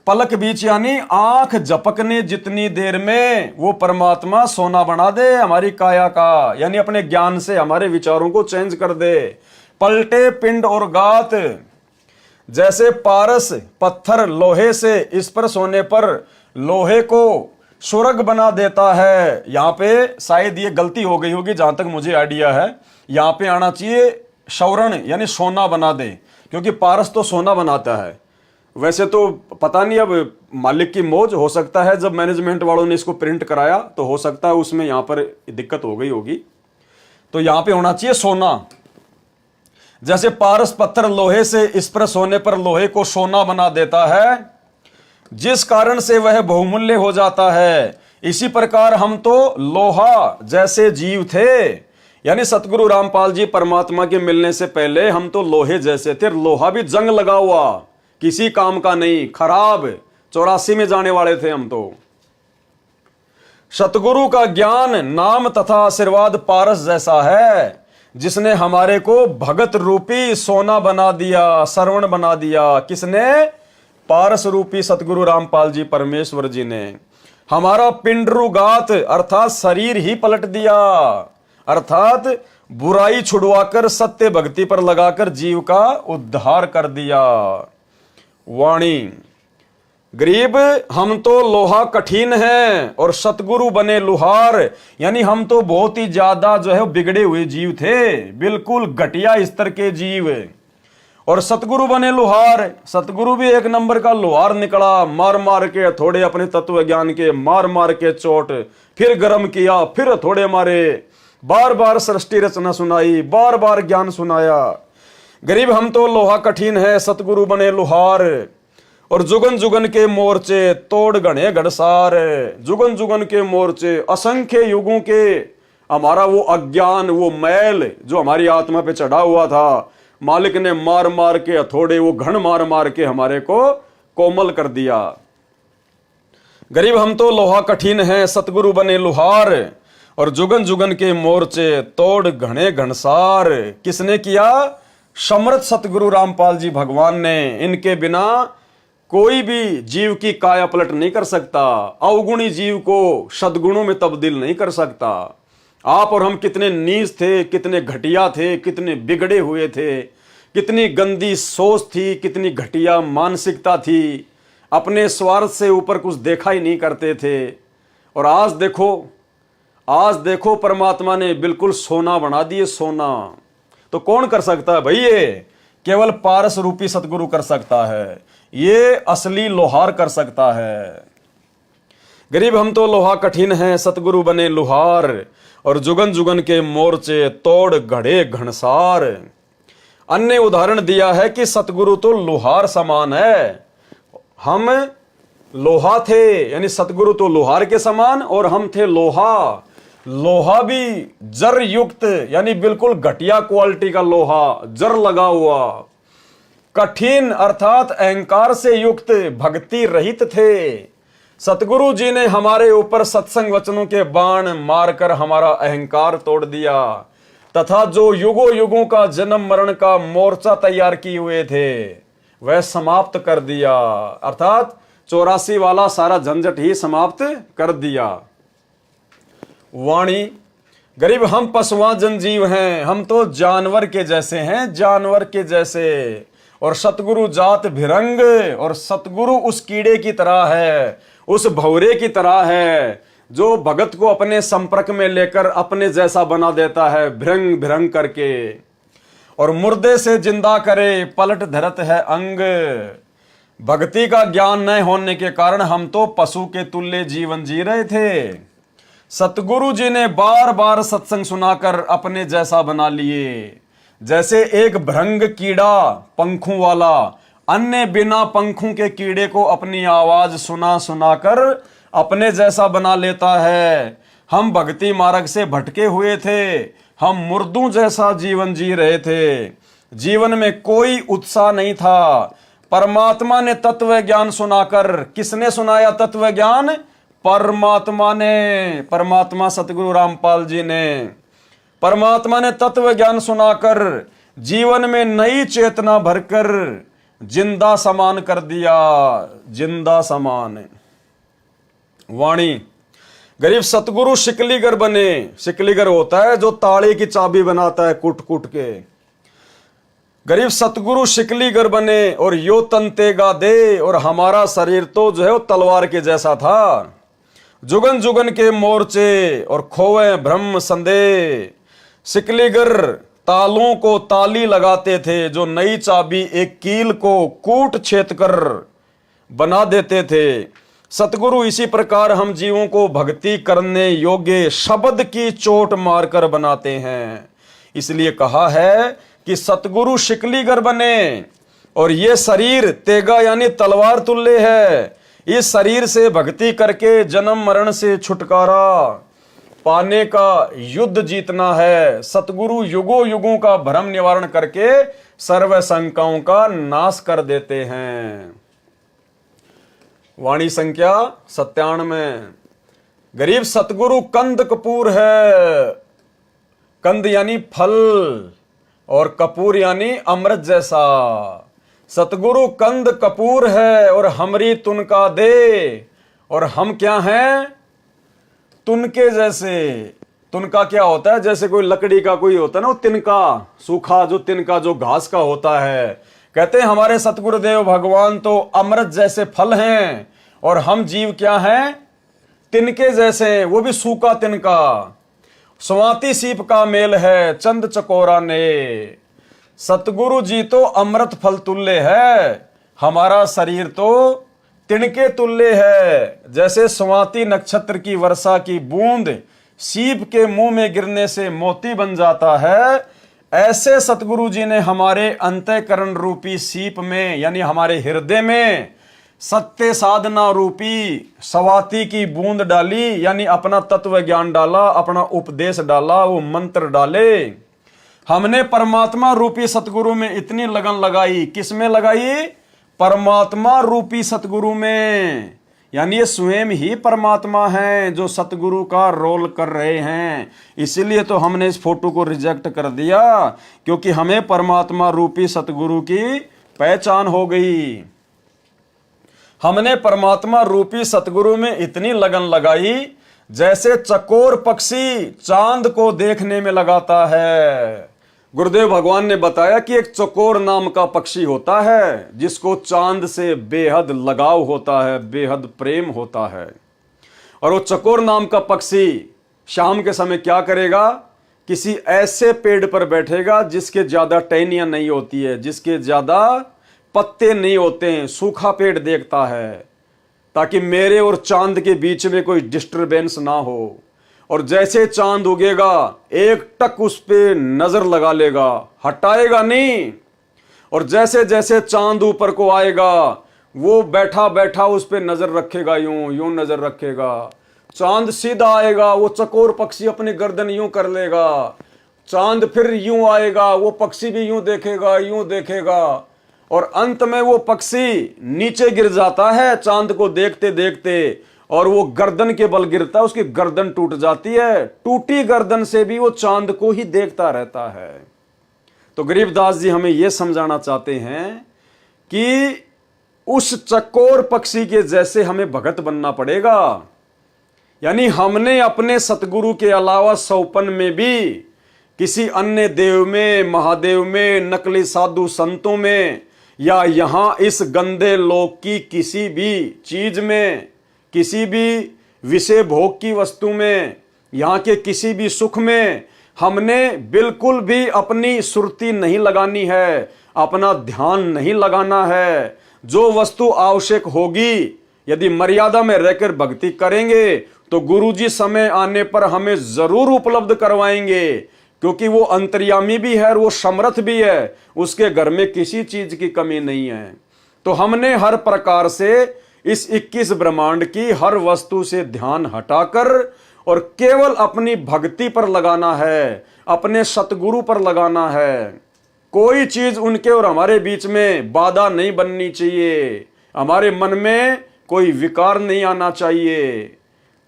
पलक बीच यानी आंख झपकने जितनी देर में वो परमात्मा सोना बना दे हमारी काया का, यानी अपने ज्ञान से हमारे विचारों को चेंज कर दे। पलटे पिंड और गात, जैसे पारस पत्थर लोहे से इस पर सोने पर लोहे को सुरग बना देता है। यहां पे शायद ये गलती हो गई होगी, जहां तक मुझे आइडिया है, यहां पे आना चाहिए स्वर्ण यानी सोना बना दे, क्योंकि पारस तो सोना बनाता है। वैसे तो पता नहीं, अब मालिक की मौज, हो सकता है जब मैनेजमेंट वालों ने इसको प्रिंट कराया तो हो सकता है उसमें यहाँ पर दिक्कत हो गई होगी, तो यहाँ पे होना चाहिए सोना। जैसे पारस पत्थर लोहे से स्पर्श होने पर लोहे को सोना बना देता है, जिस कारण से वह बहुमूल्य हो जाता है, इसी प्रकार हम तो लोहा जैसे जीव थे। यानी सतगुरु रामपाल जी परमात्मा के मिलने से पहले हम तो लोहे जैसे थे, लोहा भी जंग लगा हुआ, किसी काम का नहीं, खराब, 84 में जाने वाले थे हम तो। सतगुरु का ज्ञान, नाम तथा आशीर्वाद पारस जैसा है, जिसने हमारे को भगत रूपी सोना बना दिया, श्रवण बना दिया। किसने? पारस रूपी सतगुरु रामपाल जी परमेश्वर जी ने हमारा पिंडरुगात अर्थात शरीर ही पलट दिया, अर्थात बुराई छुड़वाकर सत्य भक्ति पर लगाकर जीव का उद्धार कर दिया। वाणी, गरीब हम तो लोहा कठिन है और सतगुरु बने लुहार। यानी हम तो बहुत ही ज्यादा जो है बिगड़े हुए जीव थे, बिल्कुल घटिया स्तर के जीव, और सतगुरु बने लुहार। सतगुरु भी एक नंबर का लुहार निकला, मार मार के थोड़े अपने तत्व ज्ञान के, मार मार के चोट, फिर गर्म किया, फिर थोड़े मारे, बार बार सृष्टि रचना सुनाई, बार बार ज्ञान सुनाया। गरीब हम तो लोहा कठिन है, सतगुरु बने लुहार, और जुगन जुगन के मोर्चे तोड़ गणे गड़सार। जुगन जुगन के मोर्चे, असंख्य युगों के हमारा वो अज्ञान, वो मैल जो हमारी आत्मा पे चढ़ा हुआ था, मालिक ने मार मार के हथौड़े, वो घण मार मार के हमारे को कोमल कर दिया। गरीब हम तो लोहा कठिन है, सतगुरु बने लुहार, और जुगन जुगन के मोर्चे तोड़ घने घनसार। किसने किया? समर्थ सतगुरु रामपाल जी भगवान ने। इनके बिना कोई भी जीव की काया पलट नहीं कर सकता, अवगुणी जीव को सद्गुणों में तब्दील नहीं कर सकता। आप और हम कितने नीच थे, कितने घटिया थे, कितने बिगड़े हुए थे, कितनी गंदी सोच थी, कितनी घटिया मानसिकता थी, अपने स्वार्थ से ऊपर कुछ देखा ही नहीं करते थे। और आज देखो परमात्मा ने बिल्कुल सोना बना दिए, सोना। तो कौन कर सकता है भाई? ये केवल पारस रूपी सतगुरु कर सकता है, ये असली लोहार कर सकता है। गरीब हम तो लोहा कठिन है, सतगुरु बने लुहार, और जुगन जुगन के मोर्चे तोड़ घड़े घनसार। अन्य उदाहरण दिया है कि सतगुरु तो लोहार समान है, हम लोहा थे, यानी सतगुरु तो लोहार के समान और हम थे लोहा। लोहा भी जर युक्त, यानी बिल्कुल घटिया क्वालिटी का लोहा, जर लगा हुआ। कठिन अर्थात अहंकार से युक्त, भक्ति रहित थे। सतगुरु जी ने हमारे ऊपर सत्संग वचनों के बाण मारकर हमारा अहंकार तोड़ दिया, तथा जो युगों युगों का जन्म मरण का मोर्चा तैयार किए हुए थे वह समाप्त कर दिया, अर्थात 84 वाला सारा झंझट ही समाप्त कर दिया। वाणी, गरीब हम पशुआं जनजीव हैं, हम तो जानवर के जैसे हैं, जानवर के जैसे। और सतगुरु जात भिरंग, और सतगुरु उस कीड़े की तरह है, उस भौरे की तरह है, जो भगत को अपने संपर्क में लेकर अपने जैसा बना देता है, भिरंग भिरंग करके। और मुर्दे से जिंदा करे, पलट धरत है अंग। भक्ति का ज्ञान न होने के कारण हम तो पशु के तुल्य जीवन जी रहे थे। सतगुरु जी ने बार बार सत्संग सुनाकर अपने जैसा बना लिए। जैसे एक भृंग कीड़ा पंखों वाला अन्य बिना पंखों के कीड़े को अपनी आवाज सुना सुनाकर अपने जैसा बना लेता है। हम भक्ति मार्ग से भटके हुए थे, हम मुर्दों जैसा जीवन जी रहे थे, जीवन में कोई उत्साह नहीं था। परमात्मा ने तत्व ज्ञान सुनाकर, किसने सुनाया तत्व ज्ञान? परमात्मा ने, परमात्मा सतगुरु रामपाल जी ने। परमात्मा ने तत्व ज्ञान सुनाकर जीवन में नई चेतना भरकर जिंदा समान कर दिया, जिंदा समान। वाणी, गरीब सतगुरु शिकलीगर बने। शिकलीगर होता है जो ताले की चाबी बनाता है कूट कूट के। गरीब सतगुरु शिकलीगर बने और यो तंतेगा दे, और हमारा शरीर तो जो है वो तलवार के जैसा था। जुगन जुगन के मोर्चे और खोए ब्रह्म संदेह। शिकलीगर तालों को ताली लगाते थे, जो नई चाबी एक कील को कूट छेद कर बना देते थे। सतगुरु इसी प्रकार हम जीवों को भक्ति करने योग्य शब्द की चोट मारकर बनाते हैं। इसलिए कहा है कि सतगुरु शिकलीगर बने, और ये शरीर तेगा यानी तलवार तुल्य है। इस शरीर से भक्ति करके जन्म मरण से छुटकारा पाने का युद्ध जीतना है। सतगुरु युगों युगों का भ्रम निवारण करके सर्व शंकाओं का नाश कर देते हैं। वाणी संख्या 97। गरीब सतगुरु कंद कपूर है। कंद यानी फल और कपूर यानी अमृत जैसा। सतगुरु कंद कपूर है और हमरी तुनका दे, और हम क्या हैं? तुनके जैसे। तुनका क्या होता है? जैसे कोई लकड़ी का कोई होता है ना, वो तिनका, सूखा जो तिनका जो घास का होता है। कहते हैं हमारे सतगुरुदेव भगवान तो अमृत जैसे फल हैं, और हम जीव क्या हैं? तिनके जैसे, वो भी सूखा तिनका। स्वाति सीप का मेल है चंद चकोरा ने। सतगुरु जी तो अमृत फल तुल्य है, हमारा शरीर तो तिनके तुल्य है। जैसे स्वाति नक्षत्र की वर्षा की बूंद सीप के मुंह में गिरने से मोती बन जाता है, ऐसे सतगुरु जी ने हमारे अंतःकरण रूपी सीप में यानी हमारे हृदय में सत्य साधना रूपी स्वाति की बूंद डाली, यानी अपना तत्व ज्ञान डाला, अपना उपदेश डाला, वो मंत्र डाले। हमने परमात्मा रूपी सतगुरु में इतनी लगन लगाई। किस में लगाई? परमात्मा रूपी सतगुरु में। यानी ये स्वयं ही परमात्मा हैं जो सतगुरु का रोल कर रहे हैं। इसीलिए तो हमने इस फोटो को रिजेक्ट कर दिया, क्योंकि हमें परमात्मा रूपी सतगुरु की पहचान हो गई। हमने परमात्मा रूपी सतगुरु में इतनी लगन लगाई जैसे चकोर पक्षी चांद को देखने में लगाता है। गुरुदेव भगवान ने बताया कि एक चकोर नाम का पक्षी होता है जिसको चांद से बेहद लगाव होता है, बेहद प्रेम होता है। और वो चकोर नाम का पक्षी शाम के समय क्या करेगा? किसी ऐसे पेड़ पर बैठेगा जिसके ज्यादा टहनियां नहीं होती है, जिसके ज्यादा पत्ते नहीं होते हैं, सूखा पेड़ देखता है, ताकि मेरे और चांद के बीच में कोई डिस्टरबेंस ना हो। और जैसे चांद उगेगा एक टक उस पे नजर लगा लेगा, हटाएगा नहीं। और जैसे जैसे चांद ऊपर को आएगा वो बैठा बैठा उस पे नजर रखेगा, यूं यूं नजर रखेगा। चांद सीधा आएगा, वो चकोर पक्षी अपनी गर्दन यूं कर लेगा। चांद फिर यूं आएगा, वो पक्षी भी यूं देखेगा, यूं देखेगा। और अंत में वो पक्षी नीचे गिर जाता है चांद को देखते देखते, और वो गर्दन के बल गिरता है, उसकी गर्दन टूट जाती है। टूटी गर्दन से भी वो चांद को ही देखता रहता है। तो गरीबदास जी हमें यह समझाना चाहते हैं कि उस चकोर पक्षी के जैसे हमें भगत बनना पड़ेगा। यानी हमने अपने सतगुरु के अलावा सौपन में भी किसी अन्य देव में, महादेव में, नकली साधु संतों में, या यहां इस गंदे लोक की किसी भी चीज में, किसी भी विषय भोग की वस्तु में, यहाँ के किसी भी सुख में हमने बिल्कुल भी अपनी सुरती नहीं लगानी है, अपना ध्यान नहीं लगाना है। जो वस्तु आवश्यक होगी, यदि मर्यादा में रहकर भक्ति करेंगे तो गुरुजी समय आने पर हमें जरूर उपलब्ध करवाएंगे, क्योंकि वो अंतर्यामी भी है और वो समर्थ भी है, उसके घर में किसी चीज की कमी नहीं है। तो हमने हर प्रकार से इस 21 ब्रह्मांड की हर वस्तु से ध्यान हटाकर और केवल अपनी भक्ति पर लगाना है, अपने सतगुरु पर लगाना है। कोई चीज उनके और हमारे बीच में बाधा नहीं बननी चाहिए, हमारे मन में कोई विकार नहीं आना चाहिए।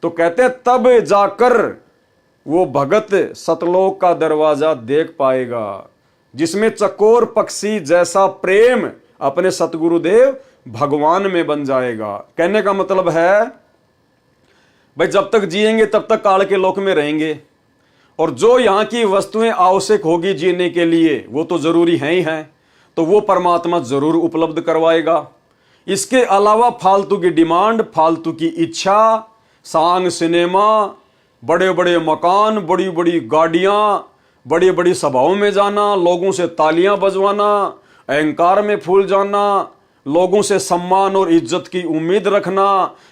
तो कहते तब जाकर वो भगत सतलोक का दरवाजा देख पाएगा, जिसमें चकोर पक्षी जैसा प्रेम अपने सतगुरुदेव भगवान में बन जाएगा। कहने का मतलब है भाई जब तक जिएंगे तब तक काल के लोक में रहेंगे, और जो यहाँ की वस्तुएं आवश्यक होगी जीने के लिए वो तो जरूरी हैं ही हैं, तो वो परमात्मा जरूर उपलब्ध करवाएगा। इसके अलावा फालतू की डिमांड, फालतू की इच्छा, सांग सिनेमा, बड़े बड़े मकान, बड़ी बड़ी गाड़ियां, बड़ी बड़ी सभाओं में जाना, लोगों से तालियां बजवाना, अहंकार में फूल जाना, लोगों से सम्मान और इज्जत की उम्मीद रखना।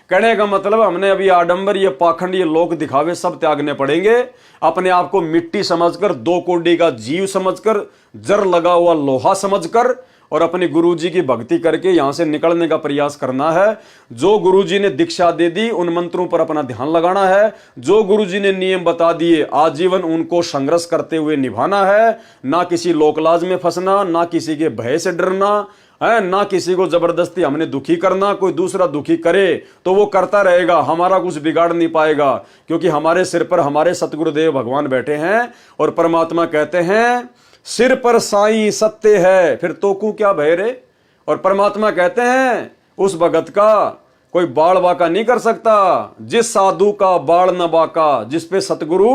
कहने का मतलब हमने अभी आडंबर, ये पाखंड, ये लोक दिखावे सब त्यागने पड़ेंगे। अपने आप को मिट्टी समझकर, दो कोडी का जीव समझकर, जर लगा हुआ लोहा समझकर और अपने गुरुजी की भक्ति करके यहां से निकलने का प्रयास करना है। जो गुरुजी ने दीक्षा दे दी उन मंत्रों पर अपना ध्यान लगाना है। जो गुरुजी ने नियम बता दिए आजीवन उनको संघर्ष करते हुए निभाना है। ना किसी लोकलाज में फंसना, ना किसी के भय से डरना है, ना किसी को जबरदस्ती हमने दुखी करना। कोई दूसरा दुखी करे तो वो करता रहेगा, हमारा कुछ बिगाड़ नहीं पाएगा, क्योंकि हमारे सिर पर हमारे सतगुरुदेव भगवान बैठे हैं। और परमात्मा कहते हैं सिर पर साईं सत्य है, फिर तो को क्या भय रे। और परमात्मा कहते हैं उस भगत का कोई बाल बाका नहीं कर सकता, जिस साधु का बाल न बाका, जिस पे सतगुरु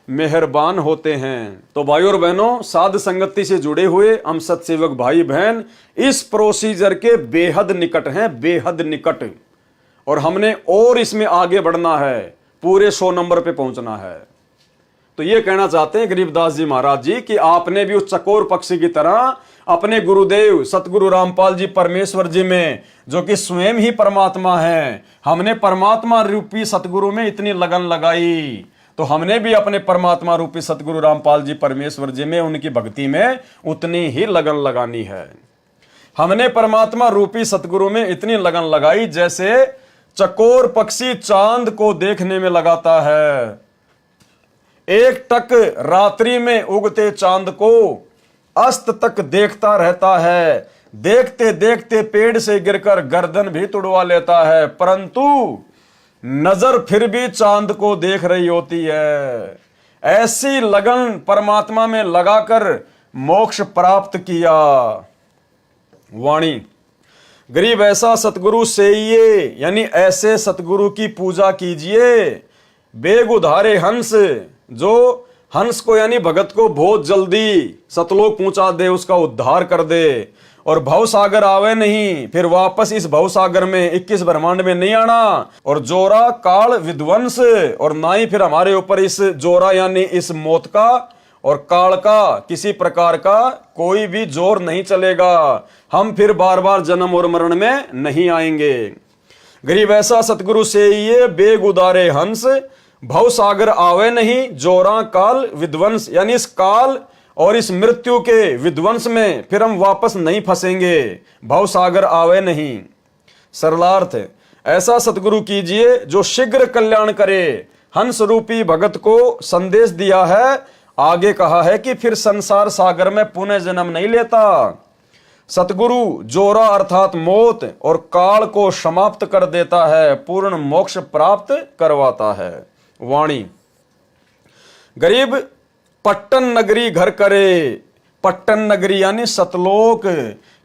मेहरबान होते हैं। तो भाई और बहनों, साध संगति से जुड़े हुए हम सत्सेवक भाई बहन इस प्रोसीजर के बेहद निकट हैं, बेहद निकट। और हमने और इसमें आगे बढ़ना है, पूरे 100 नंबर पे पहुंचना है। तो ये कहना चाहते हैं गरीबदास जी महाराज जी कि आपने भी उस चकोर पक्षी की तरह अपने गुरुदेव सतगुरु रामपाल जी परमेश्वर जी में, जो कि स्वयं ही परमात्मा है, हमने परमात्मा रूपी सतगुरु में इतनी लगन लगाई, तो हमने भी अपने परमात्मा रूपी सतगुरु रामपाल जी परमेश्वर जी में, उनकी भक्ति में उतनी ही लगन लगानी है। हमने परमात्मा रूपी सतगुरु में इतनी लगन लगाई जैसे चकोर पक्षी चांद को देखने में लगाता है। एक टक रात्रि में उगते चांद को अस्त तक देखता रहता है, देखते देखते पेड़ से गिरकर गर्दन भी तुड़वा लेता है, परंतु नजर फिर भी चांद को देख रही होती है। ऐसी लगन परमात्मा में लगाकर मोक्ष प्राप्त किया। वाणी गरीब ऐसा सतगुरु सेइये, यानी ऐसे सतगुरु की पूजा कीजिए। बेग उधारे हंस, जो हंस को यानी भगत को बहुत जल्दी सतलोक पहुंचा दे, उसका उद्धार कर दे। और भव सागर आवे नहीं, फिर वापस इस भव सागर में 21 ब्रह्मांड में नहीं आना। और जोरा काल विध्वंस, और ना ही फिर हमारे ऊपर इस जोरा यानी इस मौत का और काल का किसी प्रकार का कोई भी जोर नहीं चलेगा। हम फिर बार बार जन्म और मरण में नहीं आएंगे। गरीब ऐसा सतगुरु से ये बेग उदारे हंस, भव सागर आवे नहीं, जोरा काल विध्वंस, यानी इस काल और इस मृत्यु के विध्वंस में फिर हम वापस नहीं फंसेंगे। भव सागर आवे नहीं। सरलार्थ ऐसा सतगुरु कीजिए जो शीघ्र कल्याण करे। हंस रूपी भगत को संदेश दिया है, आगे कहा है कि फिर संसार सागर में पुनः जन्म नहीं लेता। सतगुरु जोरा अर्थात मौत और काल को समाप्त कर देता है, पूर्ण मोक्ष प्राप्त करवाता है। वाणी गरीब पट्टन नगरी घर करे, पट्टन नगरी यानी सतलोक,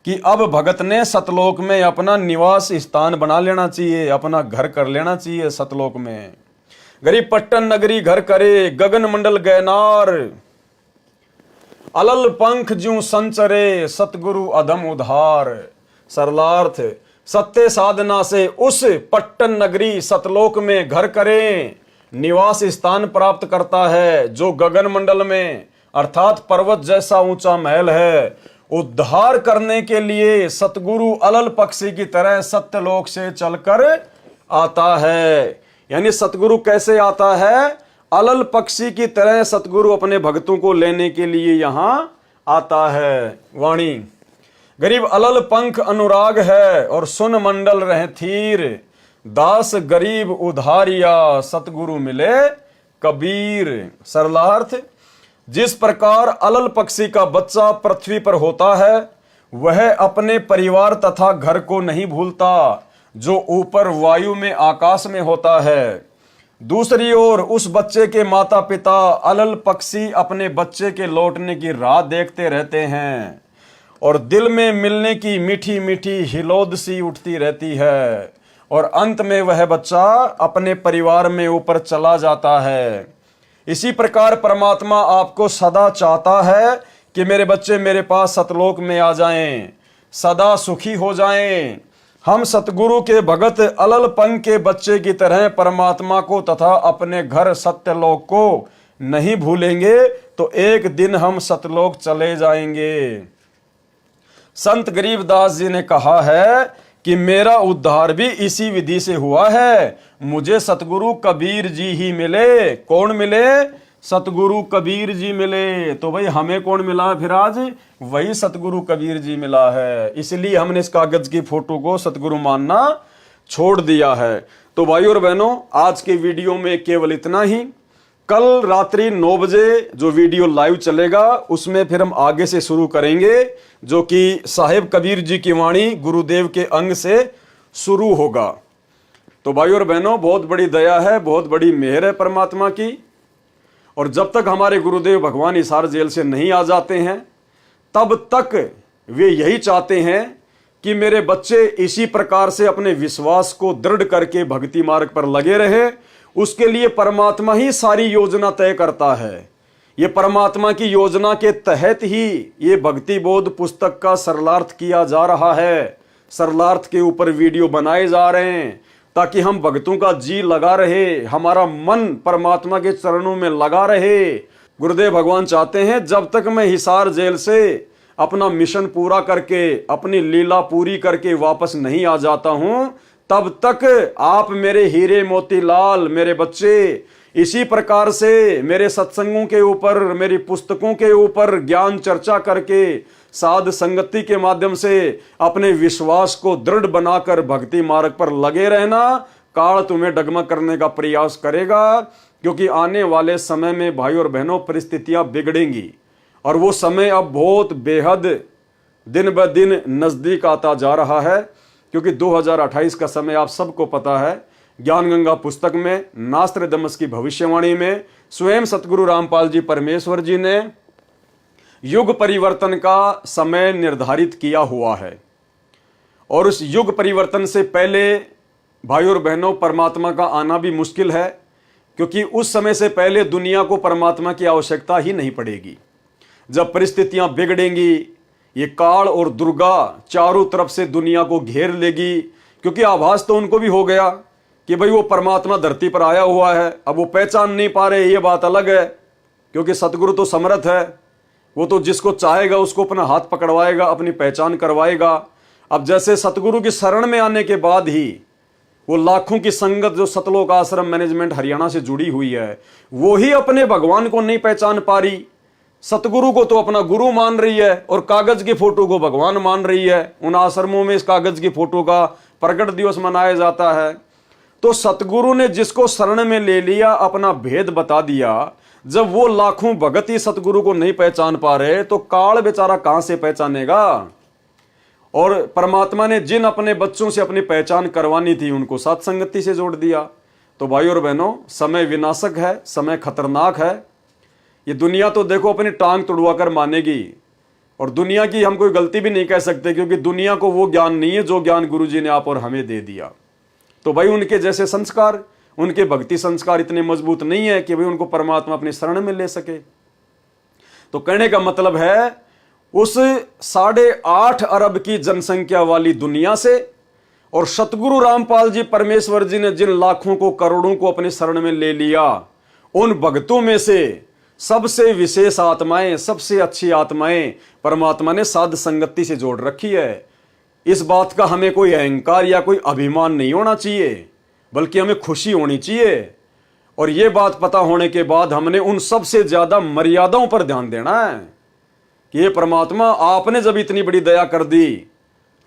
कि अब भगत ने सतलोक में अपना निवास स्थान बना लेना चाहिए, अपना घर कर लेना चाहिए सतलोक में। गरीब पट्टन नगरी घर करे, गगन मंडल गैनार, अलल पंख ज्यों संचरे, सतगुरु अधम उधार। सरलार्थ सत्य साधना से उस पट्टन नगरी सतलोक में घर करें, निवास स्थान प्राप्त करता है, जो गगन मंडल में अर्थात पर्वत जैसा ऊंचा महल है। उद्धार करने के लिए सतगुरु अलल पक्षी की तरह सत्यलोक से चलकर आता है। यानी सतगुरु कैसे आता है? अलल पक्षी की तरह सतगुरु अपने भक्तों को लेने के लिए यहां आता है। वाणी गरीब अलल पंख अनुराग है और सुन मंडल रहे थीर, दास गरीब उधारिया सतगुरु मिले कबीर। सरलार्थ जिस प्रकार अलल पक्षी का बच्चा पृथ्वी पर होता है, वह अपने परिवार तथा घर को नहीं भूलता जो ऊपर वायु में आकाश में होता है। दूसरी ओर उस बच्चे के माता पिता अलल पक्षी अपने बच्चे के लौटने की राह देखते रहते हैं और दिल में मिलने की मीठी मीठी हिलोद सी उठती रहती है, और अंत में वह बच्चा अपने परिवार में ऊपर चला जाता है। इसी प्रकार परमात्मा आपको सदा चाहता है कि मेरे बच्चे मेरे पास सतलोक में आ जाएं, सदा सुखी हो जाएं। हम सतगुरु के भगत अलल पंख के बच्चे की तरह परमात्मा को तथा अपने घर सत्यलोक को नहीं भूलेंगे तो एक दिन हम सतलोक चले जाएंगे। संत गरीबदास जी ने कहा है कि मेरा उद्धार भी इसी विधि से हुआ है। मुझे सतगुरु कबीर जी ही मिले। कौन मिले? सतगुरु कबीर जी मिले। तो भाई हमें कौन मिला फिर आज? वही सतगुरु कबीर जी मिला है। इसलिए हमने इस कागज की फोटो को सतगुरु मानना छोड़ दिया है। तो भाई और बहनों, आज के वीडियो में केवल इतना ही। कल रात्रि 9 बजे जो वीडियो लाइव चलेगा उसमें फिर हम आगे से शुरू करेंगे, जो कि साहिब कबीर जी की वाणी गुरुदेव के अंग से शुरू होगा। तो भाई और बहनों, बहुत बड़ी दया है, बहुत बड़ी मेहर है परमात्मा की। और जब तक हमारे गुरुदेव भगवान हिसार जेल से नहीं आ जाते हैं तब तक वे यही चाहते हैं कि मेरे बच्चे इसी प्रकार से अपने विश्वास को दृढ़ करके भक्ति मार्ग पर लगे रहे। उसके लिए परमात्मा ही सारी योजना तय करता है। ये परमात्मा की योजना के तहत ही ये भक्ति बोध पुस्तक का सरलार्थ किया जा रहा है। सरलार्थ के ऊपर वीडियो बनाए जा रहे हैं ताकि हम भक्तों का जी लगा रहे, हमारा मन परमात्मा के चरणों में लगा रहे। गुरुदेव भगवान चाहते हैं जब तक मैं हिसार जेल से अपना मिशन पूरा करके, अपनी लीला पूरी करके वापस नहीं आ जाता हूं, तब तक आप मेरे हीरे मोती लाल, मेरे बच्चे इसी प्रकार से मेरे सत्संगों के ऊपर, मेरी पुस्तकों के ऊपर ज्ञान चर्चा करके, साध संगति के माध्यम से अपने विश्वास को दृढ़ बनाकर भक्ति मार्ग पर लगे रहना। काल तुम्हें डगमग करने का प्रयास करेगा, क्योंकि आने वाले समय में भाई और बहनों परिस्थितियां बिगड़ेंगी और वो समय अब बहुत बेहद दिन ब दिन नजदीक आता जा रहा है। क्योंकि 2028 का समय आप सबको पता है। ज्ञान गंगा पुस्तक में नास्त्रदमस की भविष्यवाणी में स्वयं सतगुरु रामपाल जी परमेश्वर जी ने युग परिवर्तन का समय निर्धारित किया हुआ है। और उस युग परिवर्तन से पहले भाई और बहनों परमात्मा का आना भी मुश्किल है, क्योंकि उस समय से पहले दुनिया को परमात्मा की आवश्यकता ही नहीं पड़ेगी। जब परिस्थितियां बिगड़ेंगी, ये काल और दुर्गा चारों तरफ से दुनिया को घेर लेगी। क्योंकि आभास तो उनको भी हो गया कि भाई वो परमात्मा धरती पर आया हुआ है। अब वो पहचान नहीं पा रहे, ये बात अलग है, क्योंकि सतगुरु तो समर्थ है। वो तो जिसको चाहेगा उसको अपना हाथ पकड़वाएगा, अपनी पहचान करवाएगा। अब जैसे सतगुरु की शरण में आने के बाद ही वो लाखों की संगत जो सतलोक आश्रम मैनेजमेंट हरियाणा से जुड़ी हुई है, वो ही अपने भगवान को नहीं पहचान पा रही। सतगुरु को तो अपना गुरु मान रही है और कागज की फोटो को भगवान मान रही है। उन आश्रमों में इस कागज की फोटो का प्रकट दिवस मनाया जाता है। तो सतगुरु ने जिसको शरण में ले लिया, अपना भेद बता दिया। जब वो लाखों भगत ही सतगुरु को नहीं पहचान पा रहे, तो काल बेचारा कहां से पहचानेगा। और परमात्मा ने जिन अपने बच्चों से अपनी पहचान करवानी थी, उनको सत्संगति से जोड़ दिया। तो भाई और बहनों, समय विनाशक है, समय खतरनाक है। ये दुनिया तो देखो अपनी टांग तुड़वा कर मानेगी, और दुनिया की हम कोई गलती भी नहीं कह सकते, क्योंकि दुनिया को वो ज्ञान नहीं है जो ज्ञान गुरुजी ने आप और हमें दे दिया। तो भाई उनके जैसे संस्कार, उनके भक्ति संस्कार इतने मजबूत नहीं है कि भाई उनको परमात्मा अपनी शरण में ले सके। तो कहने का मतलब है, उस 8.5 अरब की जनसंख्या वाली दुनिया से और सतगुरु रामपाल जी परमेश्वर जी ने जिन लाखों को, करोड़ों को अपनी शरण में ले लिया, उन भक्तों में से सबसे विशेष आत्माएं, सबसे अच्छी आत्माएं परमात्मा ने साध संगति से जोड़ रखी है। इस बात का हमें कोई अहंकार या कोई अभिमान नहीं होना चाहिए, बल्कि हमें खुशी होनी चाहिए। और यह बात पता होने के बाद हमने उन सबसे ज्यादा मर्यादाओं पर ध्यान देना है कि ये परमात्मा, आपने जब इतनी बड़ी दया कर दी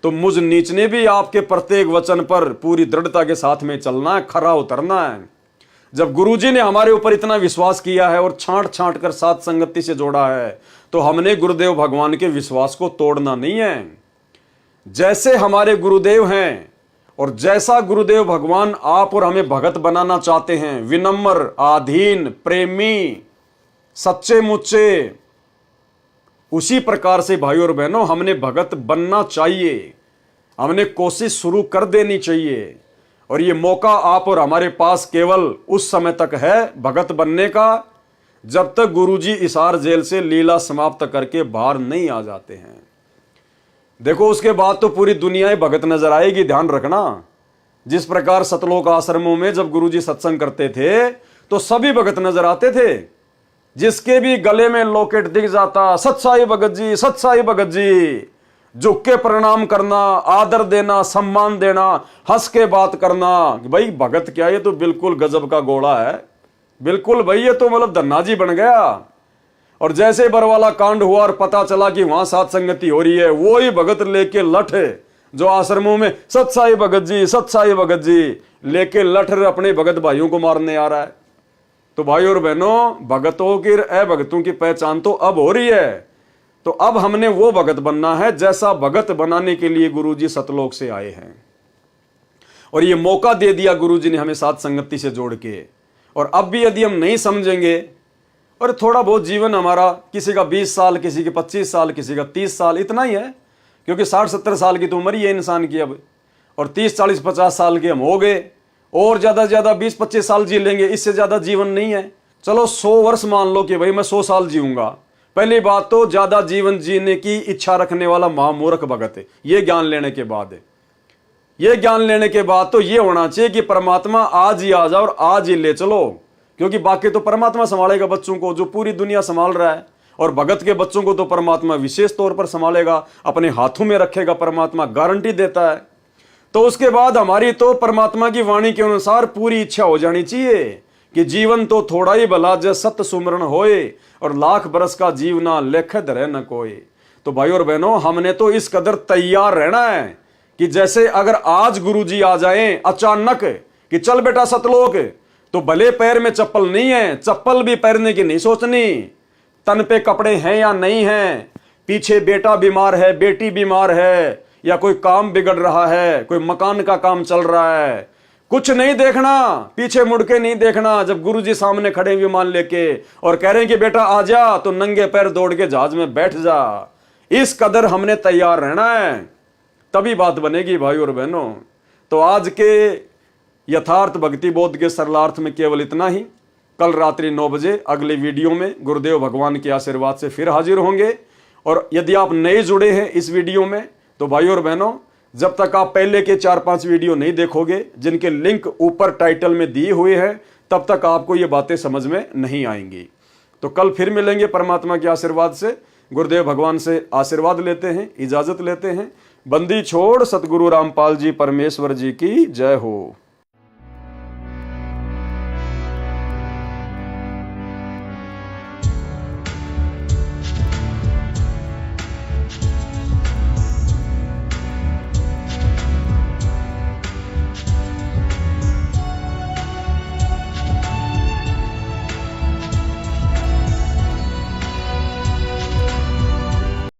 तो मुझ नीच ने भी आपके प्रत्येक वचन पर पूरी दृढ़ता के साथ में चलना है, खरा उतरना है। जब गुरुजी ने हमारे ऊपर इतना विश्वास किया है और छांट छांट कर साथ संगति से जोड़ा है, तो हमने गुरुदेव भगवान के विश्वास को तोड़ना नहीं है। जैसे हमारे गुरुदेव हैं और जैसा गुरुदेव भगवान आप और हमें भगत बनाना चाहते हैं, विनम्र, आधीन, प्रेमी, सच्चे मुच्चे, उसी प्रकार से भाई और बहनों हमने भगत बनना चाहिए। हमने कोशिश शुरू कर देनी चाहिए। और ये मौका आप और हमारे पास केवल उस समय तक है भगत बनने का, जब तक गुरुजी हिसार जेल से लीला समाप्त करके बाहर नहीं आ जाते हैं। देखो, उसके बाद तो पूरी दुनिया ही भगत नजर आएगी, ध्यान रखना। जिस प्रकार सतलोक आश्रमों में जब गुरुजी सत्संग करते थे तो सभी भगत नजर आते थे। जिसके भी गले में लॉकेट दिख जाता, सत्साई भगत जी, सत्साई भगत जी, झुक के प्रणाम करना, आदर देना, सम्मान देना, हंस के बात करना। भाई भगत क्या, ये तो बिल्कुल गजब का घोड़ा है, बिल्कुल भाई ये तो मतलब धन्ना जी बन गया। और जैसे बरवाला कांड हुआ और पता चला कि वहां साथ संगति हो रही है, वो ही भगत लेके लठ जो आश्रमों में सत्साई भगत जी, सत्साई भगत जी लेके लठ अपने भगत भाइयों को मारने आ रहा है। तो भाई और बहनों, भगतों की अभगतों की पहचान तो अब हो रही है। तो अब हमने वो भगत बनना है जैसा भगत बनाने के लिए गुरुजी सतलोक से आए हैं, और ये मौका दे दिया गुरुजी ने हमें साथ संगति से जोड़ के। और अब भी यदि हम नहीं समझेंगे, और थोड़ा बहुत जीवन हमारा, किसी का 20 साल, किसी के 25 साल, किसी का 30 साल, इतना ही है, क्योंकि 60-70 साल की तो उम्र ही है इंसान की अब, और 30-40-50 साल के हम हो गए, और ज्यादा से ज्यादा 20-25 साल जी लेंगे, इससे ज्यादा जीवन नहीं है। चलो 100 वर्ष मान लो कि भाई मैं 100 साल जीऊंगा। पहली बात तो ज्यादा जीवन जीने की इच्छा रखने वाला महामूर्ख भगत है। ये ज्ञान लेने के बाद तो ये होना चाहिए कि परमात्मा आज ही आ जाओ और आज ही ले चलो, क्योंकि बाकी तो परमात्मा संभालेगा बच्चों को, जो पूरी दुनिया संभाल रहा है। और भगत के बच्चों को तो परमात्मा विशेष तौर पर संभालेगा, अपने हाथों में रखेगा, परमात्मा गारंटी देता है। तो उसके बाद हमारी तो परमात्मा की वाणी के अनुसार पूरी इच्छा हो जानी चाहिए कि जीवन तो थोड़ा ही भला जय सत सुमरण होए, और लाख बरस का जीवना लेख धरे न कोई। तो भाई और बहनों, हमने तो इस कदर तैयार रहना है कि जैसे अगर आज गुरुजी आ जाएं अचानक कि चल बेटा सतलोक, तो भले पैर में चप्पल नहीं है, चप्पल भी पहनने की नहीं सोचनी, तन पे कपड़े हैं या नहीं हैं, पीछे बेटा बीमार है, बेटी बीमार है, या कोई काम बिगड़ रहा है, कोई मकान का काम चल रहा है, कुछ नहीं देखना, पीछे मुड़ के नहीं देखना। जब गुरुजी सामने खड़े विमान लेके और कह रहे हैं कि बेटा आ जा, तो नंगे पैर दौड़ के जहाज में बैठ जा। इस कदर हमने तैयार रहना है, तभी बात बनेगी भाई और बहनों। तो आज के यथार्थ भक्ति बोध के सरलार्थ में केवल इतना ही। कल रात्रि 9 बजे अगले वीडियो में गुरुदेव भगवान के आशीर्वाद से फिर हाजिर होंगे। और यदि आप नए जुड़े हैं इस वीडियो में, तो भाई और बहनों, जब तक आप पहले के 4-5 वीडियो नहीं देखोगे, जिनके लिंक ऊपर टाइटल में दिए हुए हैं, तब तक आपको ये बातें समझ में नहीं आएंगी। तो कल फिर मिलेंगे परमात्मा के आशीर्वाद से। गुरुदेव भगवान से आशीर्वाद लेते हैं, इजाजत लेते हैं। बंदी छोड़ सतगुरु रामपाल जी परमेश्वर जी की जय हो।